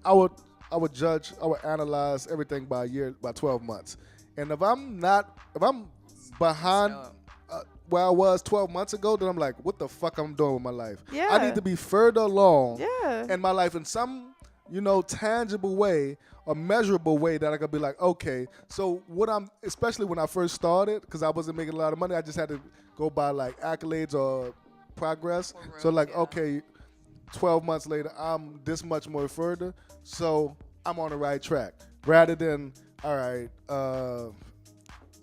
I would judge, I would analyze everything by a year, by 12 months. And if I'm behind where I was 12 months ago, then I'm like, what the fuck I'm doing with my life? I
Yeah.
need to be further along
Yeah.
in my life in some, tangible way or measurable way that I could be like, okay, so especially when I first started, because I wasn't making a lot of money, I just had to go by like accolades or progress. So like, okay, 12 months later, I'm this much more further, so I'm on the right track. Rather than, all right,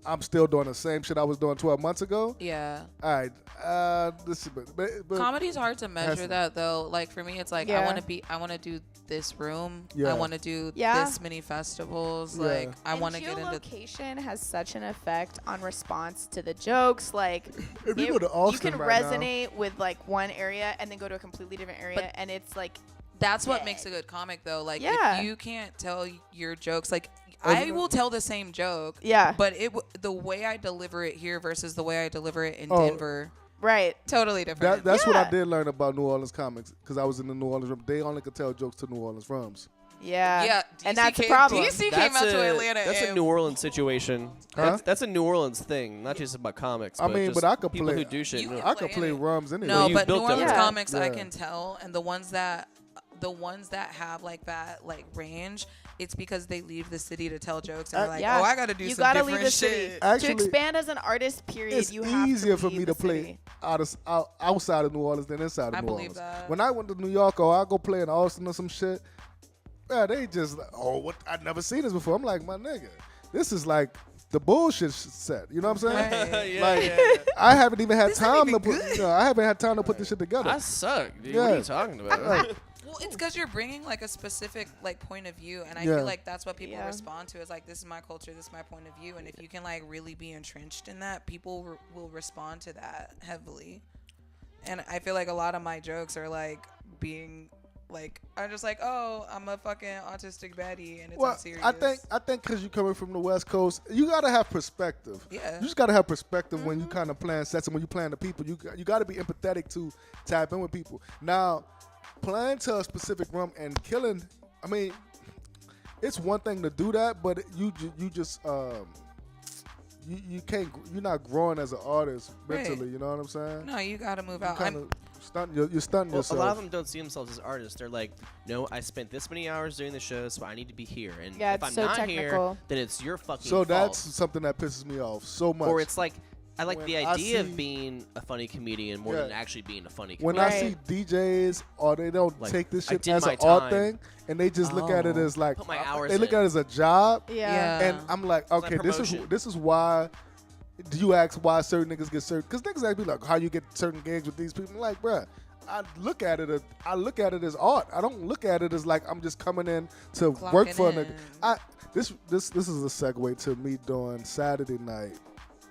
I'm still doing the same shit I was doing 12 months ago.
yeah.
All right, this is, but
Comedy's hard to measure that though. Like for me, it's like
Yeah.
I want to do this room.
Yeah.
I want to do
Yeah.
this many festivals.
Yeah.
Like I
And
want to get into.
geolocation has such an effect on response to the jokes. Like,
if you go to
you
Austin
can
right now,
resonate with like one area and then go to a completely different area,
But
and it's like,
That's what
Yeah.
makes a good comic though. Like
Yeah.
if you can't tell your jokes, like
Oh,
I will tell the same joke.
yeah,
But the way I deliver it here versus the way I deliver it in
Oh.
Denver,
right.
totally different.
that's what I
Yeah.
did learn about New Orleans comics, because I was in the New Orleans room. They only could tell jokes to New Orleans rooms.
Yeah,
yeah,
and
DC
that's a
came-
problem.
DC came out to Atlanta.
That's a
and-
New Orleans situation.
Huh?
That's a New Orleans thing, not just about comics.
I mean,
just
but I could
people
play-
who do shit.
You
in
can
I could
play
play
it.
rums anyway.
No,
you
but New
built
Orleans
them.
Yeah.
comics I
Yeah.
can tell, and the ones that have like that like range, it's because they leave the city to tell jokes and they're like,
yeah.
oh, I gotta do
You
some
gotta
different
leave the
shit.
city
Actually,
to expand as an artist. Period.
It's
you have
easier
to
for
leave
me
the
to play
city.
outside of New Orleans than inside of
I
New
believe
Orleans.
that.
When I went to New York or I go play in Austin or some shit, yeah, they just what I'd never seen this before. I'm like, my nigga, this is like the bullshit set. You know what I'm saying?
Right.
yeah,
Like,
yeah.
I haven't even had
This
time
ain't
to
even
put.
good.
I haven't had time to put this shit together.
I suck, dude. What
Yeah.
are you talking about?
Well, it's because you're bringing like a specific like point of view, and I
Yeah.
feel like that's what people
Yeah.
respond to is like, this is my culture, this is my point of view, and if you can like really be entrenched in that, people will respond to that heavily. And I feel like a lot of my jokes are like being like, I'm just like, oh, I'm a fucking autistic baddie, and it's
Well,
not serious.
I think because you're coming from the West Coast, you gotta have perspective.
Yeah.
You just gotta have perspective when you kind of plan sets and when you plan the people. You gotta be empathetic to tap in with people. Now, playing to a specific room and killing, I mean, it's one thing to do that, but you just you can't, you're not growing as an artist mentally.
Right.
You know what I'm saying?
No, you gotta move
You
out.
kinda you're stunting
Well,
yourself.
a lot of them don't see themselves as artists. They're like, no, I spent this many hours doing the show, so I need to be here. And
Yeah,
if
it's
I'm
so
not
technical.
here, then it's your fucking
So
fault.
that's something that pisses me off so much.
Or it's like, I like
When
the
I
idea
see-
of being a funny comedian more
Yeah.
than actually being a funny
when
comedian.
I see DJs or they don't
Like,
take this
I
shit
did
as
my
an art
time.
thing and they just look at it
Oh.
as like
Put my hours
they look
in.
at it as a job.
Yeah.
And I'm like,
like
okay,
promotion.
this is why. Do you ask why certain niggas get certain? Because niggas ask me like, how you get certain gigs with these people? I'm like, bruh, I look at it as art. I don't look at it as like I'm just coming in to work for a
Clocking
nigga.
in.
This is a segue to me doing Saturday night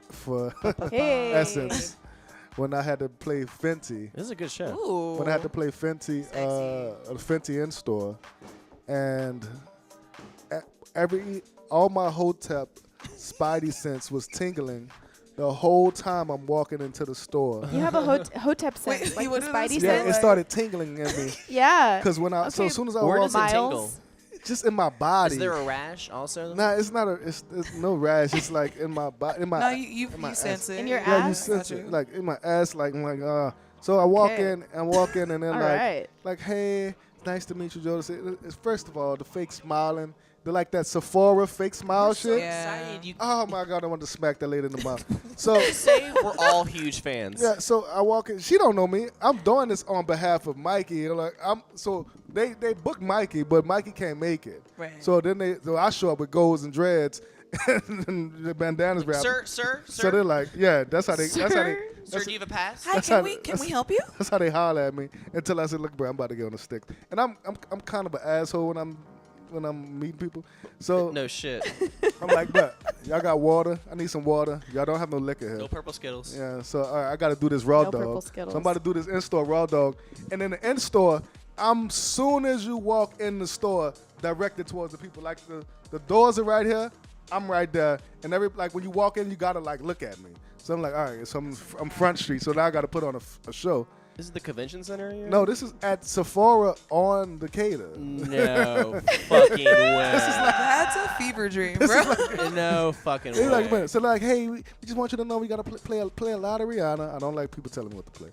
for
Hey.
Essence when I had to play Fenty.
This is a good show.
Ooh.
When I had to play Fenty, a Fenty in store, and all my Hotep spidey sense was tingling the whole time I'm walking into the store.
You have a Hotep sense,
Wait,
like
what
the
is
Spidey
this?
Yeah,
sense.
it started tingling in me
Yeah.
because when I so
Okay,
as soon as I
Where
walked,
does it tingle?
Miles.
just in my body.
Is there a rash also?
Nah, it's not it's no rash. It's like in my body. In my
No, you
in my ass.
sense it.
In your
Yeah, you
ass?
sense
Gotcha.
it like in my ass. Like I'm like So I walk
Okay.
in and then
All
like
right.
like hey, nice to meet you, Joe. First of all, the fake smiling. They're like that Sephora fake smile shit.
Yeah.
Excited. You
Oh my god, I want to smack that lady in the mouth. So
say we're all huge fans.
yeah, so I walk in. She don't know me. I'm doing this on behalf of Mikey. Like they booked Mikey, but Mikey can't make it.
Right.
So so I show up with golds and dreads and the bandanas wrapped.
Sir.
So they're like, yeah, that's how they.
Sir,
do you have a pass?
Hi,
that's
can
how-
we
that's-
help you?
That's how they holler at me until I said, "Look, bro, I'm about to get on the stick." And I'm kind of an asshole when I'm meeting people. So
No shit.
I'm like, "But y'all got water? I need some water. Y'all don't have no liquor here."
No purple Skittles.
Yeah, so all right, I got to do this raw
No purple
dog.
Skittles.
So I'm about to do this in-store raw dog. And in the in-store, soon as you walk in the store, directed towards the people. Like the doors are right here, I'm right there. And like when you walk in, you got to like look at me. So I'm like, all right, so I'm Front Street. So now I got to put on a show.
This is the convention center here?
No, this is at Sephora on Decatur.
No fucking way.
That's a fever dream, bro.
No fucking way.
It's like, man, so like, hey, we just want you to know we got to play a lot of Rihanna. I don't like people telling me what to play.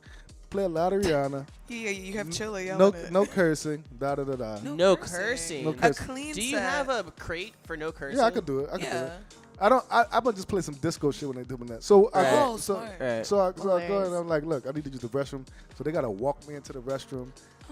Play a lot of Rihanna.
Yeah, you have Chilla yelling
No,
it.
no cursing. Da da da da.
No cursing.
No
A
cursing.
clean
Do you
set.
have a crate for no cursing?
Yeah, I could do it. I could do
Yeah.
it. I'm gonna just play some disco shit when they doing that. So I
Right.
go,
Oh,
so,
smart.
Right.
so I go
Hilarious.
and I'm like, look, I need to use the restroom. So they gotta walk me into the restroom.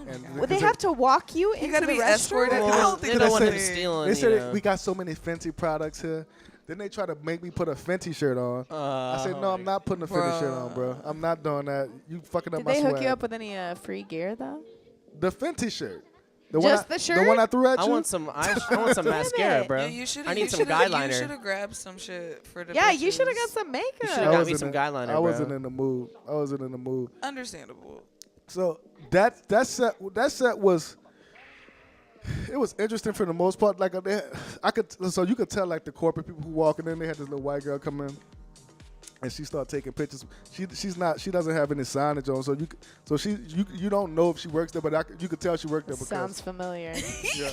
And
Would they have to walk you into
gotta
the
be
restroom?
escorted?
Well,
I don't think
they
they
don't want
said-
him stealing.
They
you
said
know.
we got so many Fenty products here. Then they try to make me put a Fenty shirt on. I said, no, I'm not putting a Fenty shirt on, bro. I'm not doing that. You fucking up
Did
my
they
swag.
hook you up with any free gear though?
The Fenty shirt. The
Just
one
the shirt?
The one I threw at
I
you.
want some. I want some mascara,
it.
bro.
Yeah, you should.
I need some
You
guyliner.
should have grabbed some shit for the.
Yeah, you should have got
bitches.
some makeup.
You shoulda
I
got me
wasn't
some
in-
guyliner,
I wasn't
bro.
in the mood. I wasn't in the mood.
Understandable.
So that set was. It was interesting for the most part. Like so you could tell like the corporate people who walking in. They had this little white girl come in, and she started taking pictures. She doesn't have any signage on, so you don't know if she works there, but you could tell she worked there because
Sounds familiar.
yeah.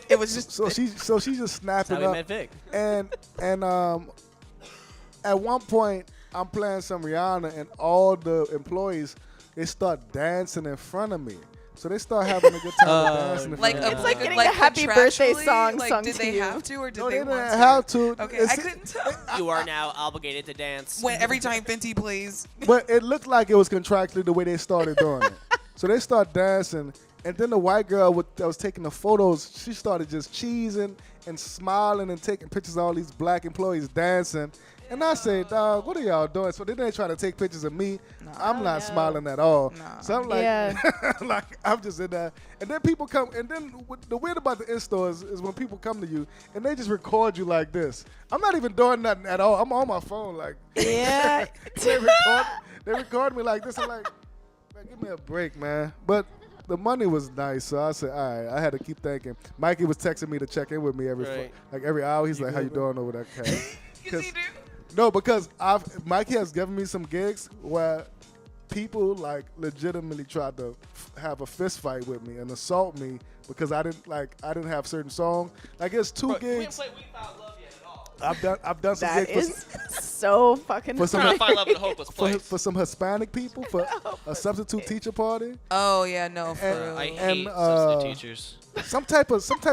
It was just.
So she's just
That's how
snapping
we
up,
met Vic.
and at one point I'm playing some Rihanna, and all the employees they start dancing in front of me. So they start having a good time dancing. In
Like
front of
It's
me.
like getting a happy birthday
contractually,
song
like,
sung
did
to
they
you.
have to, or did
No,
they
they
want
didn't
to?
have to.
Okay,
It's-
I couldn't tell.
You are now obligated to dance.
When every time Fenty plays,
But it looked like it was contractually the way they started doing it. So they start dancing, and then the white girl that was taking the photos, she started just cheesing and smiling and taking pictures of all these black employees dancing. And I say, dog, what are y'all doing? So then they try to take pictures of me. I'm not smiling at all.
Nah.
So I'm like,
Yeah.
like I'm just in there. And then people come, and then the weird about the in-store is when people come to you and they just record you like this. I'm not even doing nothing at all. I'm on my phone like,
Yeah.
they record me like this. I'm like, man, give me a break, man. But the money was nice, so I said, all right. I had to keep thinking. Mikey was texting me to check in with me
Right.
every hour. He's like, how you doing over there, Cat?
you see, dude.
No, because Mikey has given me some gigs where people like legitimately tried to have a fist fight with me and assault me because I didn't have certain songs. Like it's two
Bro, we didn't
gigs.
play We Found Love yet at all.
I've done some
That
gigs
is so fucking
for some-
Trying to find love in a hopeless place.
for some Hispanic people for a substitute teacher party.
Oh yeah, no, for
And-
real.
I
and,
hate substitute teachers.
Some type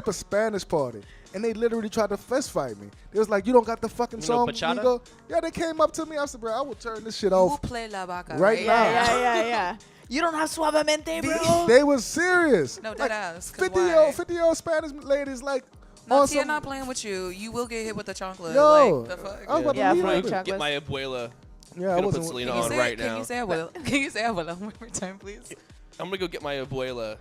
of Spanish party, and they literally tried to fist fight me. They was like, "You don't got the fucking
You know
song."
bachata?
Migo?" Yeah, they came up to me. I said, "Bro, I will turn this shit
You
off
play La Vaca
right now."
Yeah. You don't have suavemente, bro.
They was serious.
No,
like,
dead ass. 'Cause
50-year-old Spanish ladies like
No,
on
Tia,
some.
not playing with you. You will get hit with the chocolate.
Yo,
Like, the fuck?
I was about
Yeah,
to leave
fried
with it.
chocolate.
Get my abuela.
Yeah, I
Gonna put
wasn't.
Selena
Can you
on
say
right
Can
now.
you say abuela? Can you say abuela one more time, please?
I'm gonna go get my abuela.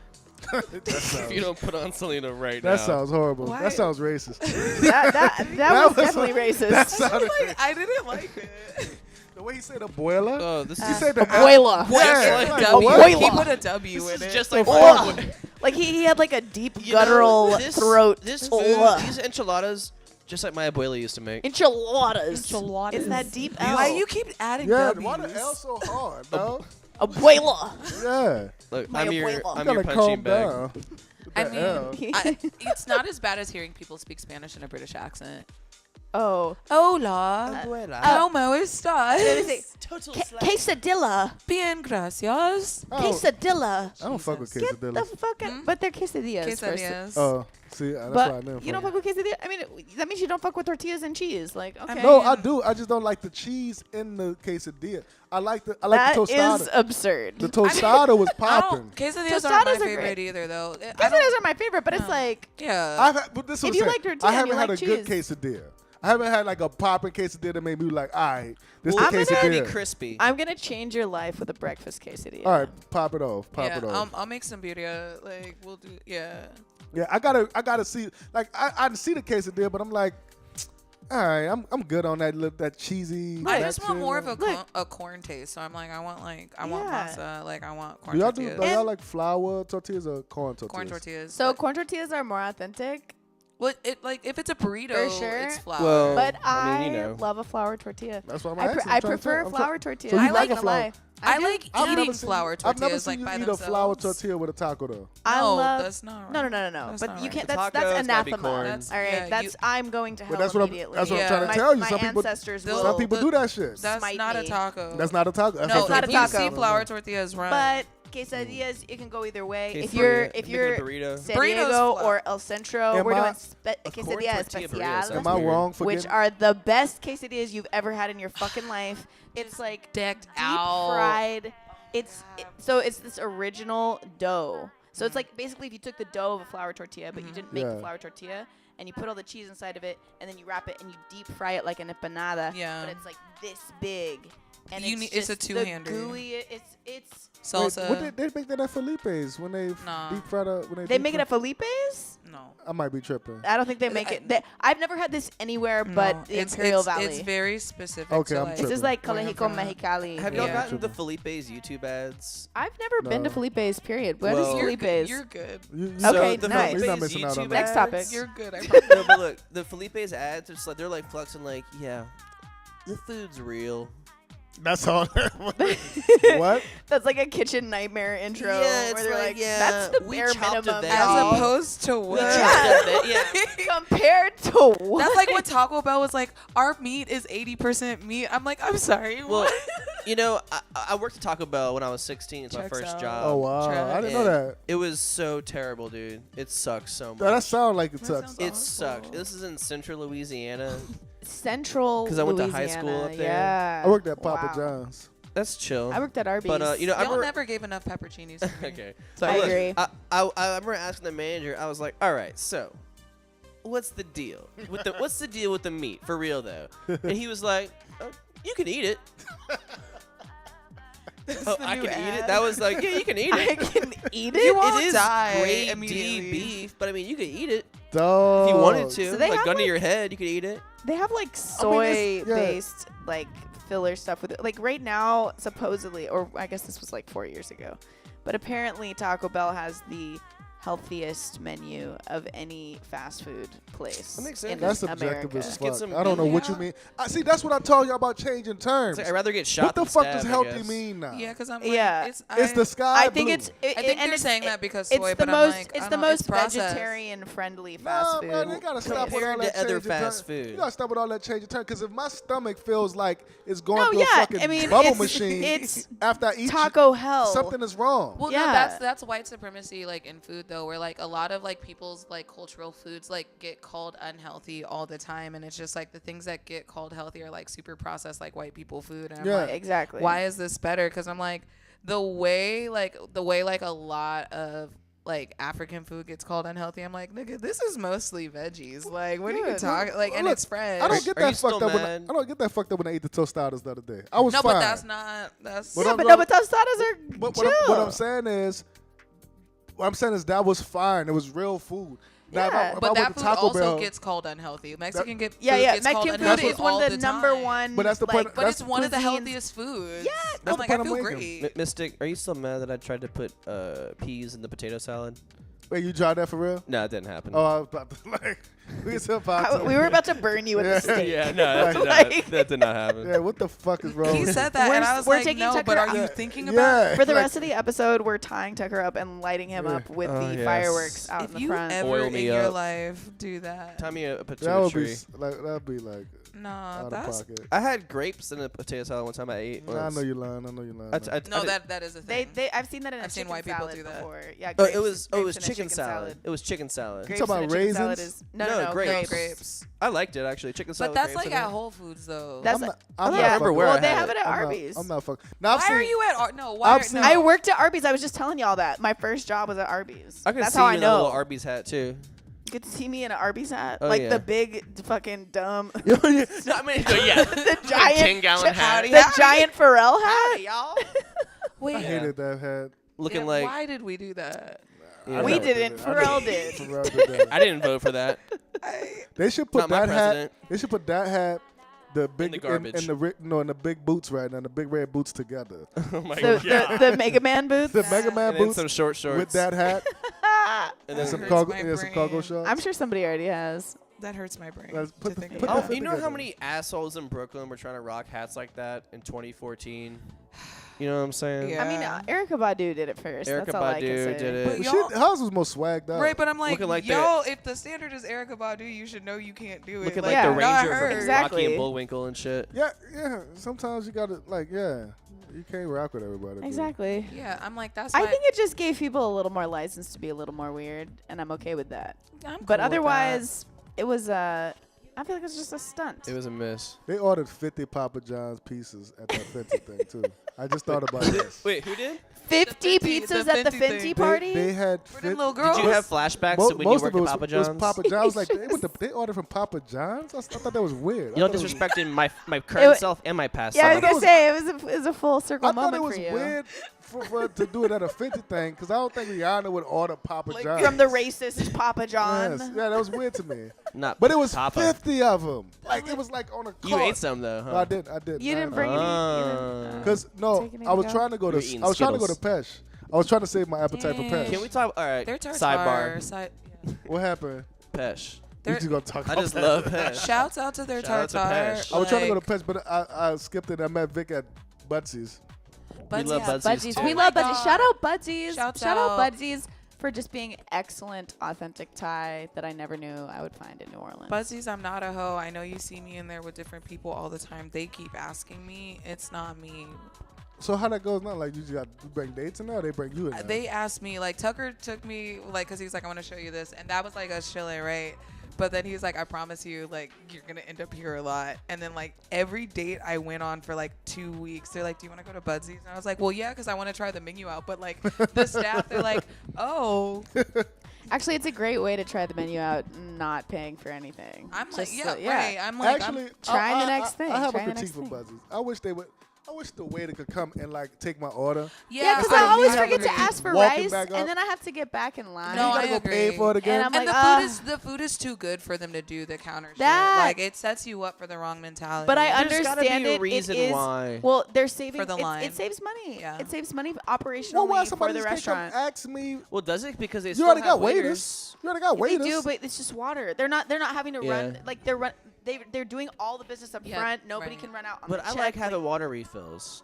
That
If you
sounds,
don't put on Selena right now.
that sounds horrible.
Why?
That sounds racist.
That was
was
definitely racist.
That sounded.
I didn't like it.
The way he said abuela.
Oh, this
He
is
said the
Abuela.
Yeah,
It's
like,
like
W.
what?
He
Abuela.
put a W
this
in
is
it.
just like
Oh. Like he had like a deep
You know,
guttural
this-
throat.
This
Ola.
food, these enchiladas, just like my abuela used to make.
Enchiladas.
Enchiladas.
Is that deep L?
Why you keep adding
Yeah,
W's?
why the L so hard, dog?
Abuela.
Yeah,
Look,
My
I'm your
abuela.
you gotta
punching
calm
bag.
down. With
I
that
mean,
L.
it's not as bad as hearing people speak Spanish in a British accent.
Oh.
Hola. ¿Cómo estás?
Total
Quesadilla.
Bien, gracias.
I don't-
Quesadilla.
I don't fuck with
Get the
quesadillas.
fuck out. But they're quesadillas. first.
Quesadillas.
Oh, see, that's why I
But
didn't
you don't
fuck
fuck with quesadilla? I mean, that means you don't fuck with tortillas and cheese. Like, okay.
No, I do. I just don't like the cheese in the quesadilla. I like the
That
tostada.
is absurd.
The tostada was
I
popping.
don't, quesadillas
Tostadas
aren't my
are
favorite
great.
either, though.
Quesadillas are my favorite, but it's
No.
like,
Yeah.
I've had, but this
If
was
you
saying,
like tortilla
I
and you
haven't had
like
a good
cheese.
quesadilla. I haven't had like a popping quesadilla that made me like, all right, this
Well,
the
it's pretty
quesadilla.
crispy.
I'm gonna change your life with a breakfast quesadilla.
All right, pop it off. Pop
yeah,
it off.
I'll make some birria. Like, we'll do, yeah.
Yeah, I gotta see. Like, I see the quesadilla, but I'm like, all right, I'm good on that cheesy.
I
that
just want
shit.
more of a,
Look.
a corn taste. So I'm like, I want
Yeah.
masa. Like, I want corn
Do y'all do?
tortillas.
Do y'all like flour tortillas or corn tortillas?
Corn tortillas.
So
but-
corn tortillas are more authentic,
What it like if it's a burrito,
For sure.
it's flour.
Well,
but
I
I,
mean, you know.
love a flour tortilla.
That's what I'm
I,
asking.
I
I'm trying to
prefer
tell-
flour tortillas.
So you
I
like
like
a flour?
I
do.
like
I've never
eating
seen-
flour
I've never
tortillas
seen
like by
you eat a flour
themselves.
tortilla with a taco though.
I
No,
love.
that's not
No,
right.
no.
That's
But
not
you
right.
can't.
The
That's
tacos gotta be
anathema.
corn.
That's-
All right,
yeah,
that's
you-
I'm going to hell
But that's what I'm
immediately.
trying
Yeah.
to
my,
tell you.
My
Some people,
ancestors
They'll-
will.
some people do that shit.
That's
Smite
not a
me.
taco.
That's not a taco. That's
no,
what
not
I'm
a
if you
taco.
see flour tortillas, run.
But quesadillas, it can go either way.
Okay,
If
for
you're
you,
if
I'm
you're
thinking a burrito.
San
Burritos
Diego
flour.
or El Centro,
Am
we're
I-
doing
A corn
quesadilla
tortilla burrito
especial,
sounds
Am I
weird.
wrong for
which
getting?
are the best quesadillas you've ever had in your fucking life. It's like
decked
deep
out.
fried. So it's this original dough. So it's like basically if you took the dough of a flour tortilla, but you didn't make the
Yeah.
flour tortilla, and you put all the cheese inside of it, and then you wrap it and you deep fry it like an empanada.
Yeah.
But it's like this big. And
You
it's
need- it's a
just the
two-hander.
gooey. It's
Salsa.
Wait, what they make that at Felipe's when they
Nah.
deep fry the when
they
deep
make it
fry-
at Felipe's.
no.
I might be tripping.
I don't think they make it. I've never had this anywhere but
No,
the Imperial Valley.
It's very specific.
Okay,
to
I'm
like,
This is
tripping.
like
Going
Colegico
from-
Mexicali.
Have y'all
Yeah.
gotten the Felipe's YouTube ads?
I've never been to
No.
Felipe's. Period. What
Well-
is
You're good.
Felipe's?
You're good.
Okay,
the
nice.
You're not
Felipe's
missing out on
YouTube
that.
Next topic.
ads-
You're good. I promise.
No, but look, the Felipe's ads, it's like they're like flexing, like, yeah, the food's real.
That's all. What?
That's like a kitchen nightmare intro.
Yeah, it's
where they're
like, yeah,
that's the
we
bare
chopped a
minimum.
veggie.
As
y'all."
opposed to what?
Yeah.
Compared to what?
That's like what Taco Bell was like. Our meat is 80% meat. I'm like, I'm sorry.
Well,
what?
you know, I worked at Taco Bell when I was 16. It's my
Checks
first
out.
job.
Oh wow! I didn't know
And
that.
It was so terrible, dude. It sucks so much.
That sounds like it
That
sucks.
sounds
It
awful.
sucked. This is in central Louisiana.
Central
'Cause I went to high
Louisiana,
school up there.
Yeah.
I worked at Papa
Wow.
John's.
That's chill.
I worked at Arby's.
But you know, I
Y'all
remember.
never gave enough pepperoncinis. to me.
Okay.
So I
Look,
agree.
I remember asking the manager. I was like, "All right, so what's the deal with the what's the deal with the meat for real though?" And he was like, "You can eat it." Oh,
the
I
new
can eat it.
ad.
That was like, yeah, you can eat
I
it.
can eat
You
it.
won't
It is
die
grade D
immediately.
beef, but I mean, you can eat it
Dog.
if you wanted to.
So they
like
have,
gun to
like-
your head, you could eat it.
They have like soy-based like filler stuff with it. Like right now, supposedly, or I guess this was like 4 years ago, but apparently Taco Bell has the healthiest menu of any fast food place.
That makes sense.
in
That's
America.
subjective as
Just get
fuck.
some
I don't know what you
Yeah.
mean. See, that's what I told you about changing terms.
It's like, I'd rather get shot
What the
than
fuck
stabbed,
does
I
healthy
guess.
mean now?
Yeah, because I'm
Yeah.
like,
It's the sky
I think
blue.
it's.
I think
and
they're
it's,
saying that because
it's
soy,
the
but
most.
I'm like,
It's
I
the
don't know,
most
processed.
vegetarian friendly fast
No,
food.
man, they gotta stop with all
Compared
that
to other
change in
fast
turn.
food.
You gotta stop with all that change in turn. Because if my stomach feels like it's going
No,
through
yeah,
a fucking
I mean,
bubble
it's-
machine
it's
after I eat
Taco hell.
something is wrong.
Well,
Yeah.
no, that's white supremacy, like in food though, where like a lot of like people's like cultural foods like get called unhealthy all the time, and it's just like the things that get called healthy are like super processed, like white people food. And I'm
Yeah.
like,
Exactly.
why is this better? Because I'm like, the way like a lot of like African food gets called unhealthy, I'm like, nigga, this is mostly veggies. Like, what are you
Yeah,
talking? Like, and
look,
it's fresh.
I don't get
Are
that
you still
fucked up.
mad?
I don't get that fucked up when I ate the tostadas the other day. I was
no,
fine.
but that's not. That's
But
Yeah,
I'm
but
going-
no, but tostadas are
But
chill.
what I'm saying is, that was fine. It was real food. Now,
Yeah.
if I
but
went
that
to
food
Taco
also
Bell,
gets called unhealthy. Mexican food
Yeah, yeah.
gets called
Mexican food
unhealthy
is one
all
of the number
time.
one.
But that's the point-
like,
But it's one of the
cuisines.
healthiest foods.
Yeah,
That's
I'm
the
like, I
point
feel
I'm making.
great.
Mystic, are you still mad that I tried to put peas in the potato salad?
wait, you tried that for real?
No, it didn't happen.
Oh, I was about to like. We was about to.
We were about to burn you with
Yeah.
the steak.
yeah, no,
Like-
that did not happen.
Yeah, what the fuck is wrong?
He
with
said
you?
that, and I was
We're
like,
taking
no,
Tucker
but are
out.
you thinking about
Yeah,
For the
like-
rest of the episode, we're tying Tucker up and lighting him
Yeah.
up with
Oh,
the
yes.
fireworks out
if
in the
you
front.
ever
Oil
in
me
your
up.
life do that?
Tie me up to
That
a
would
tree.
be like that'd be like
Nah,
out of
that's
pocket.
I had grapes in a potato salad one time I ate.
Nah, I
once.
know you lying. I know you lying.
I
no,
did-
that is a thing.
I've seen that in a
I've seen
chicken
white people
salad
do that.
before. Yeah,
Oh,
grapes,
it was
grapes in a
chicken salad. It was chicken salad.
Grapes
talking
in a
about
chicken salad
raisins?
is
No, grapes.
grapes.
I liked it actually. Chicken salad.
But
with
that's
grapes
like
in
at
it.
Whole Foods though.
That's
I'm not
I don't
yeah.
remember where
well,
I
they
had
have
it.
it at
I'm
Arby's.
not fucking. Now I've
why
seen.
are you at no? Why?
I've
Are,
seen-
no.
I worked at Arby's. I was just telling y'all that my first job was at Arby's.
I could
That's
see
how
you
I
in a little
know.
Arby's hat too.
You could see me in an Arby's hat,
Oh,
like
yeah.
the big fucking dumb,
No, I mean, yeah,
the giant
10-gallon hat,
the giant Pharrell hat.
y'all. Wait,
I hated that hat.
looking
yeah,
like.
why did we do that?
Yeah.
We
never
didn't.
it.
Pharrell did.
Pharrell did that.
I didn't vote for that.
They should put
Not my
that hat.
president.
They should put that hat, the big
the garbage.
and the big boots right now, the big red boots together.
Oh my
The Mega Man boots.
The Mega Man
And then
boots
some short shorts
with that hat
and
and
then
some
hurts
cargo,
my
yeah, some cargo
brain.
shorts.
I'm sure somebody already has.
That hurts my brain.
Let's put
to
the-
think
put
about.
the-
Oh, you know how
together.
many assholes in Brooklyn were trying to rock hats like that in 2014? You know what I'm saying?
Yeah.
I mean, Erica Badu did it first.
Erica
That's all I can
Badu
say.
did
But
it.
y'all-
Hers was more swagged out.
Right, but I'm like,
Looking like
yo, if the standard is Erica Badu, you should know you can't do it.
Looking
Yeah.
like the
not
Ranger
her.
from
Exactly.
Rocky and Bullwinkle and shit.
Yeah. Sometimes you gotta you can't rock with everybody. dude.
Exactly.
Yeah, I'm like, that's
I
why
think it just gave people a little more license to be a little more weird, and I'm okay with that.
I'm cool
But
with
otherwise, it was I feel like it was just a stunt.
It was a miss.
They ordered 50 Papa John's pieces at that Fenty thing too. I just thought about this.
Wait, who did?
50
the
pizzas
Fenty
at the
thing.
Fenty party.
They had
For them
50
little girls.
Did you have flashbacks to when you
most
worked
of it
at Papa
was
John's?
Papa John's. I was like, they ordered from Papa John's. I thought that was weird.
You know,
I thought it was-
disrespecting my current
wa-
self and my past
Yeah, I was
self.
gonna say it was a full circle
I thought
moment
it was
for you.
weird for to do it at a 50 thing because I don't think Rihanna would order Papa John's.
From the racist Papa John.
Yes. Yeah, that was weird to me.
Not
But it was
Papa.
50 of them. Like it was like on a cart.
You ate some though, huh?
No, I did.
You didn't bring any.
Because no,
Take any
I was
to go?
trying to go
You were
to.
eating
I was trying to go to
Skittles.
Pesh. I was trying to save my appetite for
Dang.
Pesh.
Can we talk? All right.
Their tarts
Sidebar.
are side. Yeah.
What happened?
Pesh.
We
They're-
just gonna talk
I
about
just
Pesh.
love Pesh.
Shouts out to their
Shout out to
tarts.
Pesh.
I was trying to go to Pesh, but I skipped it. I met Vic at Butsy's.
We love
yeah,
Budsies,
Budsies.
too.
We
Oh
love
my
Budsies.
God.
Shout out Budsies.
Shouts
Shout out
out.
Budsies for just being excellent, authentic Thai that I never knew I would find in New Orleans.
Buzzies, I'm not a hoe. I know you see me in there with different people all the time. They keep asking me. It's not me.
So how that goes now? Like you bring dates in there, or they bring you in there?
They asked me, like, Tucker took me, like, because he was like, I want to show you this. And that was like us chilling, right? But then he's like, I promise you, like, you're going to end up here a lot. And then, like, every date I went on for, like, 2 weeks, they're like, do you want to go to Budsies? And I was like, well, yeah, because I want to try the menu out. But, like, the staff, they're like, oh.
Actually, it's a great way to try the menu out, not paying for anything.
I'm
Just
like, yeah,
so-
right. I'm like,
Actually,
trying the
I-
next thing,
I have a
trying the
critique
next
for
thing.
Buzzies. I wish they would. I wish the waiter could come and like take my order.
Yeah, because
Instead
I
of me
always
having
forget to
to keep
ask for
walking
rice,
back up.
and then I have to get back in line.
No,
you gotta
I
go pay
agree.
for it again.
And I'm
And
like,
the food is too good for them to do the counter shit.
That-
Like it sets you up for the wrong mentality.
But I
There's gotta be
understand
a
it.
reason
it is,
why.
Well, they're saving
For the line.
It saves money.
Yeah.
It saves money
Well,
operationally
why
for
somebody
the
just can't
restaurant.
come ask me?
Well, does it? Because they
You
still
already
have
got waiters. You already got
They
waiters.
do, but it's just water. They're not having to
Yeah.
run like they're doing all the business up
Yeah,
front. Nobody
right.
can run out on
But
the
I
check.
like having water refills.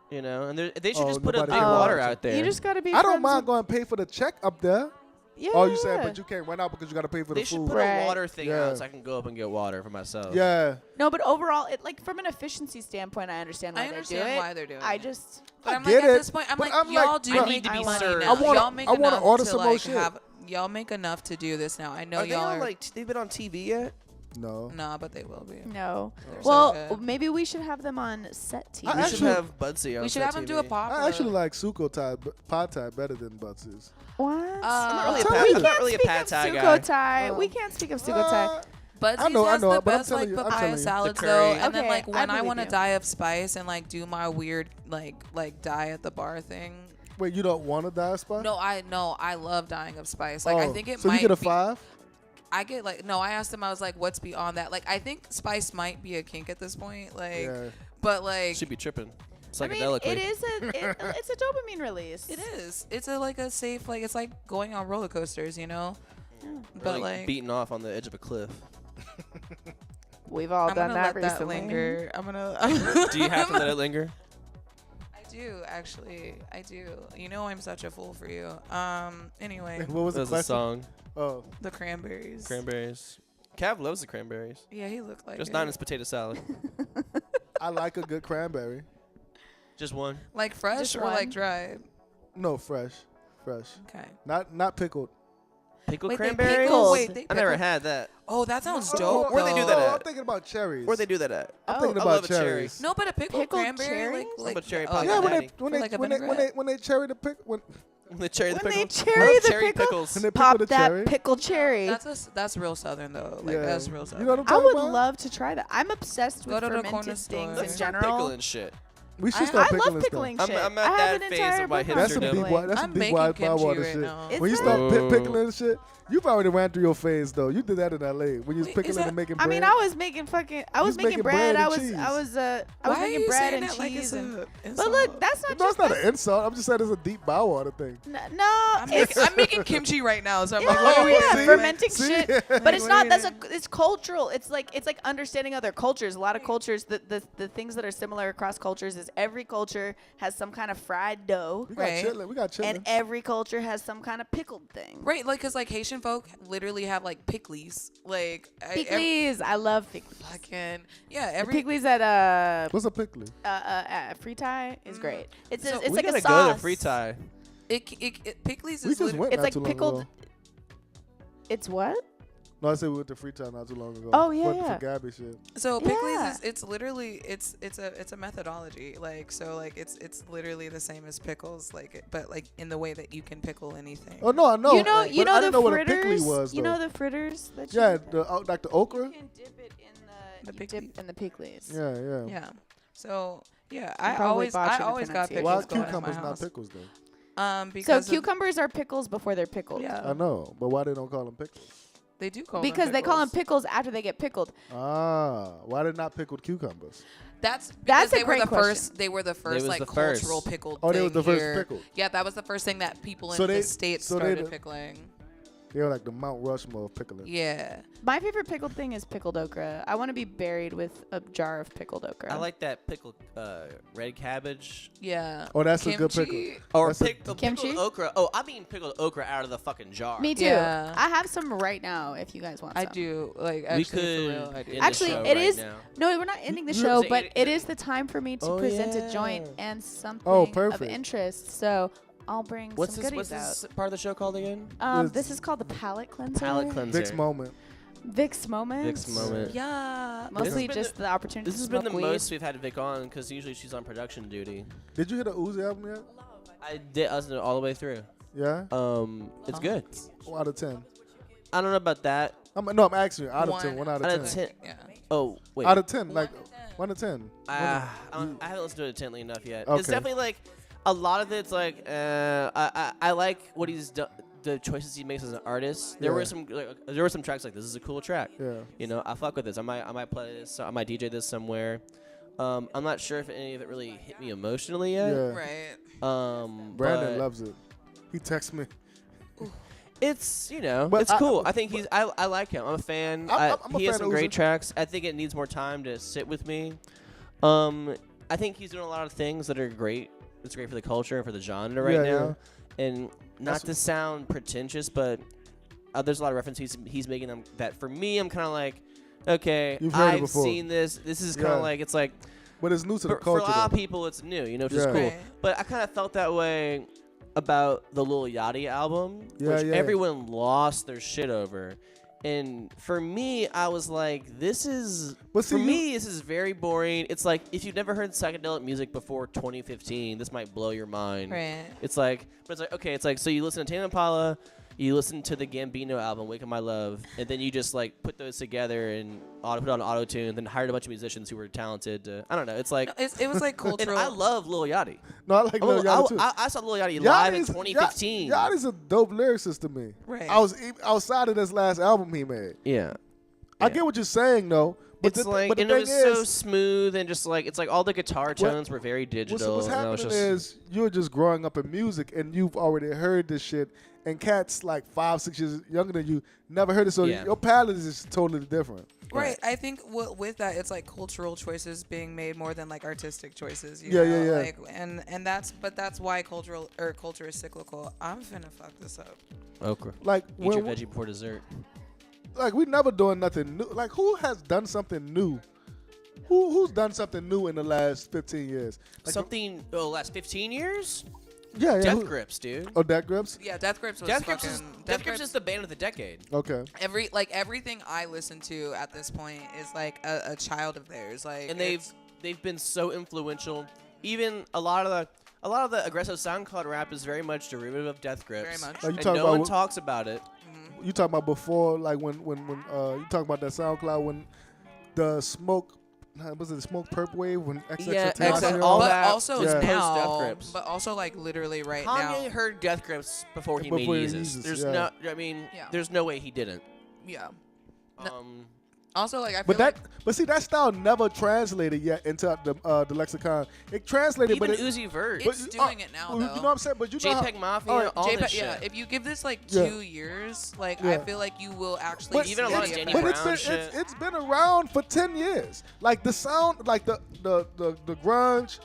You know, and they should
Oh,
just put a
nobody
big
can
water
watch it.
out there.
You just gotta be.
I don't
friends
mind
with-
going to pay for the check up there.
Yeah.
Oh, you said, but you can't run out because you got to pay for
They
the
should
food.
put
Right.
a water thing
Yeah.
out so I can go up and get water for myself.
Yeah.
No, but overall, it like from an efficiency standpoint, I understand why
I
they do
understand
it.
why they're doing
I
it.
just
But
I
I'm like
get
at
it,
this point, I'm
but
like,
I'm
y'all
like,
do
bro,
need to be
I
money
wanna-
now.
I wanna-
Y'all make
I wanna
enough
order
to
some more
like
shit.
have. Y'all make enough to do this now. I know
Are they
y'all
on
are.
like they've been on TV yet?
No.
Nah, but they will be.
no.
They're so
Well,
good.
maybe we should have them on set TV.
I
We should
actually-
have Budsy on
We should
set
have them do a
TV.
pop.
I actually like Suko Thai, Pad Thai better than Butsy's.
What?
I'm not really a
tell
pad,
you.
I'm not really a
Speak
pad
of
thai
Suko
guy.
Thai. We can't speak of Suko Thai.
Budsy's
I know,
has
but
the
I'm
best
telling
like
you, I'm telling
papaya
you.
salads
The
though,
curry.
and then
Okay,
like
I
when I
believe
want to
you.
die of spice and like do my weird like die at the bar thing.
Wait, you don't want to die spot?
No, I love dying of spice. Like I
Oh,
think it
so
might
you get a
be-
5?
I get like no. I asked him. I was like, "What's beyond that?" Like, I think spice might be a kink at this point. Like,
Yeah.
but like,
Should be tripping.
I mean,
Psychedelically.
it is it's a dopamine release.
it is. It's a like a safe. Like it's like going on roller coasters, you know. But
Really
like,
beating off on the edge of a cliff.
We've all
I'm
done
gonna
that
let that
recently.
linger. I'm gonna.
Do you have to let it linger?
I do actually. I do. You know, I'm such a fool for you. Anyway,
What was the
There's a
question?
song.
Oh,
the cranberries.
Cranberries. Cav loves the cranberries.
Yeah, he looked like
Just
it.
not in his potato salad.
I like a good cranberry.
Just one.
Like fresh
Just
or
one.
like dried.
No, fresh.
Okay.
Not pickled.
Pickled
Wait, they
cranberries?
pickle- wait, they
I never
pickle-
had that.
Oh, that sounds
Oh,
dope.
Where they do
though.
that
Oh,
at?
I'm thinking about cherries.
Where they do that at?
I'm
Oh,
thinking
I
about
love a cherry.
cherries.
No, but a pickled
Pickled
cranberry,
cherries?
like
But cherry
oh,
pie
Yeah,
yeah,
when
daddy.
they when
For
they
like a
when they
vinaigrette?
when they cherry the pick when
The cherry the
When they
pickles.
cherry
I love
the
cherry
pickle-
pickles.
when they
Pop
pickle the
that
cherry.
pickled cherry.
That's real southern though. Like
Yeah.
that's real southern.
You know what I'm
I
talking
would
about?
love to try that. I'm obsessed
Go
with
to the corner
fermented
store.
things
Let's
in
start
general.
pickling shit.
We should
I
start
I
pickling
love
stuff.
pickling
I'm-
shit.
I'm at
I have
that
an
phase
entire
of my
book on
That's some
hipsterdom.
deep
pickling.
water. That's some
I'm
deep
making
water
kimchi
water
right
shit.
now.
It's
When you
not-
start
Ooh.
pickling and shit, you've already ran through your phase though. You did that in L.A. when you was
Wait,
pickling
is that-
and making
I
bread.
mean, I was making fucking. I was
was
making
making
bread.
bread
I
and
was.
cheese.
I was. I was
Why are
making
you
bread
saying
and
that like it's
cheese. And,
a
but
insult?
look, that's not
no,
just.
it's not
that's-
an insult. I'm just saying it's a deep water thing.
No,
I'm making kimchi right now, so I'm
Yeah,
like,
Oh,
yeah,
see?
fermenting
See?
shit. But it's not.
Like,
It's cultural. It's like understanding other cultures. A lot of cultures. The things that are similar across cultures is every culture has some kind of fried dough,
We got
Right.
chitlin. We got chitlin.
and every culture has some kind of pickled thing.
right, like, cause like Haitian folk literally have like pickles, like
Pickles. I love pickles.
fucking yeah,
The
every
pickles at
What's a pickle?
free Thai is great. It's
So
it's
we
like
gotta
a sauce.
go to Free Thai.
pickles
We
is
just
literally
went
It's
not
like
too long
pickled.
ago.
It's what?
No, I said we went to Free Time not too long ago.
Oh, yeah,
Went
yeah.
For Gabby shit.
so pickles
Yeah.
is it's literally it's a methodology, like so like it's literally the same as pickles, like but like in the way that you can pickle anything.
Oh no, I know.
you know,
but
you know
I
the
didn't know what a
fritters.
pickle was.
You
though.
know the fritters that
Yeah,
you,
like the okra.
you can dip it in
The
the you
pickles.
dip in the pickles.
Yeah, yeah.
Yeah. So yeah,
I'm
I
probably
always
botching the
got
pronunciation.
pickles
Why
going at my
cucumbers not
house.
pickles though?
So
Because of-
cucumbers are pickles before they're pickled.
Yeah.
I know, but why they don't call them pickles?
they do call
Because
them
they call them
pickles.
pickles after they get pickled.
Ah, why they not pickled cucumbers?
That's
That's
because
a
they were
great
the
question.
first. They were the first
was
like
the first.
cultural pickled.
Oh, they
thing
was the first
here.
pickled.
Yeah, that was the first thing that people
So
in
they-
the states
so they
started
the-
pickling.
They're like the Mount Rushmore of pickling.
Yeah.
My favorite pickled thing is pickled okra. I want to be buried with a jar of pickled okra.
I like that pickled red cabbage.
Yeah.
Oh, that's a good
Kimchi.
pickle.
Or
That's a-
pickled
Kimchi?
okra. Oh, I mean pickled okra out of the fucking jar.
Me too.
Yeah.
I have some right now if you guys want
I
some.
do. Like
We
actually
could
for real, I do.
end the
Actually,
show
it
right
is-
now.
No, we're not ending the
You-
show,
Is
but
it-
it is the time for me to
Oh,
present a joint
yeah.
and something of
perfect.
interest. So I'll bring
What's
some
this?
goodies
What's
out.
this part of the show called again?
This is called the palate cleanser.
Palate cleanser.
Vic's moment.
Vic's moment.
Vic's moment.
Yeah.
Mostly
been
just the opportunity
This
to
has been
smoke
the
weed.
most we've had Vic on because usually she's on production duty.
Did you hear the Uzi album yet?
I did listen to it all the way through.
Yeah.
It's good.
Out of 10.
I don't know about that.
I'm asking you. Out of 10. 1 out of
Out
10.
of 10.
Yeah.
Oh wait.
Out of 10. Like,
1 to 10.
1 to 10.
I haven't listened to it intently enough yet.
Okay.
It's definitely like a lot of it's like I like what he's done. The choices he makes as an artist. There were some tracks like this is a cool track.
Yeah.
You know, I fuck with this. I might play this. I might DJ this somewhere. I'm not sure if any of it really hit me emotionally yet.
Yeah.
Right.
Brandon loves it. He texts me.
It's
But
it's cool. I think I like him. I'm a fan.
I'm a
he has
fan
some
of
great
Uzi.
tracks. I think it needs more time to sit with me. I think he's doing a lot of things that are great. It's great for the culture and for the genre right now. And not to sound pretentious, but there's a lot of references he's making them that for me I'm kind of like, okay, I've seen this. This is kind of like it's like.
But it's new to the
For
culture.
a lot of people, it's new, which is cool.
Right.
But I kind of felt that way about the Lil Yachty album, which everyone lost their shit over. And for me, I was like, this is very boring. It's like, if you've never heard psychedelic music before 2015, this might blow your mind.
Right.
It's like, okay, it's like, so you listen to Tame Impala, you listen to the Gambino album, Wake Up My Love, and then you just like put those together and put on auto-tune, then hired a bunch of musicians who were talented. I don't know. It's like
It was like cultural.
and I love Lil Yachty.
No, I like Lil Yachty too.
I saw Lil Yachty live in 2015.
Yachty's a dope lyricist to me.
Right.
I was outside of this last album he made.
Yeah.
I get what you're saying though. But
It's like,
but
and
the
it was
thing
so
is,
smooth and just like, it's like all the guitar tones were very digital.
what's
and I was
happening
just,
is you're just growing up in music and you've already heard this shit. And cats like 5-6 years younger than you never heard it, so your palette is just totally different.
Right. I think with that, it's like cultural choices being made more than like artistic choices. You
Yeah,
know?
yeah.
Like, and that's why culture is cyclical. I'm finna fuck this up.
okra.
Like
Eat your
when,
veggie before dessert.
like we never doing nothing new. Like who has done something new? Who's done something new in the last 15 years? Like,
Last 15 years?
Yeah.
Death Grips, dude.
Oh, Death Grips.
Yeah, Death Grips was
Death
fucking.
Grips is the band of the decade.
Okay.
Everything I listen to at this point is like a child of theirs. Like,
And they've been so influential. Even a lot of the aggressive SoundCloud rap is very much derivative of Death Grips.
Very much.
Like, you
And
talking
no
about
one talks about it.
You talking about before, like when you talking about that SoundCloud when the smoke. Was it the smoke perp wave when XXX?
all
but
that
also
is
now,
post-Death Grips.
but also like literally right
Kanye
now.
heard Death Grips before he made
Before
Yeezus.
Yeezus,
There's
yeah.
no, I mean,
Yeah.
there's no way he didn't.
Yeah. Also, like I feel
But
like
but see, that style never translated yet into the lexicon. It translated,
Even
but
Uzi Vert.
It's doing it now,
You
though.
know what I'm saying? But you know
JPEG Mafia,
all right,
all this shit.
yeah, if you give this like
Yeah.
2 years, like
Yeah.
I feel like you will actually
But
see
even a lot of
the
Danny
effect.
but
Brown
it's been around for 10 years. Like the sound, like the grunge,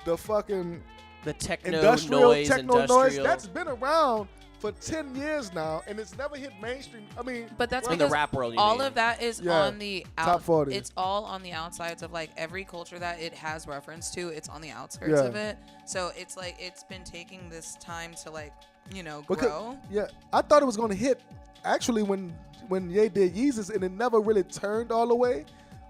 the fucking
The techno
industrial
noise,
techno
industrial.
noise. That's been around for 10 years now, and it's never hit mainstream. I mean,
But that's
in the
because
rap world, you
all
mean.
of that is
Yeah.
on the
Top 40.
It's all on the outsides of like every culture that it has reference to. It's on the outskirts
Yeah.
of it. So it's like it's been taking this time to like
because-
grow.
yeah, I thought it was gonna hit actually when Ye did Yeezus, and it never really turned all the way.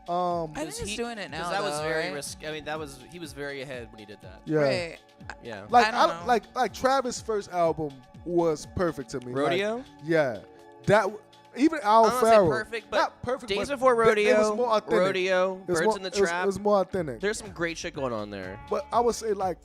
I think he's doing it now.
that was
though,
very
right?
risky. I mean, he was very ahead when he did that.
Yeah,
Right.
Yeah.
like
I don't know.
like Travis' first album was perfect to me.
Rodeo?
Like, yeah, that even Al
I don't wanna say
Farrell.
perfect, but
not perfect.
Days
but
Before
it was
Rodeo,
more authentic.
Rodeo,
It was
Birds
more-
in the
it was-
Trap.
It was more authentic.
There's some great shit going on there.
But I would say like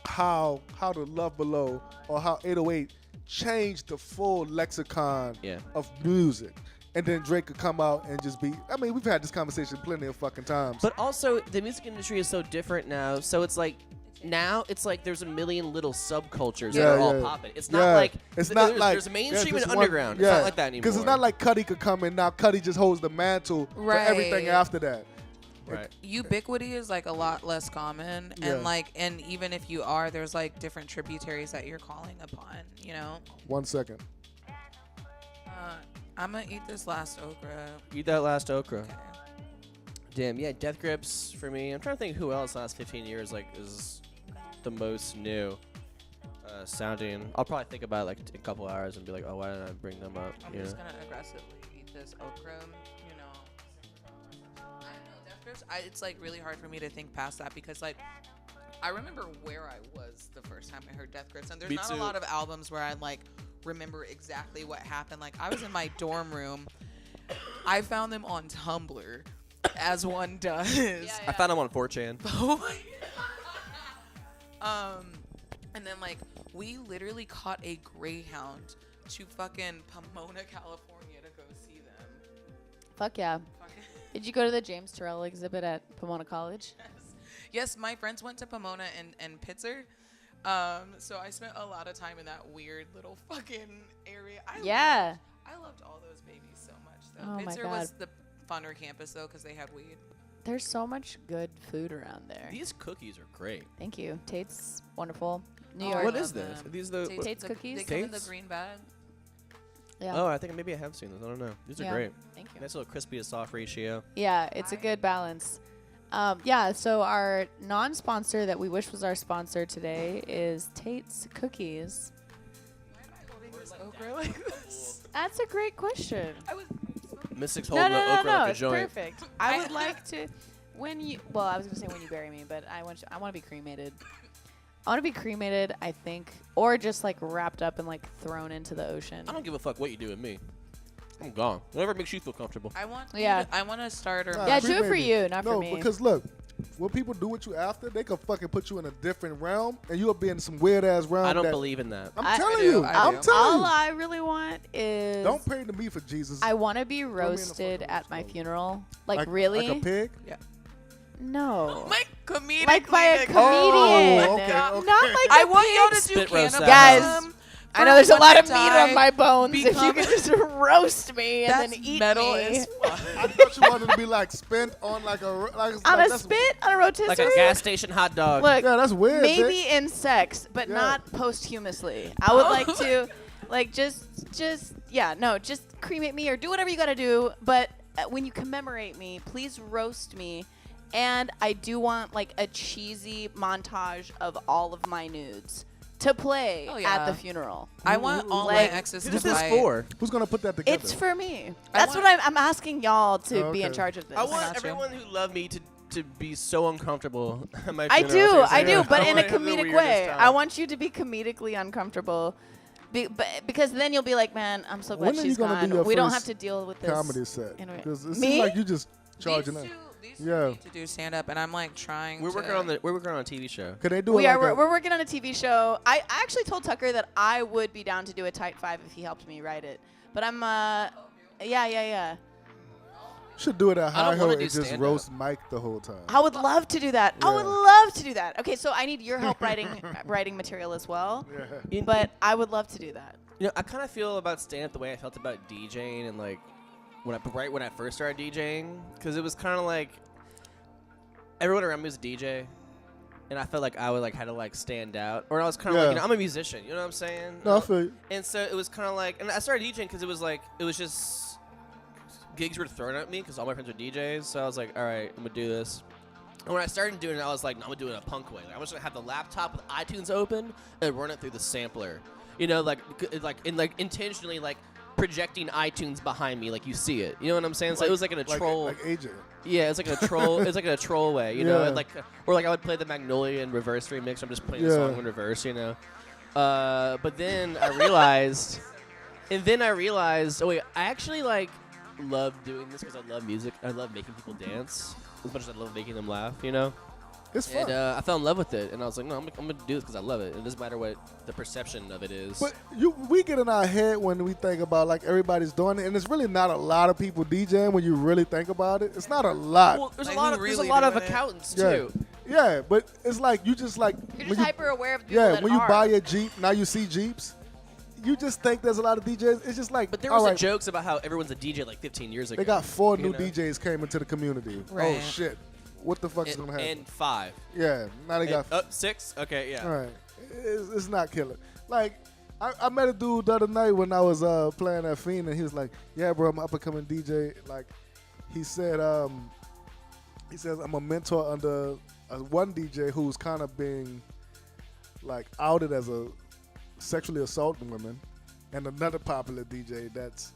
how the Love Below or how 808 changed the full lexicon
Yeah.
of music. And then Drake could come out and just be. I mean, we've had this conversation plenty of fucking times.
But also, the music industry is so different now. So it's like now it's like there's a million little subcultures that are all popping. It's not like there's mainstream and underground. It's not like that anymore.
Because it's not like Cudi could come in now. Cudi just holds the mantle for everything
Right.
after that.
right.
Ubiquity is like a lot less common,
Yeah.
and even if you are, there's like different tributaries that you're calling upon.
1 second.
I'm gonna eat this last okra.
Eat that last okra.
Okay.
Damn, yeah, Death Grips for me. I'm trying to think who else last 15 years like is the most new sounding. I'll probably think about it like a couple hours and be like, oh, why didn't I bring them up?
I'm just gonna aggressively eat this okra. I don't know, Death Grips. It's like really hard for me to think past that because like I remember where I was the first time I heard Death Grips, and there's
Me
not
too.
a lot of albums where I like remember exactly what happened. Like I was in my dorm room, I found them on Tumblr, as one does.
I found them on 4chan.
Oh my and then like we literally caught a Greyhound to fucking Pomona, California to go see them.
Fuck yeah. Did you go to the James Turrell exhibit at Pomona College?
Yes, my friends went to Pomona and Pitzer. So I spent a lot of time in that weird little fucking area. I loved all those babies so much though.
Oh my
Pitzer
God.
was the funner campus though because they had weed.
There's so much good food around there.
These cookies are great.
Thank you. Tate's wonderful. New
Oh,
York.
What
love
is this?
them.
Are these the
Tate's cookies?
They come in the
Tate's?
green bag.
Yeah.
Oh, I think maybe I have seen those. I don't know. These are
Yeah.
great.
Thank you.
Nice little crispy to soft ratio.
Yeah, it's a good balance. So our non-sponsor that we wish was our sponsor today is Tate's Cookies.
Why am I holding this okra like this?
That's a great question.
I was
Mystic's
No,
holding the okra like a
it's
joint.
perfect. I would like to, I was gonna say when you bury me, but I want to be cremated. I want to be cremated, I think, or just like wrapped up and like thrown into the ocean.
I don't give a fuck what you do with me. I'm gone. Whatever makes you feel comfortable.
I want
Yeah.
I want to start her.
Nah,
Yeah, do it for
cremated.
you, not for
No,
me.
because look, what people do with you after, they could fucking put you in a different realm, and you'll be in some weird ass realm.
I don't
that-
believe in that.
I'm
I
telling
do,
you.
I
I'm
do.
telling
All
you.
I really want is
Don't pray to me for Jesus.
I want to be
the
roasted
fucking
at my
roast.
funeral. Like really?
Like a pig?
No.
My comedic.
Like by a comedian.
Oh, okay, okay.
Not like
I
a
want y'all to
pig.
do
Spit roast
cannibalism.
Guys, I know there's a
for
lot
when
of
I
meat on
die.
my bones. If you
become-
could just roast me and
That's
then eat
metal
me
as fuck.
I thought you wanted to be like spent on like a like
on
like
a spit on a rotisserie.
Like a gas station hot dog.
Look,
Yeah, that's weird.
maybe
bitch.
in sex, but
Yeah.
not posthumously. I would like to, like, just cremate me or do whatever you gotta do. But when you commemorate me, please roast me. And I do want like a cheesy montage of all of my nudes to play
Oh,
at
yeah.
the funeral.
I want all
Like,
my exes to
Who's this
fight.
for?
Who's gonna put that together?
It's for me.
I
That's
want-
what I'm asking y'all to
Oh,
be in
okay.
charge of this.
I want
got you.
everyone who love me to be so uncomfortable at my
I
funeral.
do,
Seriously.
I do,
Yeah.
but
I
in a
wanna have the
comedic
weirdest
way.
time.
I want you to be comedically uncomfortable, because then you'll be like, man, I'm so glad
When are you
she's
gonna do
gone.
your
We don't
first
have to deal with this.
comedy set.
Anyway.
Because it
Me?
seems like you just charging
These
up.
two
Yeah.
need to do stand up, and I'm like trying.
We're
to
working on a TV show.
Can they do
We
it
are.
like
We're working on a TV show. I actually told Tucker that I would be down to do a tight 5 if he helped me write it. But I'm yeah.
should do it at
I
High
don't
Hill
wanna
and
do
just
stand-up.
roast Mike the whole time.
I would love to do that. I would
Yeah.
love to do that. Okay, so I need your help writing material as well.
Yeah.
But I would love to do that.
You know, I kind of feel about stand-up the way I felt about DJing and like when I first started DJing, because it was kind of like everyone around me was a DJ, and I felt like I would like had to like stand out, or I was kind of like,
Yeah.
I'm a musician, you know what I'm saying?
No, I feel you.
And so it was kind of like, and I started DJing because it was just gigs were thrown at me because all my friends were DJs. So I was like, all right, I'm gonna do this. And when I started doing it, I was like, no, I'm gonna do it in a punk way. Like, I'm just gonna have the laptop with iTunes open and run it through the sampler. You know, like intentionally like projecting iTunes behind me, like you see it. You know what I'm saying? So it was like in a troll.
Like AJ.
Yeah, it's like a troll. It's like in a troll way, you know.
Yeah.
And like, or like I would play the Magnolia in reverse remix. I'm just playing the
Yeah.
song in reverse, you know. But then I realized, oh wait, I actually like love doing this because I love music. I love making people dance as much as I love making them laugh, you know.
It's fun.
And I fell in love with it, and I was like, no, I'm gonna do this because I love it. It doesn't matter what the perception of it is.
But we get in our head when we think about like everybody's doing it, and it's really not a lot of people DJing when you really think about it. It's not a lot.
well, there's
Like,
a lot
who's
of
really
of
doing it?
accountants
yeah,
too.
yeah, but it's like you just like
You're
when
just
you,
hyper aware of people
yeah
that
when you
are.
buy a Jeep, now you see Jeeps. You just think there's a lot of DJs. It's just like,
But there
all
was
right,
jokes about how everyone's a DJ like 15 years ago.
they got 4
you
new
know?
DJs came into the community.
Right.
Oh shit, what the fuck is gonna happen?
and 5.
Yeah, now they got
6. Okay, yeah.
all right. It's not killer. Like I met a dude the other night when I was playing at Fiend, and he was like, "Yeah, bro, I'm an up and coming DJ." Like he said, he says I'm a mentor under one DJ who's kind of being like outed as a sexually assaulting women, and another popular DJ that's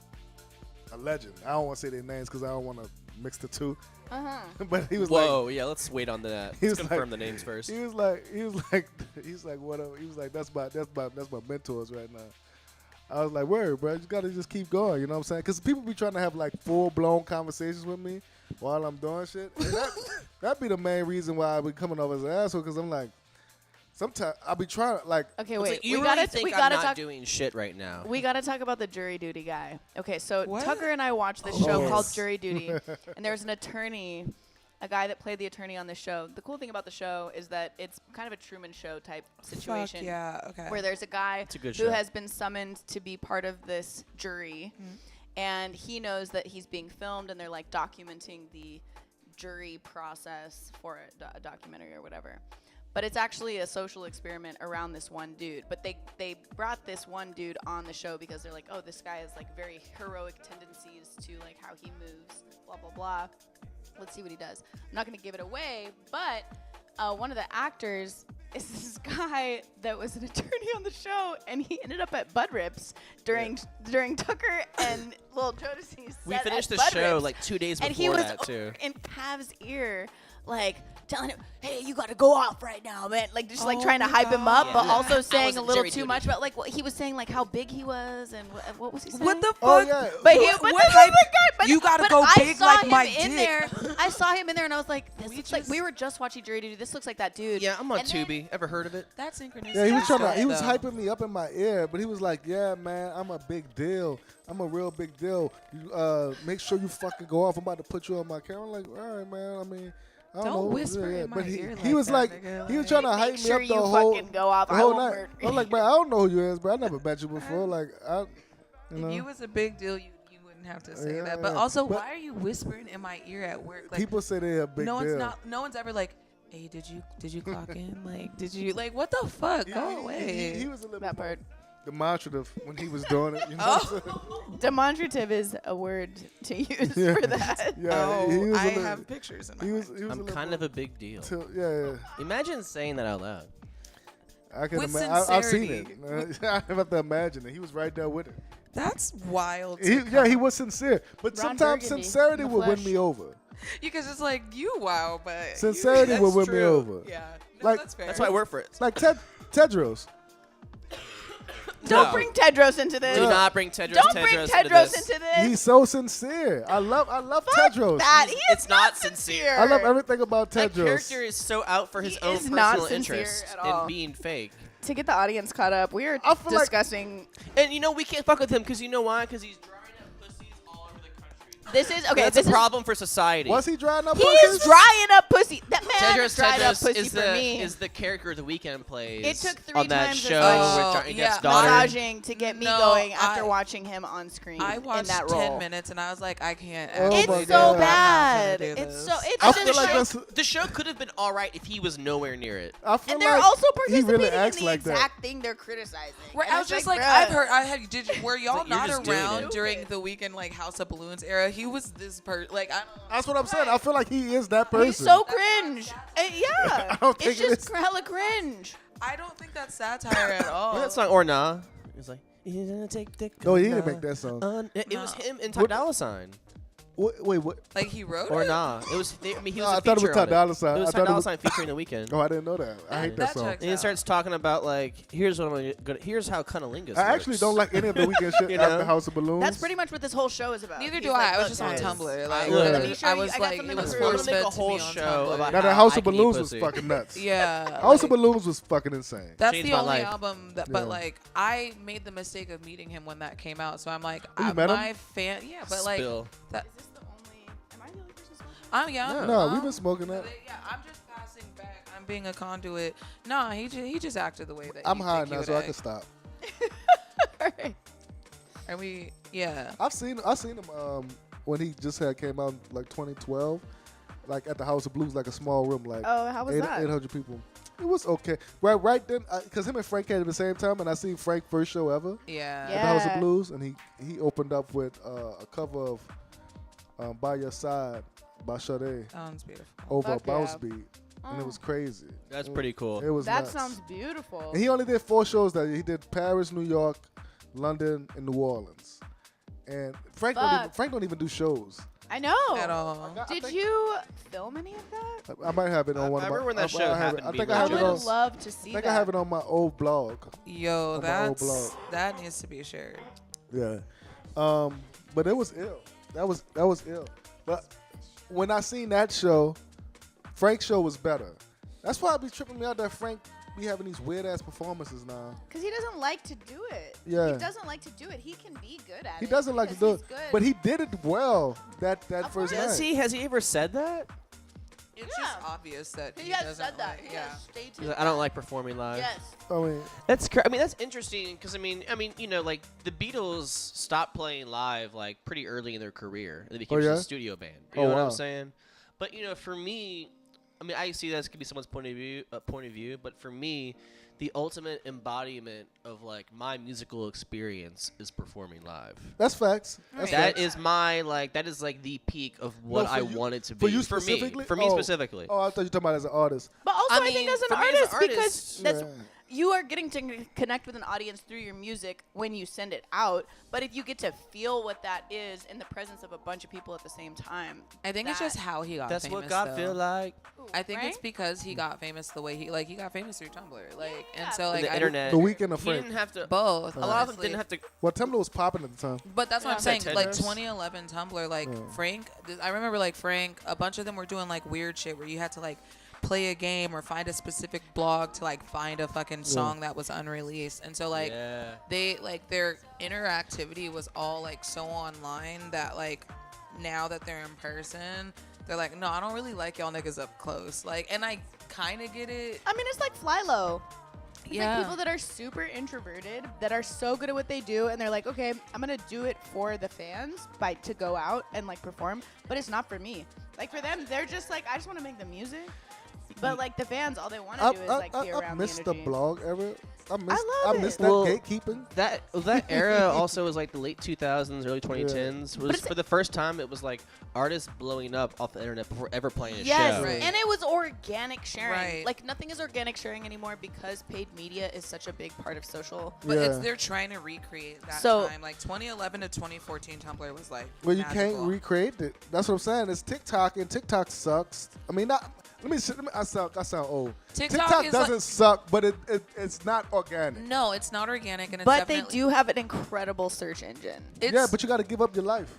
a legend. I don't want to say their names because I don't want to mix the two.
Uh-huh.
But he was like,
Whoa, yeah, let's wait on that.
He
Let's
was
confirm
like-
the names first.
He was like, whatever. He was like, that's my mentors right now. I was like, word, bro, you gotta just keep going. You know what I'm saying? Because people be trying to have like full blown conversations with me while I'm doing shit. And that'd be the main reason why I be coming off as an asshole. Because I'm like, sometimes I be trying to like.
Okay,
It's
wait.
like, you
we
really
gotta
think
we
I'm
gotta
not
talk.
doing shit right now.
We gotta talk about the jury duty guy. Okay, so
What?
Tucker and I watched this show
Yes.
called Jury Duty, and there's an attorney, a guy that played the attorney on the show. The cool thing about the show is that it's kind of a Truman Show type situation.
Fuck yeah. Okay.
Where there's a guy
It's a good
who
show.
has been summoned to be part of this jury, and he knows that he's being filmed, and they're like documenting the jury process for a documentary or whatever. But it's actually a social experiment around this one dude. But they brought this one dude on the show because they're like, oh, this guy has like very heroic tendencies to like how he moves, blah blah blah. Let's see what he does. I'm not gonna give it away, but one of the actors is this guy that was an attorney on the show, and he ended up at Bud Rips during Tucker and Lil Jodeci's
We
set
finished
at
the
Bud
show
Rips.
like 2 days
And he
before
was
that too.
in Pav's ear, like telling him, "Hey, you got to go off right now, man!" Like just like
Oh
trying to
my
hype him up, but
God.
also
I
saying
was
a
in
little
jury
too
duty.
much about like what he was saying, like how big he was, and what was he saying?
What the fuck?
Oh yeah.
But he,
What-
but
what
this
hype-
is the guy. But,
you gotta
but
go
I
big
saw
like
him
my
in
dick.
there. I saw him in there, and I was like, "This
We
looks like
just-
we were just watching Jury Duty. This looks like that dude."
Yeah, I'm on
And then-
Tubi. Ever heard of it?
That's synchronicity.
Yeah, he was trying to. He was
though.
hyping me up in my ear, but he was like, "Yeah, man, I'm a big deal. I'm a real big deal. You, make sure you fucking go off. I'm about to put you on my camera." I'm like, all right, man. I mean, I don't
Don't
know.
whisper
Yeah,
in my
but
ear
he
like
was
that,
like,
nigga,
he was
like-
trying to hype
Make
me
sure
up
you
the whole,
fucking go off.
the
I
whole
won't
night.
murder
I'm like, man, I don't know who you is, but I never met you before. Like, you know.
If you was a big deal, you wouldn't have to say
Yeah,
that. But
yeah.
also,
But-
why are you whispering in my ear at work? Like,
People say they're a big
no
deal.
No one's ever like, hey, did you clock in? Like, did you like what the fuck?
Yeah,
Go away.
He was a little
That
more
part.
demonstrative when he was doing it. You know what I'm saying?
Demonstrative is a word to use
Yeah.
for that.
Yeah, he was
I
a little,
have pictures in my
he was,
mind.
he was a
I'm
little
kind
more
of a big deal.
yeah.
Imagine saying that out loud.
I can
With
imagine. I've seen
sincerity.
it. I have to imagine it. He was right there with it.
That's wild.
He was sincere. But
Ron
sometimes
Burgundy,
sincerity
in the
would win
flesh.
me over.
Because it's like you wow, but
Sincerity
that's
will win me
true.
over.
Yeah, no,
Like-
that's fair.
That's why I work for it.
Like Tedros.
Don't
No.
bring Tedros into this.
Do not bring Tedros.
Don't bring
into
Tedros
this.
into this.
He's so sincere. I love Tedros.
That he is
It's not sincere.
I love everything about
That
Tedros.
character is so out for his
He
own
is not
personal
sincere
interest
at all.
in being fake.
To get the audience caught up, we are
I feel like-
discussing.
And you know we can't fuck with him because you know why? Because he's drying up pussies all over the country.
This is okay.
That's
this
a problem for society.
Was he drying up
He
pussies?
is drying up pussy. That man
Tedros
dried up pussy
is
for
the
me.
is the character the Weekend plays.
It took 3
on that
times as
show
much-
with
Oh,
Johnny
yeah,
Depp's daughter.
massaging to get me
No,
going after
I-
watching him on screen
I
in
watched
that
10
role.
minutes and I was like, I can't.
Oh
actually
my
It's
do
God.
so
this.
bad.
I'm not gonna do
It's
this.
so. It's
I
just
feel like
show-
that's.
The show could have been all right if he was nowhere near it.
I feel
and they're
like
also
he
participating
really acts
in the
like that.
exact thing they're criticizing.
Right,
And
I
it's
was just like,
bruh.
I've heard. Were y'all
like, you're
not
just doing
around
it.
during the Weekend like House of Balloons era? He was this like I don't know.
That's what I'm saying. I feel like he is that person.
He's so cringe. Yeah,
I don't
it's
think
just hella cringe.
I don't think that's satire at all.
That song or nah. It's like you're gonna take the
No, he didn't
nah.
make that song.
It was
Nah.
him and Ty
What-
Dolla Sign.
Wait, what?
Like he wrote
Or
it.
nah. It was. I mean, he
No,
was.
I
a
thought it was
feature
Ty
on
Dolla Sign.
It
I
was
thought
Ty
it
Dolla
was-
Sign featuring The Weeknd.
Oh, I didn't know that. I hate that
That
song.
checks
And he
out.
starts talking about like, here's what I'm gonna. Here's how cunnilingus.
I actually
works.
don't like any of the Weekend shit
You know?
after House of Balloons.
That's pretty much what this whole show is about.
Neither
He's
do
like,
I. I was
"Look,
just on
guys,
Tumblr. Like,
Yeah. Let
me show
I
you-
was
I got
like,
something
it
to
was
prove.
I'm
force
gonna make
fed
a
to
whole
me on
show
Tumblr.
about
Now
how
that House
I
of
can eat
Balloons was
pussy.
fucking nuts.
Yeah.
House of
like,
Balloons was fucking insane.
That's
Changed
the
my
only
life.
album that,
Yeah.
but like I made the mistake of meeting him when that came out, so I'm like,
Oh, you met him?
my fan, yeah, but like
Spill.
that.
Is this the only? Am I the only person smoking?
I'm young.
No, we've been smoking that.
Yeah, I'm just passing back. I'm being a conduit. No, he just acted the way that
I'm
you
high
think he
now,
would
so I
act.
can stop.
Alright.
And yeah.
I seen him when he just came out like 2012, like at the House of Blues, like a small room, like
Oh, how was that?
800 people. It was okay. Right then, because him and Frank came at the same time, and I seen Frank's first show ever
Yeah.
at the House
Yeah.
of Blues, and he opened up with a cover of "By Your Side" by Sade
Sounds beautiful.
over a
Fuck
bounce
yeah.
beat, and it was crazy.
That's
It-
pretty cool.
It was
That
nuts.
sounds beautiful.
And he only did 4 shows that he did: Paris, New York, London, and New Orleans. And Frank
Fuck.
don't even do shows.
I know.
at all.
Did you film any of that?
I might have it on one of my.
remember when that show
I have
happened
it.
to
I
be
think I
I
have
really
it
would
on.
love to see
I think
that.
I have it on my old blog.
Yo,
On my old
that needs to be shared.
Yeah. But it was ill. That was ill. But when I seen that show, Frank's show was better. That's why I be tripping me out that Frank be having these weird ass performances now.
Because he doesn't like to do it.
Yeah.
He doesn't like to do it. He can be good at it.
He doesn't like to do
because
it,
he's good.
but he did it well that
Of
first
course.
night.
Does he? Has he ever said that?
It's
Yeah.
just obvious that
He
he
has
doesn't
said that.
like-
He
yeah.
has stated
He's like, I don't like performing live.
Yes.
I mean,
I mean, that's interesting because I mean, you know, like the Beatles stopped playing live like pretty early in their career. They became
Oh, yeah?
just a studio band. You
Oh,
know what
wow.
I'm saying? But you know, for me, I mean, I see that as could be someone's point of view. But for me, the ultimate embodiment of like my musical experience is performing live.
that's facts. That's
That
facts.
is that is like the peak of what
No, for
I
you-
want it to
for
be.
you
For me,
specifically?
for me
Oh.
specifically.
Oh, I thought you were talking about as an artist.
But also,
I
I, think
mean,
as an
for me as an
artist, because
artist-
that's
Yeah.
you are getting to connect with an audience through your music when you send it out. But if you get to feel what that is in the presence of a bunch of people at the same time,
I think it's just how he got
That's
famous.
what God
though.
feel like.
I think
right?
it's because he got famous the way he got famous through Tumblr, like,
Yeah.
and so like
the
I-
internet.
The Weeknd of
He
Frank.
didn't have to.
both.
A lot of them
honestly.
didn't have to.
Well, Tumblr was popping at the time.
But that's what
Yeah.
I'm saying.
Ted
Like
Nurse?
2011 Tumblr, like Frank. I remember like Frank. A bunch of them were doing like weird shit where you had to like play a game or find a specific blog to like find a fucking song that was unreleased. And so like
Yeah.
they like their interactivity was all like so online that like now that they're in person, they're like, no, I don't really like y'all niggas up close. Like, and I kind of get it.
I mean, it's like fly low. It's
Yeah.
like people that are super introverted, that are so good at what they do, and they're like, okay, I'm gonna do it for the fans to go out and like perform, but it's not for me. Like for them, they're just like, I just want to make the music. But like the fans, all they want to do is like be
I
around
missed
the
the
energy.
blog era. I
love
missed
it.
that
Well,
gatekeeping.
That era also was like the late 2000s, early 2010s. Was
it's-
for the first time it was like artists blowing up off the internet before ever playing a
Yes,
show.
Right.
and it was organic sharing.
Right.
Like nothing is organic sharing anymore because paid media is such a big part of social.
But
Yeah.
they're trying to recreate that
So-
time. Like 2011 to 2014 Tumblr was like
Well, you
magical.
can't recreate it. That's what I'm saying. It's TikTok, and TikTok sucks. I mean, not. Let me. I sound old.
TikTok is
doesn't
like-
suck, but it's not organic.
No, it's not organic, and it's
But they
definitely-
do have an incredible search engine.
It's,
Yeah, but you got to give up your life.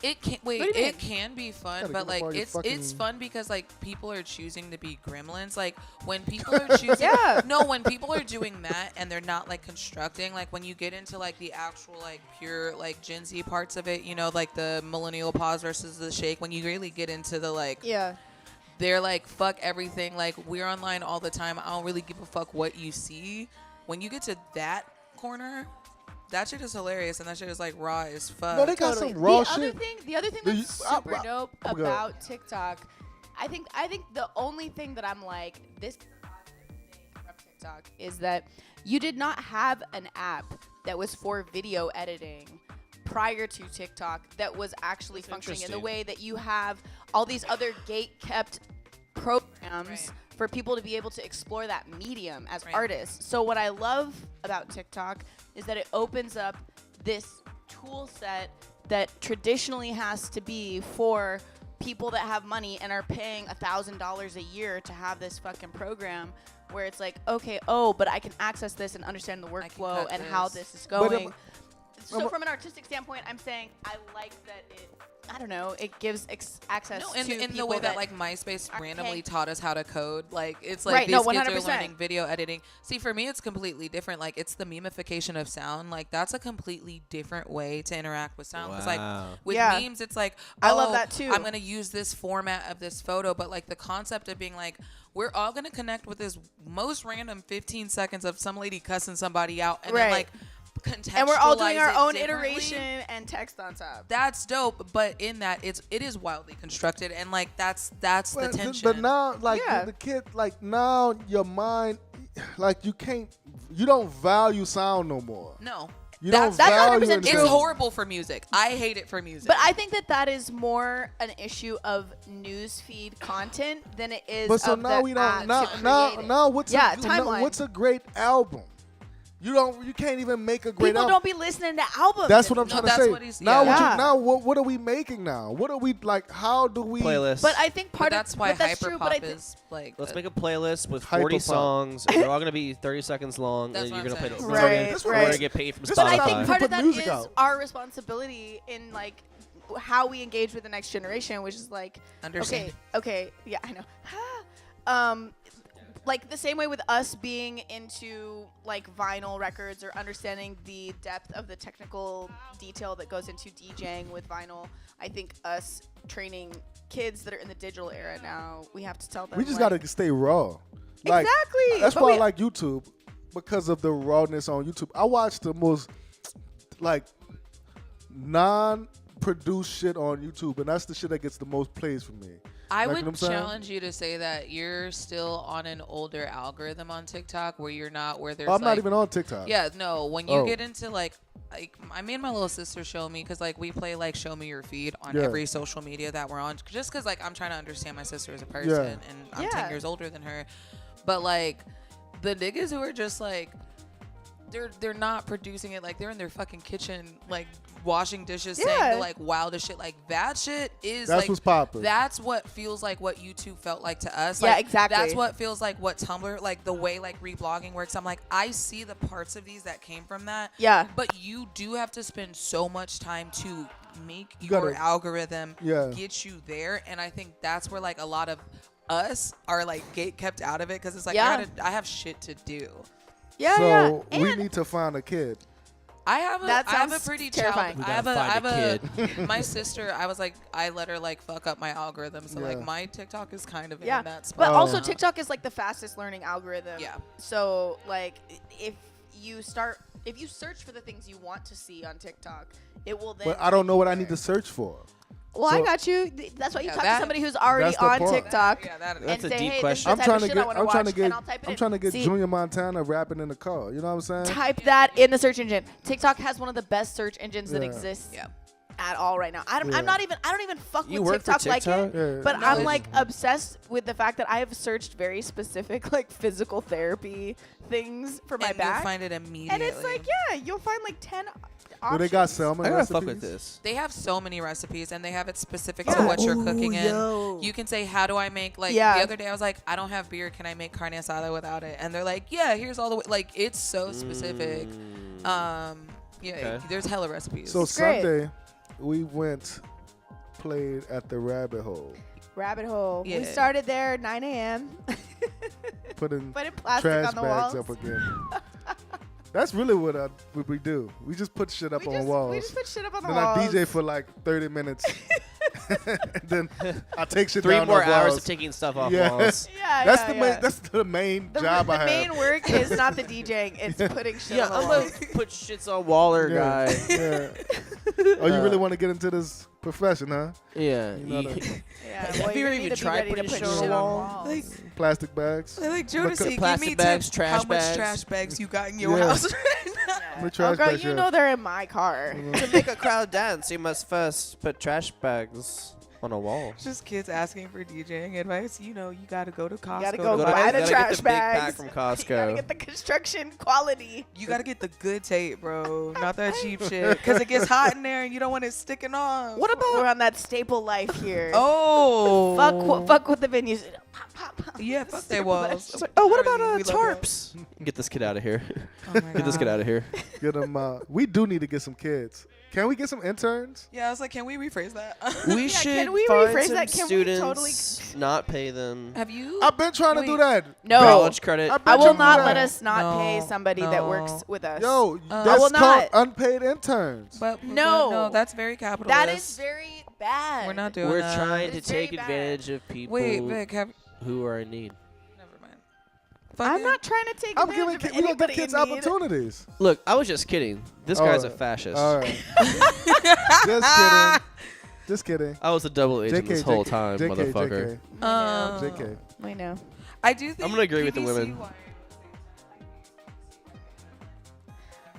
it can wait.
What do you mean?
It can be fun,
Gotta
but
give up
like
all your
it's
fucking-
fun because like people are choosing to be gremlins. Like when people are choosing,
Yeah.
no, when people are doing that and they're not like constructing. Like when you get into like the actual like pure like Gen Z parts of it, you know, like the millennial pause versus the shake. When you really get into the like.
Yeah.
They're like, fuck everything. Like, we're online all the time. I don't really give a fuck what you see. When you get to that corner, that shit is hilarious. And that shit is like raw as fuck.
No, they got
Totally.
some raw
the Other
shit.
thing, the other thing
Do you-
that's super dope
I'm good.
about TikTok, I think the only thing that I'm like this from TikTok is that you did not have an app that was for video editing prior to TikTok that was actually
That's
functioning in the
interesting.
way that you have all these other gate-kept programs
Right.
for people to be able to explore that medium as
Right.
artists. So what I love about TikTok is that it opens up this tool set that traditionally has to be for people that have money and are paying $1,000 a year to have this fucking program where it's like, okay, but I can access this and understand the
can
workflow
cut
and how
this.
this is
But,
going. So from an artistic standpoint, I'm saying I like that it, I don't know, it gives access
No,
to
in the
people
way that
that
like MySpace
are
randomly
paying-
taught us how to code. Like it's like
Right,
these
no,
kids
100%.
are learning video editing. See, for me, it's completely different. Like it's the memification of sound. Like that's a completely different way to interact with sound. Because like
Wow.
with
Yeah.
memes, it's like
I love that too.
I'm gonna use this format of this photo, but like the concept of being like we're all gonna connect with this most random 15 seconds of some lady cussing somebody out, and then
Right.
like contextualize
and we're all doing our
it
own
differently.
iteration and text on top.
That's dope, but in that it is wildly constructed, and like that's the
But,
tension.
but now, like
Yeah.
the kid, like now your mind, like you don't value sound no more.
no,
You
That's-
don't
that's
value
100%
anything.
true.
it's horrible for music. I hate it for music.
But I think that is more an issue of newsfeed content than it is.
But so
of
now
the
we don't.
act
Now,
to
now,
create it.
now, what's
Yeah,
a,
timeline.
what's a great album? You can't even make a great
People
album.
don't be listening to albums.
That's what I'm
anymore.
trying to
that's
say.
what he's-
Now,
yeah.
now what are we making now? What are we like? How do we?
Playlist.
But I think part
But that's
of
why
but that's true. But I
hyperpop
thi-
is like.
Let's
the-
make a playlist with 40
Hyperpop.
songs. And they're all gonna be 30 seconds long,
That's
and you're
what
gonna
I'm
play the
saying.
Right,
we're
right.
gonna get paid from
This is
But
Spotify.
I think part
Put
of that
music
is
out.
our responsibility in like how we engage with the next generation, which is like
Understand.
okay, yeah, I know. Like the same way with us being into like vinyl records or understanding the depth of the technical detail that goes into DJing with vinyl. I think us training kids that are in the digital era now, we have to tell them
We just
like,
gotta stay raw. Like,
exactly.
That's
But
why I
we-
like YouTube, because of the rawness on YouTube. I watch the most like non-produced shit on YouTube, and that's the shit that gets the most plays for me.
I
Like
would
what I'm saying?
challenge you to say that you're still on an older algorithm on TikTok where you're not where there's
I'm not
like-
even on TikTok.
Yeah, no. When you
Oh.
get into like I made my little sister show me because like we play like show me your feed on
Yeah.
every social media that we're on, just because like I'm trying to understand my sister as a person
Yeah.
and I'm
Yeah.
10 years older than her, but like the niggas who are just like they're not producing it, like they're in their fucking kitchen like washing dishes saying
Yeah.
the like wildest shit, like that shit is
That's
like
what's popping.
that's what feels like what YouTube felt like to us.
Yeah,
Like,
exactly.
That's what feels like what Tumblr, like the way like reblogging works. I'm like, I see the parts of these that came from that.
Yeah.
But you do have to spend so much time to make
You
your
gotta-
algorithm
Yeah.
get you there. And I think that's where like a lot of us are like gate kept out of it because it's like
Yeah.
I have shit to do.
Yeah,
so
yeah.
we
And
need to find a kid.
I have
That
I have a
sounds
pretty
terrifying.
We
I have
gotta find a
a my sister. I was like, I let her like fuck up my algorithm. So like
Yeah.
my TikTok is kind of
yeah.
in that spot.
But also
now.
TikTok is like the fastest learning algorithm.
Yeah.
So like if you search for the things you want to see on TikTok, it will then
But I don't know what I
there.
need to search for.
Well, I
So-
got you. That's why you
Yeah,
talk
that-
to somebody who's already
That's the
on
part.
TikTok.
Yeah, that-
and
That's a
say,
deep
hey,
question.
This
I'm
is the type
trying
of
to
shit
get
I wanna
I'm trying to
watch,
get
and I'll type it
I'm
in.
trying to get
See,
Junior Montana rapping in the car. You know what I'm saying?
type that in the search engine. TikTok has one of the best search engines that
Yeah.
exists
Yeah.
at all right now.
Yeah.
I don't even fuck
You
with
work for
TikTok like
TikTok?
it.
Yeah.
But
No,
I'm
it's-
like obsessed with the fact that I have searched very specific like physical therapy things for my
and
back.
you'll find it immediately.
And it's like, yeah, you'll find like 10 options.
Do they got salmon
I gotta
recipes?
fuck with this.
they have so many recipes and they have it specific
Yeah.
to what you're
Ooh,
cooking in.
yo.
You can say, how do I make, like
Yeah.
the other day I was like, I don't have beer. Can I make carne asada without it? And they're like, yeah, here's all the way. Like, it's so specific. Yeah,
Okay.
there's hella recipes.
So
Great.
Sunday, we played at the Rabbit Hole,
Rabbit hole. We
Yeah.
started there 9 a.m.
putting
Putting plastic
trash
on the
bags
walls.
up again. That's really what we do. We just put shit up on walls.
We just put shit up on the
Then
walls.
I DJ for like 30 minutes. and then I take shit
3
down
more
off
hours
walls.
of taking stuff off
Yeah.
walls.
Yeah,
That's
yeah,
the
yeah.
main. That's the main
the,
job
the
I have.
main work is not the DJing; it's putting shit
Yeah,
on the
I'm
walls.
gonna put shits on Waller,
Yeah.
guy.
Yeah. Oh, you really want to get into this profession, huh?
Yeah.
You know that.
Yeah,
Have
well,
you ever
need
even
to be
tried
ready to
putting
put
shit on
shit
a
on
wall?
walls.
Like,
Plastic bags.
like Jodeci, give
plastic
me
bags,
tips.
trash
How much
bags.
trash bags you got in your
Yeah.
house right now?
I'm a
Oh,
trash
girl,
bag
you
chef.
know they're in my car.
To make a crowd dance, you must first put trash bags on a wall.
Just kids asking for DJing advice. You know, you gotta go to Costco.
gotta go
Go
buy
to,
the
gotta
trash
get the big pack
bags.
from
You
Costco.
gotta get the construction quality.
You gotta get the good tape, bro. Not that cheap shit. Because it gets hot in there and you don't want it sticking off.
What about we're on that staple life here?
Oh.
fuck with the venues. Pop, pop, pop.
Yeah, fuck their
Staple that
walls.
shit.
Oh, what about
We love y'all.
tarps? Get this kid out of here.
Oh my
Get this kid
God.
out of here.
Get them. We do need to get some kids. Can we get some interns?
Yeah, I was like, can we rephrase that?
We
Yeah,
should
can we
find
rephrase
some
that? Can we
students,
totally-
not pay them
Have you?
I've been trying to do
Wait.
that.
No,
college credit.
I've
I
been
will
trying to do
not
that.
let us not pay
No,
somebody that works
no.
with us.
Yo,
I
that's
will
called
not.
unpaid interns.
But
No.
no, that's very capitalist.
That is very bad.
We're not doing
We're
that.
trying to
It's very
take
bad.
advantage of people
Wait, Vic, have
who are in need.
never mind.
I'm
Fucking-
not trying to take
I'm
advantage
giving
of
we gonna give
anybody
kids
in need.
opportunities.
Look, I was just kidding. This
All
guy's a
right.
fascist.
All right. Just kidding. Just kidding.
I was a double agent this whole time,
JK,
motherfucker.
JK.
We know.
I do think
I'm gonna agree with the
PVC
women.
wire-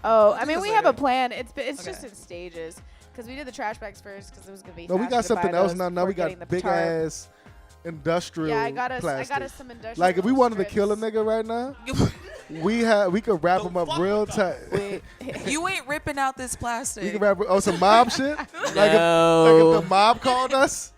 Oh, I
Just
mean,
this
we have a
later.
plan. It's just
Okay.
in stages because we did the trash bags first because it was gonna be.
No, we
faster
got
to buy
something else
those
now. Now
before
we
getting
got
the
big
tarp.
ass industrial
Yeah, I got us
plastic.
some industrial.
Like if we wanted to kill a
strips.
nigga right now, we could wrap them up real tight.
You ain't ripping out this plastic.
We can wrap some mob shit. Like if the mob called us,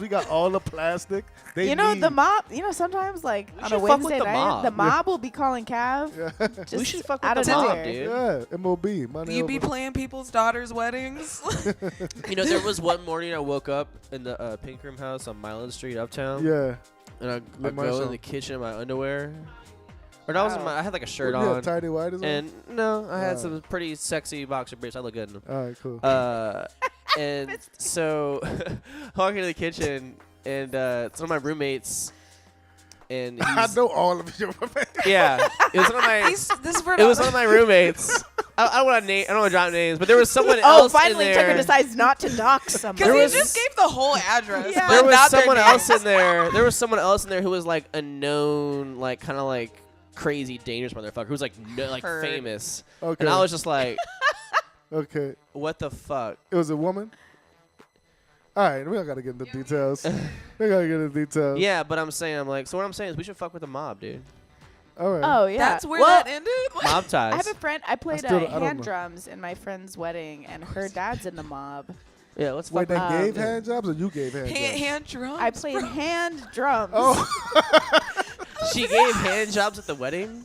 we got all the plastic. They
the mob. Sometimes like on a Wednesday night, the mob will be calling Cav.
Yeah.
Just
We should fuck with
out of
the mob,
nowhere.
dude.
Yeah, MOB. Money
You be
over.
playing people's daughters' weddings.
There was one morning I woke up in the Pink Room house on Milan Street, Uptown.
Yeah.
And I
Lit my
go in
song.
the kitchen in my underwear. Or that wasn't I had like a shirt
What, you had
on.
tidy white as well?
And no, I had
Oh.
some pretty sexy boxer briefs. I look good in them.
All right, cool.
And so walking to the kitchen, and it's one of my roommates, and
I know all of your
yeah, it was one of my.
This is for
It was one of my roommates. I don't want to drop names, but there was someone
Oh,
else
finally,
in
Tucker
there.
decides not to dox someone.
Because he
was-
just gave the whole address.
Yeah.
but
There was
not their
someone
names.
else in there. There was someone else in there who was like a known, like kind of like crazy, dangerous motherfucker who was like
Heard.
famous.
Okay.
And I was just like,
Okay.
what the fuck?
It was a woman? All right, we don't got to get into details. We got to get into details.
Yeah, but I'm like, so what I'm saying is we should fuck with the mob, dude.
All right.
Oh yeah.
That's where
well,
that ended?
Mob ties.
I have a friend. I played
still don't- I don't
hand
know.
drums in my friend's wedding, and her dad's in the mob.
Yeah, let's
Wait,
fuck
they
with
gave
the
hand jobs or you gave hand jobs?
hand drums.
I played hand drums.
Oh.
She gave hand jobs at the wedding?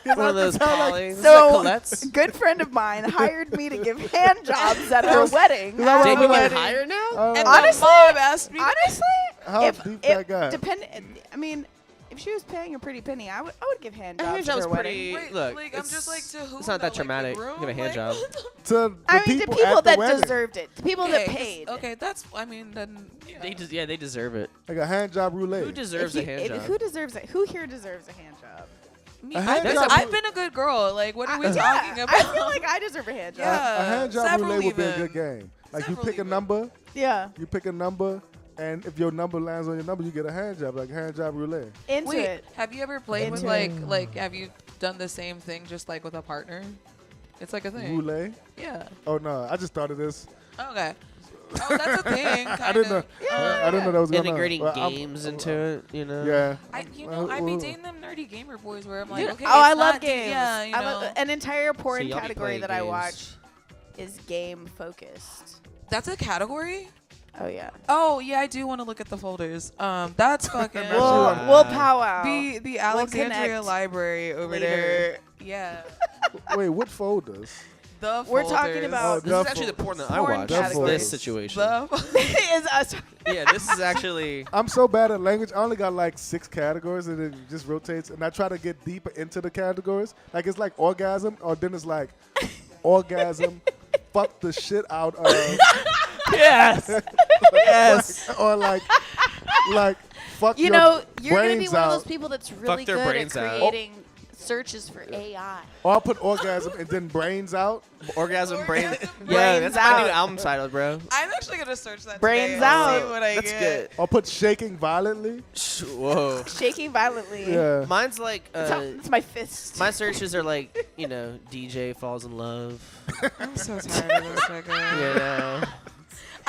One of those polys.
So-
Colette's?
A good friend of mine hired me to give hand jobs at her wedding.
Is that
Did
what
you
I'm
get
like?
hired now?
and
Honestly-
the mom asked me.
Honestly,
How
if
deep
it
that got?
I mean, if she was paying a pretty penny, I would give hand jobs
Hand
at
job's
her wedding.
pretty.
Wait,
Look,
like, I'm just like, to who?
it's not that
though? Like, the
traumatic.
groom?
Give a hand
Like,
job.
To the
I mean, the
people
people
at the
that
wedding.
deserved it, the people
Okay,
that
'cause-
paid.
Okay, that's. I mean, then. Yeah.
They deserve it.
Like a hand job roulette.
Who deserves
If
a
you-
hand
if-
job?
Who deserves it? Who here deserves a hand job?
Me,
A
I've,
hand
been,
job-
I've been a good girl. Like, what are we talking about?
I feel like I deserve a hand job.
Yeah.
A hand job
Several
roulette would be a
even.
good game. Like you
Several
pick a
even.
number,
Yeah,
and if your number lands on your number, you get a hand job, like hand job roulette.
into
Wait,
it.
have you ever played with like have you done the same thing just like with a partner? It's like a thing.
Roulette?
Yeah.
Oh no, I just thought of this.
Okay. Oh, that's a thing.
I didn't know. I didn't know that was going on.
Integrating
Well, I'm-
games into it, you know?
Yeah.
I be dating them nerdy gamer boys where I'm like,
Dude,
okay.
oh, I
it's
love
not
games.
Yeah, you
I
know.
love, an entire porn
See, y'all be
category
playing
that I
games.
watch is game focused.
That's a category.
Oh yeah.
Oh yeah, I do want to look at the folders. That's fucking.
That's
We'll,
what-
we'll powwow.
the Alexandria
connect
Library over
later.
there. Yeah.
Wait, what folders?
The
We're talking
folders.
about
This is actually the porn that I
Porn
watched.
categories.
This situation.
The
is us.
Yeah, this is actually.
I'm so bad at language. I only got like 6 categories, and it just rotates. And I try to get deeper into the categories. Like it's like orgasm, or then it's like orgasm, fuck the shit out of,
Yes. Yes.
or like fuck
You
your
know, you're gonna be
brains
one of
out.
those people that's really
their
good at
brains out.
creating searches for AI.
Or I'll put orgasm and then brains out.
Orgasm brain.
Orgasm
Yeah,
brains
that's my new
out.
album title, bro.
I'm actually gonna search that.
Brains
today and
out.
See what I
That's
get.
good.
Or put shaking violently.
Whoa.
Shaking violently.
Yeah.
Mine's like.
It's my fist.
My searches are like, DJ falls in love.
I'm so tired of this nigga.
You know.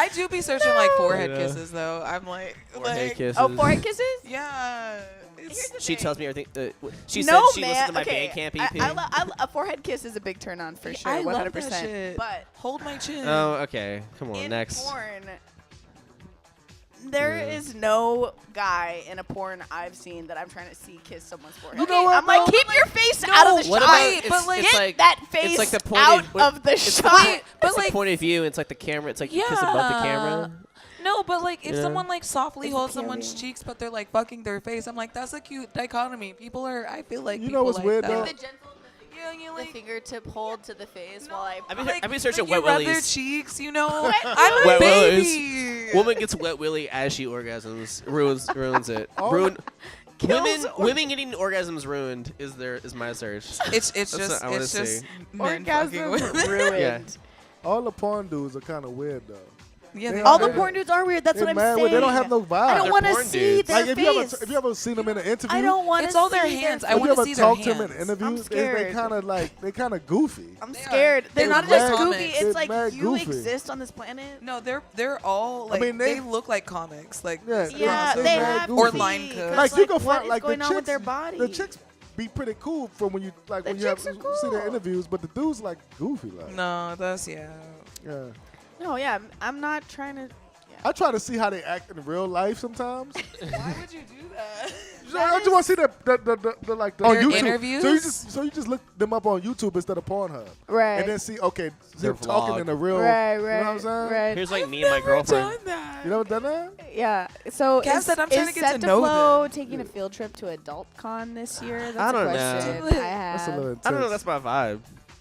I do be searching like forehead
Yeah.
kisses though. I'm like,
Forehead kisses.
Oh, forehead kisses?
yeah.
Here's
It's,
the
She
thing.
tells me everything. She
No,
said she
man.
listened to my
okay.
Bandcamp EP.
A forehead kiss is a big turn on for sure.
I
100%.
love that shit.
But
hold my chin.
Oh, okay. Come on,
in
next.
porn, there
Yeah.
is no guy in a porn I've seen that I'm trying to see kiss someone's forehead.
You know what,
I'm like,
though?
keep your face out of the
What
shot.
about
Wait, but like-
it's
Get
like
that face
it's like the point
out
of,
of the
it's
shot.
Wait, but
it's
like,
the point of view. It's like the camera. It's like you kiss above the camera.
No, but like if
Yeah.
someone like softly
It's
holds
POV.
someone's cheeks, but they're like fucking their face, I'm like, that's a cute dichotomy. People are. I feel like
You
people
know what's
like
weird,
that.
though?
The gentle,
Yeah, you
the
like.
fingertip hold to the face while I.
I've been searching
like
wet
you rub their
willies.
cheeks, you know.
Wet
I'm a
Wet
baby.
Woman gets wet willy as she orgasms. Ruins it.
Oh.
Kills
Women getting orgasms ruined is my search.
It's
That's
just
what I wanna
it's just
see.
men fucking
orgasm
women.
ruined.
Yeah.
All the porn dudes are kind of weird though.
Yeah,
They
they
All
are-
the
they-
porn dudes are weird. That's
they
what I'm
mad
saying.
when they don't have no vibe.
I don't
They're
want to
porn
see
dudes.
their
Like
face.
if you ever seen them in an interview,
I don't want to
It's all their
see
hands.
Their
I
if
wanna
you ever
see their
talk to them in
hands.
interviews, they
scared.
kind of goofy.
I'm
They are.
scared. They're
They're
not
mad
just goofy.
comics.
It's
They're
like
mad
you
goofy.
exist on this planet.
No, they're all like
mean,
they
they-
look like comics. Like
Yeah,
Yeah,
they
they
mad
have
goofy.
Or
to
line
be,
code.
'cause,
Like you can
what
find
is
like
going
the
on
chicks,
with their body?
the chicks be pretty cool from when you like
The
when you have,
chicks are
see their
cool.
interviews, but the dudes like goofy like.
no, that's yeah.
Yeah.
No, yeah, I'm not trying to.
I try to see how they act in real life sometimes.
Why would you do that?
I just want to see the like the
Their
on YouTube.
interviews?
So you just look them up on YouTube instead of Pornhub,
Right.
and then see okay
Their
they're talking
vlog.
in a real.
right,
You know what I'm saying?
right.
Here's like me and my girlfriend.
You never done that?
Yeah. So
Cass
is,
said, "I'm trying
is
to get to know
Setdeflo
them."
taking a field trip to Adult Con this year? That's
I don't
a
know.
question I
That's a
have.
little intense.
I don't know. That's my vibe.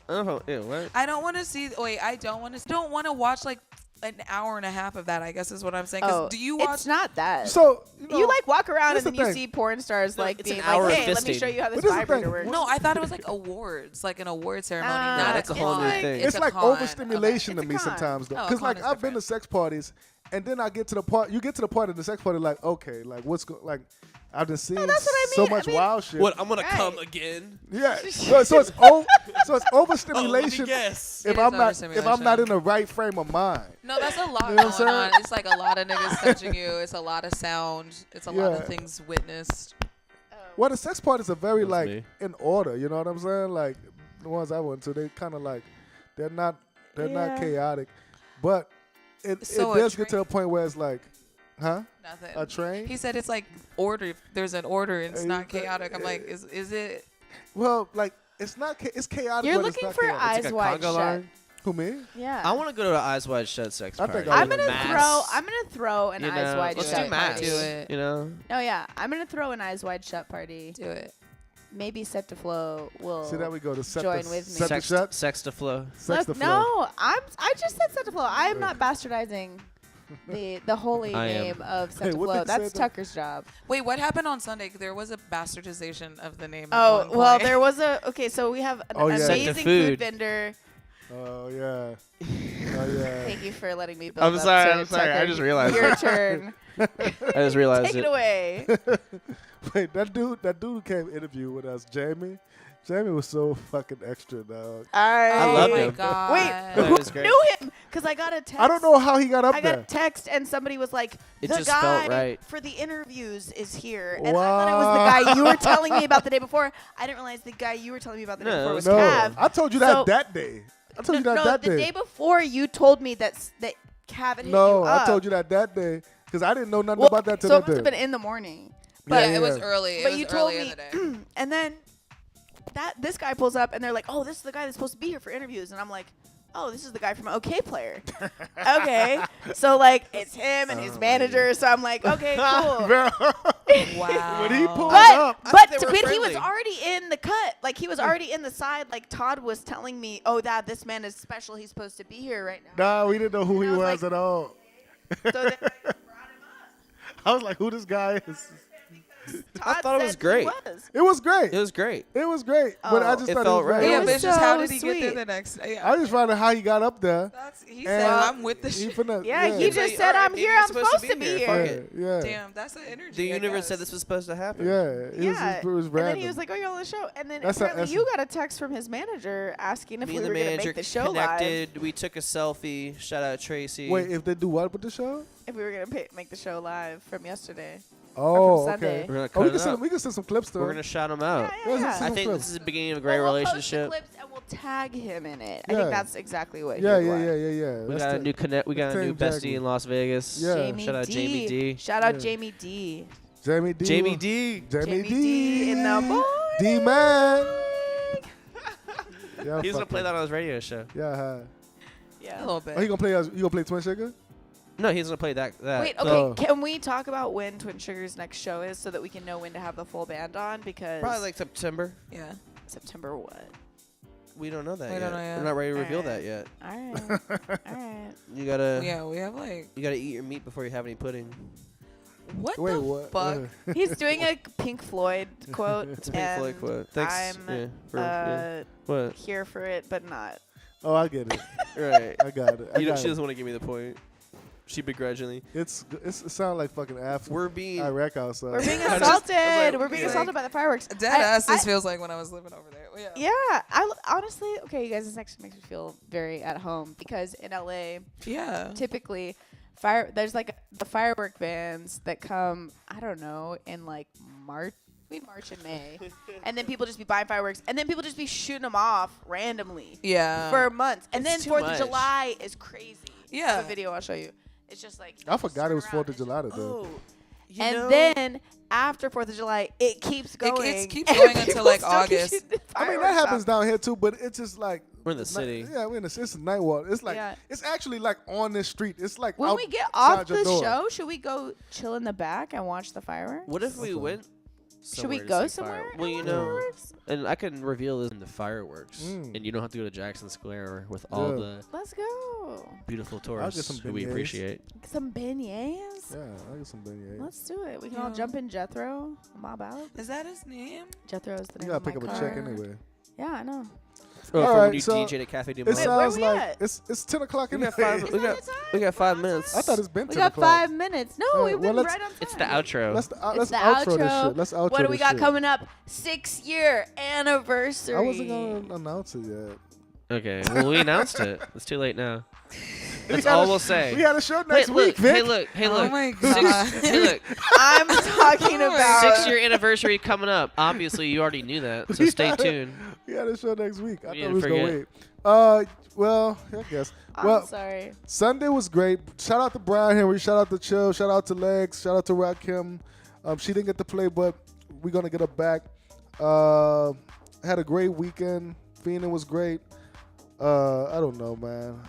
I don't know. Ew, what?
I don't want to see. Wait, I don't want to. Don't want to watch like an hour and a half of that. I guess is what I'm saying. 'Cause do you watch?
It's not that.
So you, know,
you like walk around
that's
and
the
then you
thing.
see porn stars
No,
like
it's an
being
hour
like,
of
"Hey, let me
fisting.
show you how this
But this is the
vibrator
thing.
works."
No, I thought it was like awards, like an award ceremony.
Nah,
not
that's a whole new
con.
thing.
It's
a
like
con.
overstimulation
Okay.
to
It's
me
a con.
sometimes though,
Oh, a
because
con
like
is
I've been to
different.
sex parties, and then I get to the part. You get to the part of the sex party, like okay, like what's like. I've just seen
that's what I
so
mean.
much
I mean-
wild shit.
What? I'm gonna
Right.
come again.
Yeah, so it's so it's overstimulation.
Yes.
It
If
is
I'm not
overstimulation.
in the right frame of mind.
No, that's a lot
You know what I'm
going on.
saying?
It's like a lot of niggas touching you. It's a lot of sound. It's a lot
Yeah.
of things witnessed.
Well, the sex parties are very
That's
like
me.
in order. You know what I'm saying? Like the ones I went to, they kind of like they're not
Yeah.
chaotic, but it
So
it
a
does get to a
train-
point where it's like, huh?
Nothing.
A train?
He said it's like order. There's an order. And it's
Hey,
not chaotic. I'm like, is it?
Well, like it's not. It's chaotic.
You're
but it's
looking
not
for
chaotic.
eyes
It's like a
wide
conga
shut.
line.
Who me?
Yeah.
I want to go to an eyes wide shut sex
I
party.
think I
I'm
would.
gonna
Mass.
throw an
You
eyes
know,
wide
let's
shut
do mass.
party.
Do it.
You know.
No, yeah, I'm gonna throw an eyes wide shut party.
Do it.
Maybe Setdeflo will.
See that we go to set
Join
the,
with me.
set the
Sex,
shut.
sex to flow.
Sex
Look,
the flow.
no, I just said Setdeflo. I am not bastardizing the holy
I am.
name of
Hey, what
Setdeflo.
they
That's
said-
Tucker's job.
Wait, what happened on Sunday? There was a bastardization of the name. at
Oh
one
well,
point.
there was a so we have an
Oh, yeah.
amazing
Set to
food
food.
vendor.
Oh yeah. Oh yeah.
Thank you for letting me build
I'm
up
sorry,
to
I'm sorry. I
Tucker.
just realized
Your
it.
turn.
I just realized
Take
it.
it away.
Wait, that dude came interview with us, Jamie. Jamie was so fucking extra, dog.
I
loved
oh my
him.
God.
Wait,
That
who
was great.
knew him? Because I got a text.
I don't know how he got up
I got a
there.
text and somebody was like,
It
"The
just felt
guy
right.
for the interviews is here," and I thought it was the guy you were telling me about the day before. I didn't realize the guy you were telling me about the day
No,
before was
No,
Cav.
I told you that
So-
that day. I told you that
no,
that
the
day.
day before you told me that Cav had hit
No,
you up.
I told you that day because I didn't know nothing
Well,
about that till
so it
that
must have
day.
been in the morning.
But
Yeah,
it was
yeah.
early. It
But
was
you told
earlier
me,
in the day.
and then this guy pulls up and they're like, "Oh, this is the guy that's supposed to be here for interviews," and I'm like, "Oh, this is the guy from OK Player." Okay, so like it's him and his manager. So I'm like, okay, cool.
Bro,
Wow.
when he pulled
But
up,
I
but
thought they were
when he was
friendly.
already in the cut, like he was already in the side. Like Todd was telling me, "Oh, Dad, this man is special. He's supposed to be here right now."
nah, we didn't know who he
And I was
was
like-
at all.
So then I brought him up.
I was like, who this guy is?
Todd
thought it was
said
great.
He was.
It was great.
It was great.
It was great. But I
Oh.
just
It
thought
felt
it was
right.
very
Yeah,
It
but
was
it's just how
so
did he get there
sweet.
the next day?
I just found out how he got up there.
He
And-
said, "I'm with the
He
shit."
finna,
Yeah, he
It's
just
like,
said,
alright,
"I'm
maybe
here.
you're
I'm supposed to be
Fuck
here."
it.
Yeah.
Damn, that's the energy.
The
I
universe said
guess.
this was supposed to happen.
Yeah, it
Yeah.
was, it was
and
random.
then he was like, "Oh, you're on the show." And then
That's a-
apparently
that's
you got a text from his manager asking if
Me
we
and the
were going to
manager
make the show live.
connected. We took a selfie. Shout out Tracy.
Wait, if they do what with the show?
If we were going to make the show live from yesterday.
Oh,
Sunday.
okay.
We're gonna
Oh,
cut
we
it
can send
up.
we can send some clips to
We're
him.
gonna shout him out.
Yeah, yeah,
Yeah,
yeah.
this
I
is-
think
clips.
this is the beginning of a great
Well, we'll
relationship.
Post the clips and we'll tag him in it. I
Yeah.
think that's exactly what
Yeah,
he
yeah,
would
yeah,
want.
yeah, yeah.
We
That's
got a
the-
new connect. We got a new
Tame
bestie
Jack.
in Las Vegas.
Yeah.
Jamie
Shout out
D.
Jamie D.
Shout out
Yeah.
Jamie D.
Jamie D.
Jamie D.
Jamie
Jamie
D.
D in the morning.
D man. Yeah,
He's gonna
fuck
play
him.
that on his radio show.
Yeah, huh.
A
Yeah.
little bit.
Oh, you gonna play? You gonna play Twin Sugar?
No, he's gonna play that.
Wait, okay.
So-
Can we talk about when Twin Sugar's next show is so that we can know when to have the full band on? Because
Probably like September.
Yeah.
September what?
We don't know that
We
yet.
don't know yet.
We're not ready to reveal
Alright.
that yet.
All right. All right.
You gotta.
Yeah, we have like
You gotta eat your meat before you have any pudding.
what
Wait,
the
what?
fuck?
He's doing a Pink Floyd quote.
It's a Pink
and
Floyd quote. Thanks.
I'm
yeah, for, yeah. What?
here for it, but not.
Oh, I get it.
Right.
I got it. I
You know,
got
she
it.
doesn't want to give me the point. She begrudgingly.
It sounds like fucking
We're being.
Iraq outside.
We're being
I
assaulted. We're being
like-
assaulted by the fireworks.
Dead ass. This feels like when I was living over there. Well, yeah.
Yeah, honestly, okay, you guys, this actually makes me feel very at home because in LA,
Yeah.
typically, there's like the firework bans that come, I don't know, in like March. Between March and May, and then people just be buying fireworks, and then people just be shooting them off randomly
Yeah.
for months, and
It's
then
too
4th
much.
of July is crazy. I
Yeah.
have a video I'll show you. It's just like
I forgot it was 4th of
It's just,
July today.
oh.
You
And
know,
then after 4th of July, it keeps going.
It keeps
and
going until,
people
like,
still keep
August.
shooting the
I mean, that
fireworks
happens
off.
down here too, but it's just like
we're in the city.
Yeah, we're in the it's night walk. It's like
Yeah.
it's actually like on this street. It's like
When
out-
we get off
outside your
the
door.
show, should we go chill in the back and watch the fireworks?
What if we
Okay.
went?
Should we
to
go
see
somewhere?
fireworks? Well,
and
you
watch
know,
fireworks?
and I can reveal this in the fireworks,
Mm.
and you don't have to go to Jackson Square with all
Yeah.
the
Let's go.
beautiful
get
tourists
some
who we
beignets.
appreciate.
Some beignets.
Yeah, I get some beignets.
Let's do it. We can all
Yeah.
jump in Jethro. Mob out.
Is that his name?
Jethro is the
You
name
gotta
of
pick
my
up a
car.
check anyway.
Yeah, I know.
Oh,
All
from
right,
when you
so
DJ at Cafe du
It
Monde.
where
sounds
we
like
at?
it's 10 o'clock in
We
the
got five.
day.
We got. We got 5 minutes.
I thought it's been
We
10
got
o'clock.
5 minutes. No, we've
well,
been
let's-
right on time.
It's the outro.
Let's
It's the
outro this
outro.
shit. Let's outro
What do we
this
got
shit.
coming up? 6-year anniversary.
I wasn't gonna announce it yet.
Okay. Well, we announced it. It's too late now. That's
got
all
a-
we'll say.
We had a show
Hey,
next
look.
week, Vic.
Hey, look. Hey, look.
Oh my
Six-
god.
hey, look.
I'm talking about
6-year anniversary coming up. Obviously, you already knew that, so stay tuned.
We had a show next week. I
We
thought
didn't
we was gonna
forget.
wait. Well, I guess.
I'm
Well,
sorry.
Sunday was great. Shout out to Brian Henry. Shout out to Chill. Shout out to Legs. Shout out to Rakim. She didn't get to play, but we're gonna get her back. Had a great weekend. Phoenix was great. I don't know, man.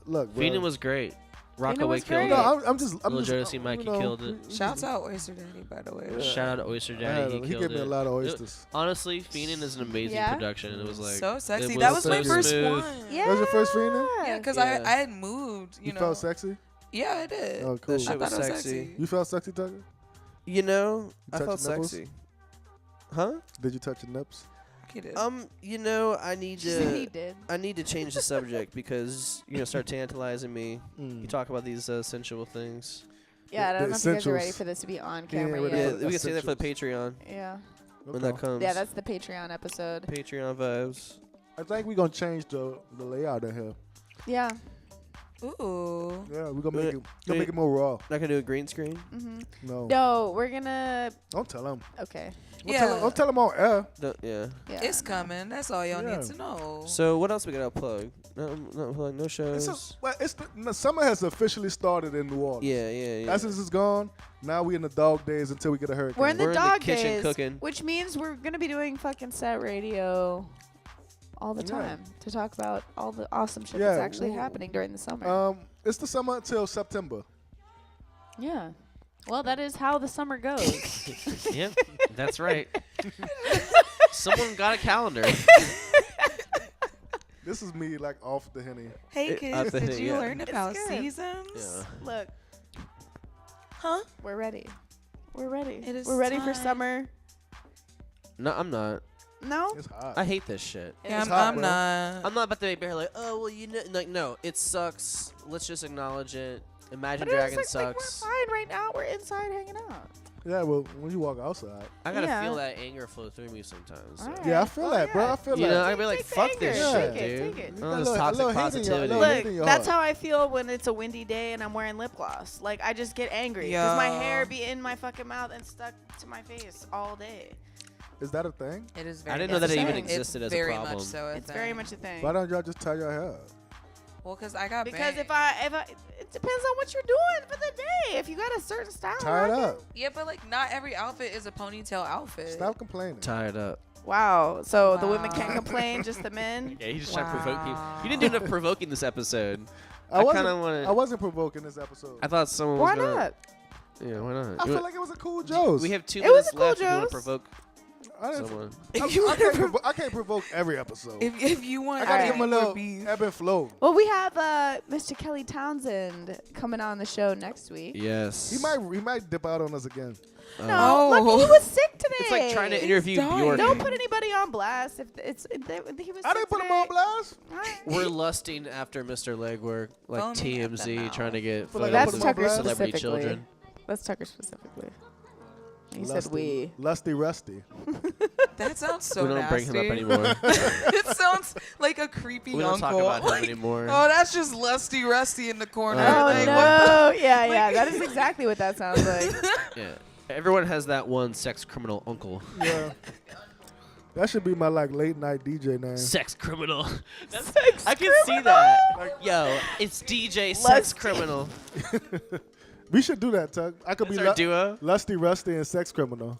Look, bro.
Phoenix was great. Rockaway
was
killed
great.
No,
it.
I'm just.
Lil Jodeci Mikey killed it.
Shouts out Oyster Daddy, by the way.
Shout out to Oyster
I
Daddy.
had
He
him. He
killed
gave me
it.
a lot of oysters.
Honestly, Phoenix is an amazing
Yeah?
production, and it was like
So sexy.
it
That was my
so
first
smooth.
one.
Yeah.
That was your first Phoenix?
Yeah, because
Yeah.
I had moved,
You
know.
felt sexy?
Yeah, I did.
Oh, cool.
That shit
I
was
thought it was
sexy.
sexy.
You felt sexy, Tucker?
You know, I
touch
felt
your nipples?
sexy. Huh?
Did you touch your nips?
He did.
You know, I need
She said he
to.
did.
I need to change the subject because start tantalizing me.
Mm.
You talk about these sensual things.
Yeah, I
The
don't know if you guys are ready
essentials.
for this to be on
Yeah,
camera
what
Yeah,
yet.
the
we can say that for the
essentials.
Patreon
Yeah.
when that comes.
Yeah, that's the Patreon episode.
Patreon vibes.
I think we're gonna change the layout in here.
Yeah.
Ooh.
Yeah, we're gonna make it
Wait.
make it more raw.
Not gonna do a green screen.
Mm-hmm.
No,
No, we're gonna.
don't tell him.
Okay.
Yeah.
Don't tell him on air.
Yeah.
Yeah.
It's coming. That's all y'all
Yeah.
need to know.
So what else we gotta plug? No shows.
The summer has officially started in New Orleans.
Yeah.
Essence is gone. Now we in the dog days until we get a hurricane.
We're in the
We're in the
dog
kitchen
days,
cooking.
which means we're gonna be doing fucking set radio all the
Yeah.
time to talk about all the awesome shit
Yeah,
that's actually
well,
happening during the summer.
It's the summer until September.
Yeah. Well, that is how the summer goes.
Yeah, that's right. Someone got a calendar.
This is me like off the henny.
Hey
I
kids,
think-
did you
yeah.
learn
It's
about
good.
seasons?
Yeah.
Look,
Huh?
we're ready. We're ready.
It is
We're ready for
time.
summer.
No, I'm not.
No?
It's hot.
I hate this shit.
Yeah,
It's
I'm,
hot,
I'm
bro.
not.
I'm not about to make bear like, oh well, like no, it sucks. Let's just acknowledge it. Imagine
But it's
Dragon
like,
sucks.
we're fine right now. We're inside hanging out.
Yeah, well, when you walk outside.
I gotta
Yeah.
feel that anger flow through me sometimes. so.
All right.
Yeah, I feel
Oh,
that, bro.
yeah.
I feel
You know,
that.
I'd be like,
Take the
fuck
anger.
this
Yeah.
shit,
Take it,
dude.
take it.
All
A
this
little- a
toxic
little hate in your-
positivity.
a little hate
Look,
in your
that's
heart.
how I feel when it's a windy day and I'm wearing lip gloss. Like, I just get angry because my
Yo.
hair be in my fucking mouth and stuck to my face all day.
Is that a thing?
It is very
I didn't know that it even
It's
existed as a
very
problem.
much so.
It's very much a thing.
Why don't y'all just tie your hair up?
Well, because I got
Because
bangs.
if I, it depends on what you're doing for the day. If you got a certain style,
Tie it
I
up.
Yeah, but like not every outfit is a ponytail outfit.
Stop complaining.
Tied up.
Wow. So the women
Wow.
can't complain, just the men.
Yeah, he just tried to provoke people.
Wow.
You didn't do enough provoking this episode.
I
I
wasn't,
kinda wanna-
I wasn't provoking this episode.
I thought someone
Why
was gonna.
not?
Yeah, why not?
I feel like it was a cool Joe's.
we have 2
It was
minutes
a cool
left. If you want
Joe's.
to provoke
I, didn't-
someone.
I can't provoke every episode.
If you want,
I gotta
Alright.
give him a
more
little
beef.
ebb and flow.
Well, we have Mr. Kelly Townsend coming on the show next week.
Yes.
He might dip out on us again.
No, look,
Oh.
he was sick today.
It's like trying to interview
dying.
Bjork.
Don't put anybody on blast. If he was.
I
sick
didn't put him
today.
on blast.
We're lusting after Mr. Legwork, like
Phone me at the
TMZ,
mouth.
trying to get
Feel like
photos
I
That's
put
of
him on
Tucker
blast.
celebrity
specifically.
children.
That's Tucker specifically. He
Lusty,
said we.
Lusty Rusty.
That sounds so
We don't
nasty.
bring him up anymore.
It sounds like a creepy
We don't
uncle.
talk about him
Like,
anymore.
oh, that's just Lusty Rusty in the corner.
Oh,
Oh
Like,
no!
what
Yeah, that is exactly what that sounds like.
Yeah. Everyone has that one sex criminal uncle.
Yeah. That should be my like late night DJ name.
Sex criminal. I can see that. Yo, it's DJ Sex
Lusty.
Criminal.
We should do that, Tuck. I could
That's
be
our duo.
Lusty Rusty and Sex Criminal.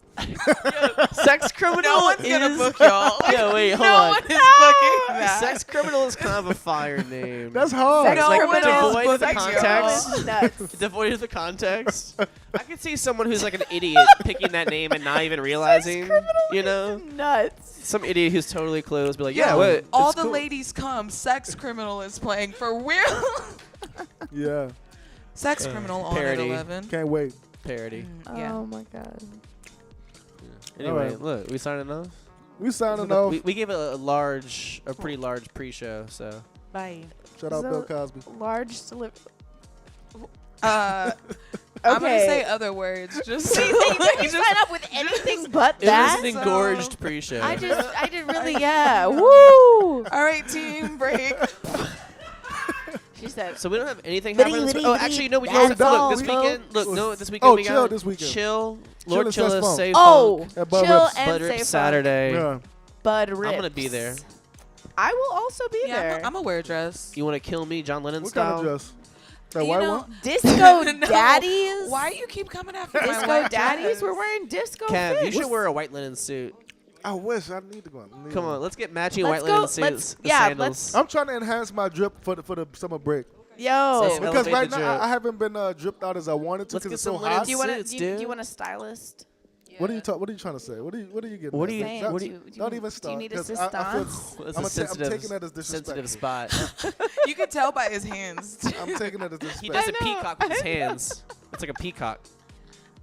Sex criminal.
No one's gonna
is-
book y'all.
Yo, wait, hold
No
on.
one is booking that.
Sex criminal is kind of a fire name.
That's hard.
Sex
No
like
one
criminal.
is
devoid of the
booking
context.
y'all.
Nuts.
Devoid of the context. I could see someone who's like an idiot picking that name and not even realizing. You know,
Nuts.
some idiot who's totally closed, be like,
Yo,
yeah, what?
all
It's
the
cool.
ladies come. Sex Criminal is playing for real.
Yeah.
Sex Criminal on
parody.
at 11.
Can't wait.
Parody.
Yeah.
Oh my god.
Anyway,
Alright.
look, we signing off.
We signing off.
We gave it a pretty large pre-show, so.
Bye.
Shout out
So-
Bill Cosby.
Large celeb.
I'm gonna
Okay.
say other words. Just
See, you sign up with anything but
It
that.
was an engorged pre-show.
I did really, yeah. Woo!
All right, team break.
She said.
So we don't have anything
Bitty,
happening.
bitty,
Oh,
bitty.
actually, no, we
That's
don't. Look,
all,
this
folks.
weekend. Look, no, this weekend
Oh,
we
chill
got
this weekend.
Chill, Lord
and
Chill
Says
us,
Funk.
Save
Oh,
Funk,
At Bud
chill
Rips.
and
Bud
say
Rip
fun.
Saturday.
Yeah.
Bud Rips.
I'm gonna be there.
I will also be
Yeah,
there.
I'm gonna wear a dress.
You want to kill me, John Lennon
What
style?
kind of dress? That
You
white
know,
one?
Disco
No.
daddies.
Why you keep coming after my
Disco
white
daddies?
dress?
We're wearing disco
Kev, you
fits.
should wear a white linen suit.
I wish. I need to go.
Come on, let's get matching
Let's
white
go-
linen suits.
let's-
and
yeah,
sandals.
I'm trying to enhance my drip for the summer break.
Yo.
So-
Because
Elevate
right
the
now
drip.
I haven't been dripped out as I wanted to
Let's
because
get
it's so
some linen
hot.
do you want
suits,
to?
dude.
Do you want a stylist?
What are you What are you trying to say? What are you getting?
What
at?
do you-
Saying,
Don't-
what do you-
Don't even
do
start.
you need
'cause
assistance?
I feel,
It's
I'm
a
I'm
sensitive,
taking that as disrespectful.
sensitive spot.
You can tell by his hands.
I'm taking that as
He
disrespectful.
does a
know,
peacock with his
I know.
hands. It's like a peacock.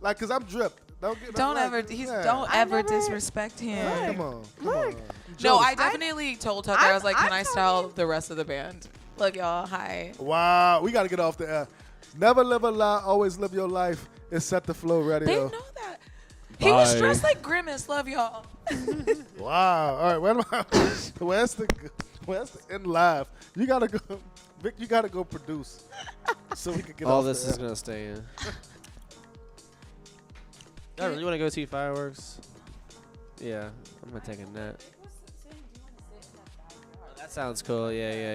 Like, cause I'm dripped.
Don't
like,
ever.
yeah.
Don't
I
ever
never-
disrespect him.
Come on. Come
Look.
on.
No,
Jealous.
I definitely told Tucker. I was like,
I'm
"Can I style the rest of the band?" Love y'all. Hi.
Wow, we gotta get off the air. Never live a lie, always live your life. It's Setdeflo
They
Radio.
know that. He was
Bye.
dressed like Grimace. Love y'all.
Wow. All right, where's the end live? You gotta go, Vic. You gotta go produce, so we can get
All
off
this
the
is
air.
gonna stay in. I really want to go see fireworks. Yeah, I'm gonna take a nap. That sounds cool. Yeah, yeah, yeah.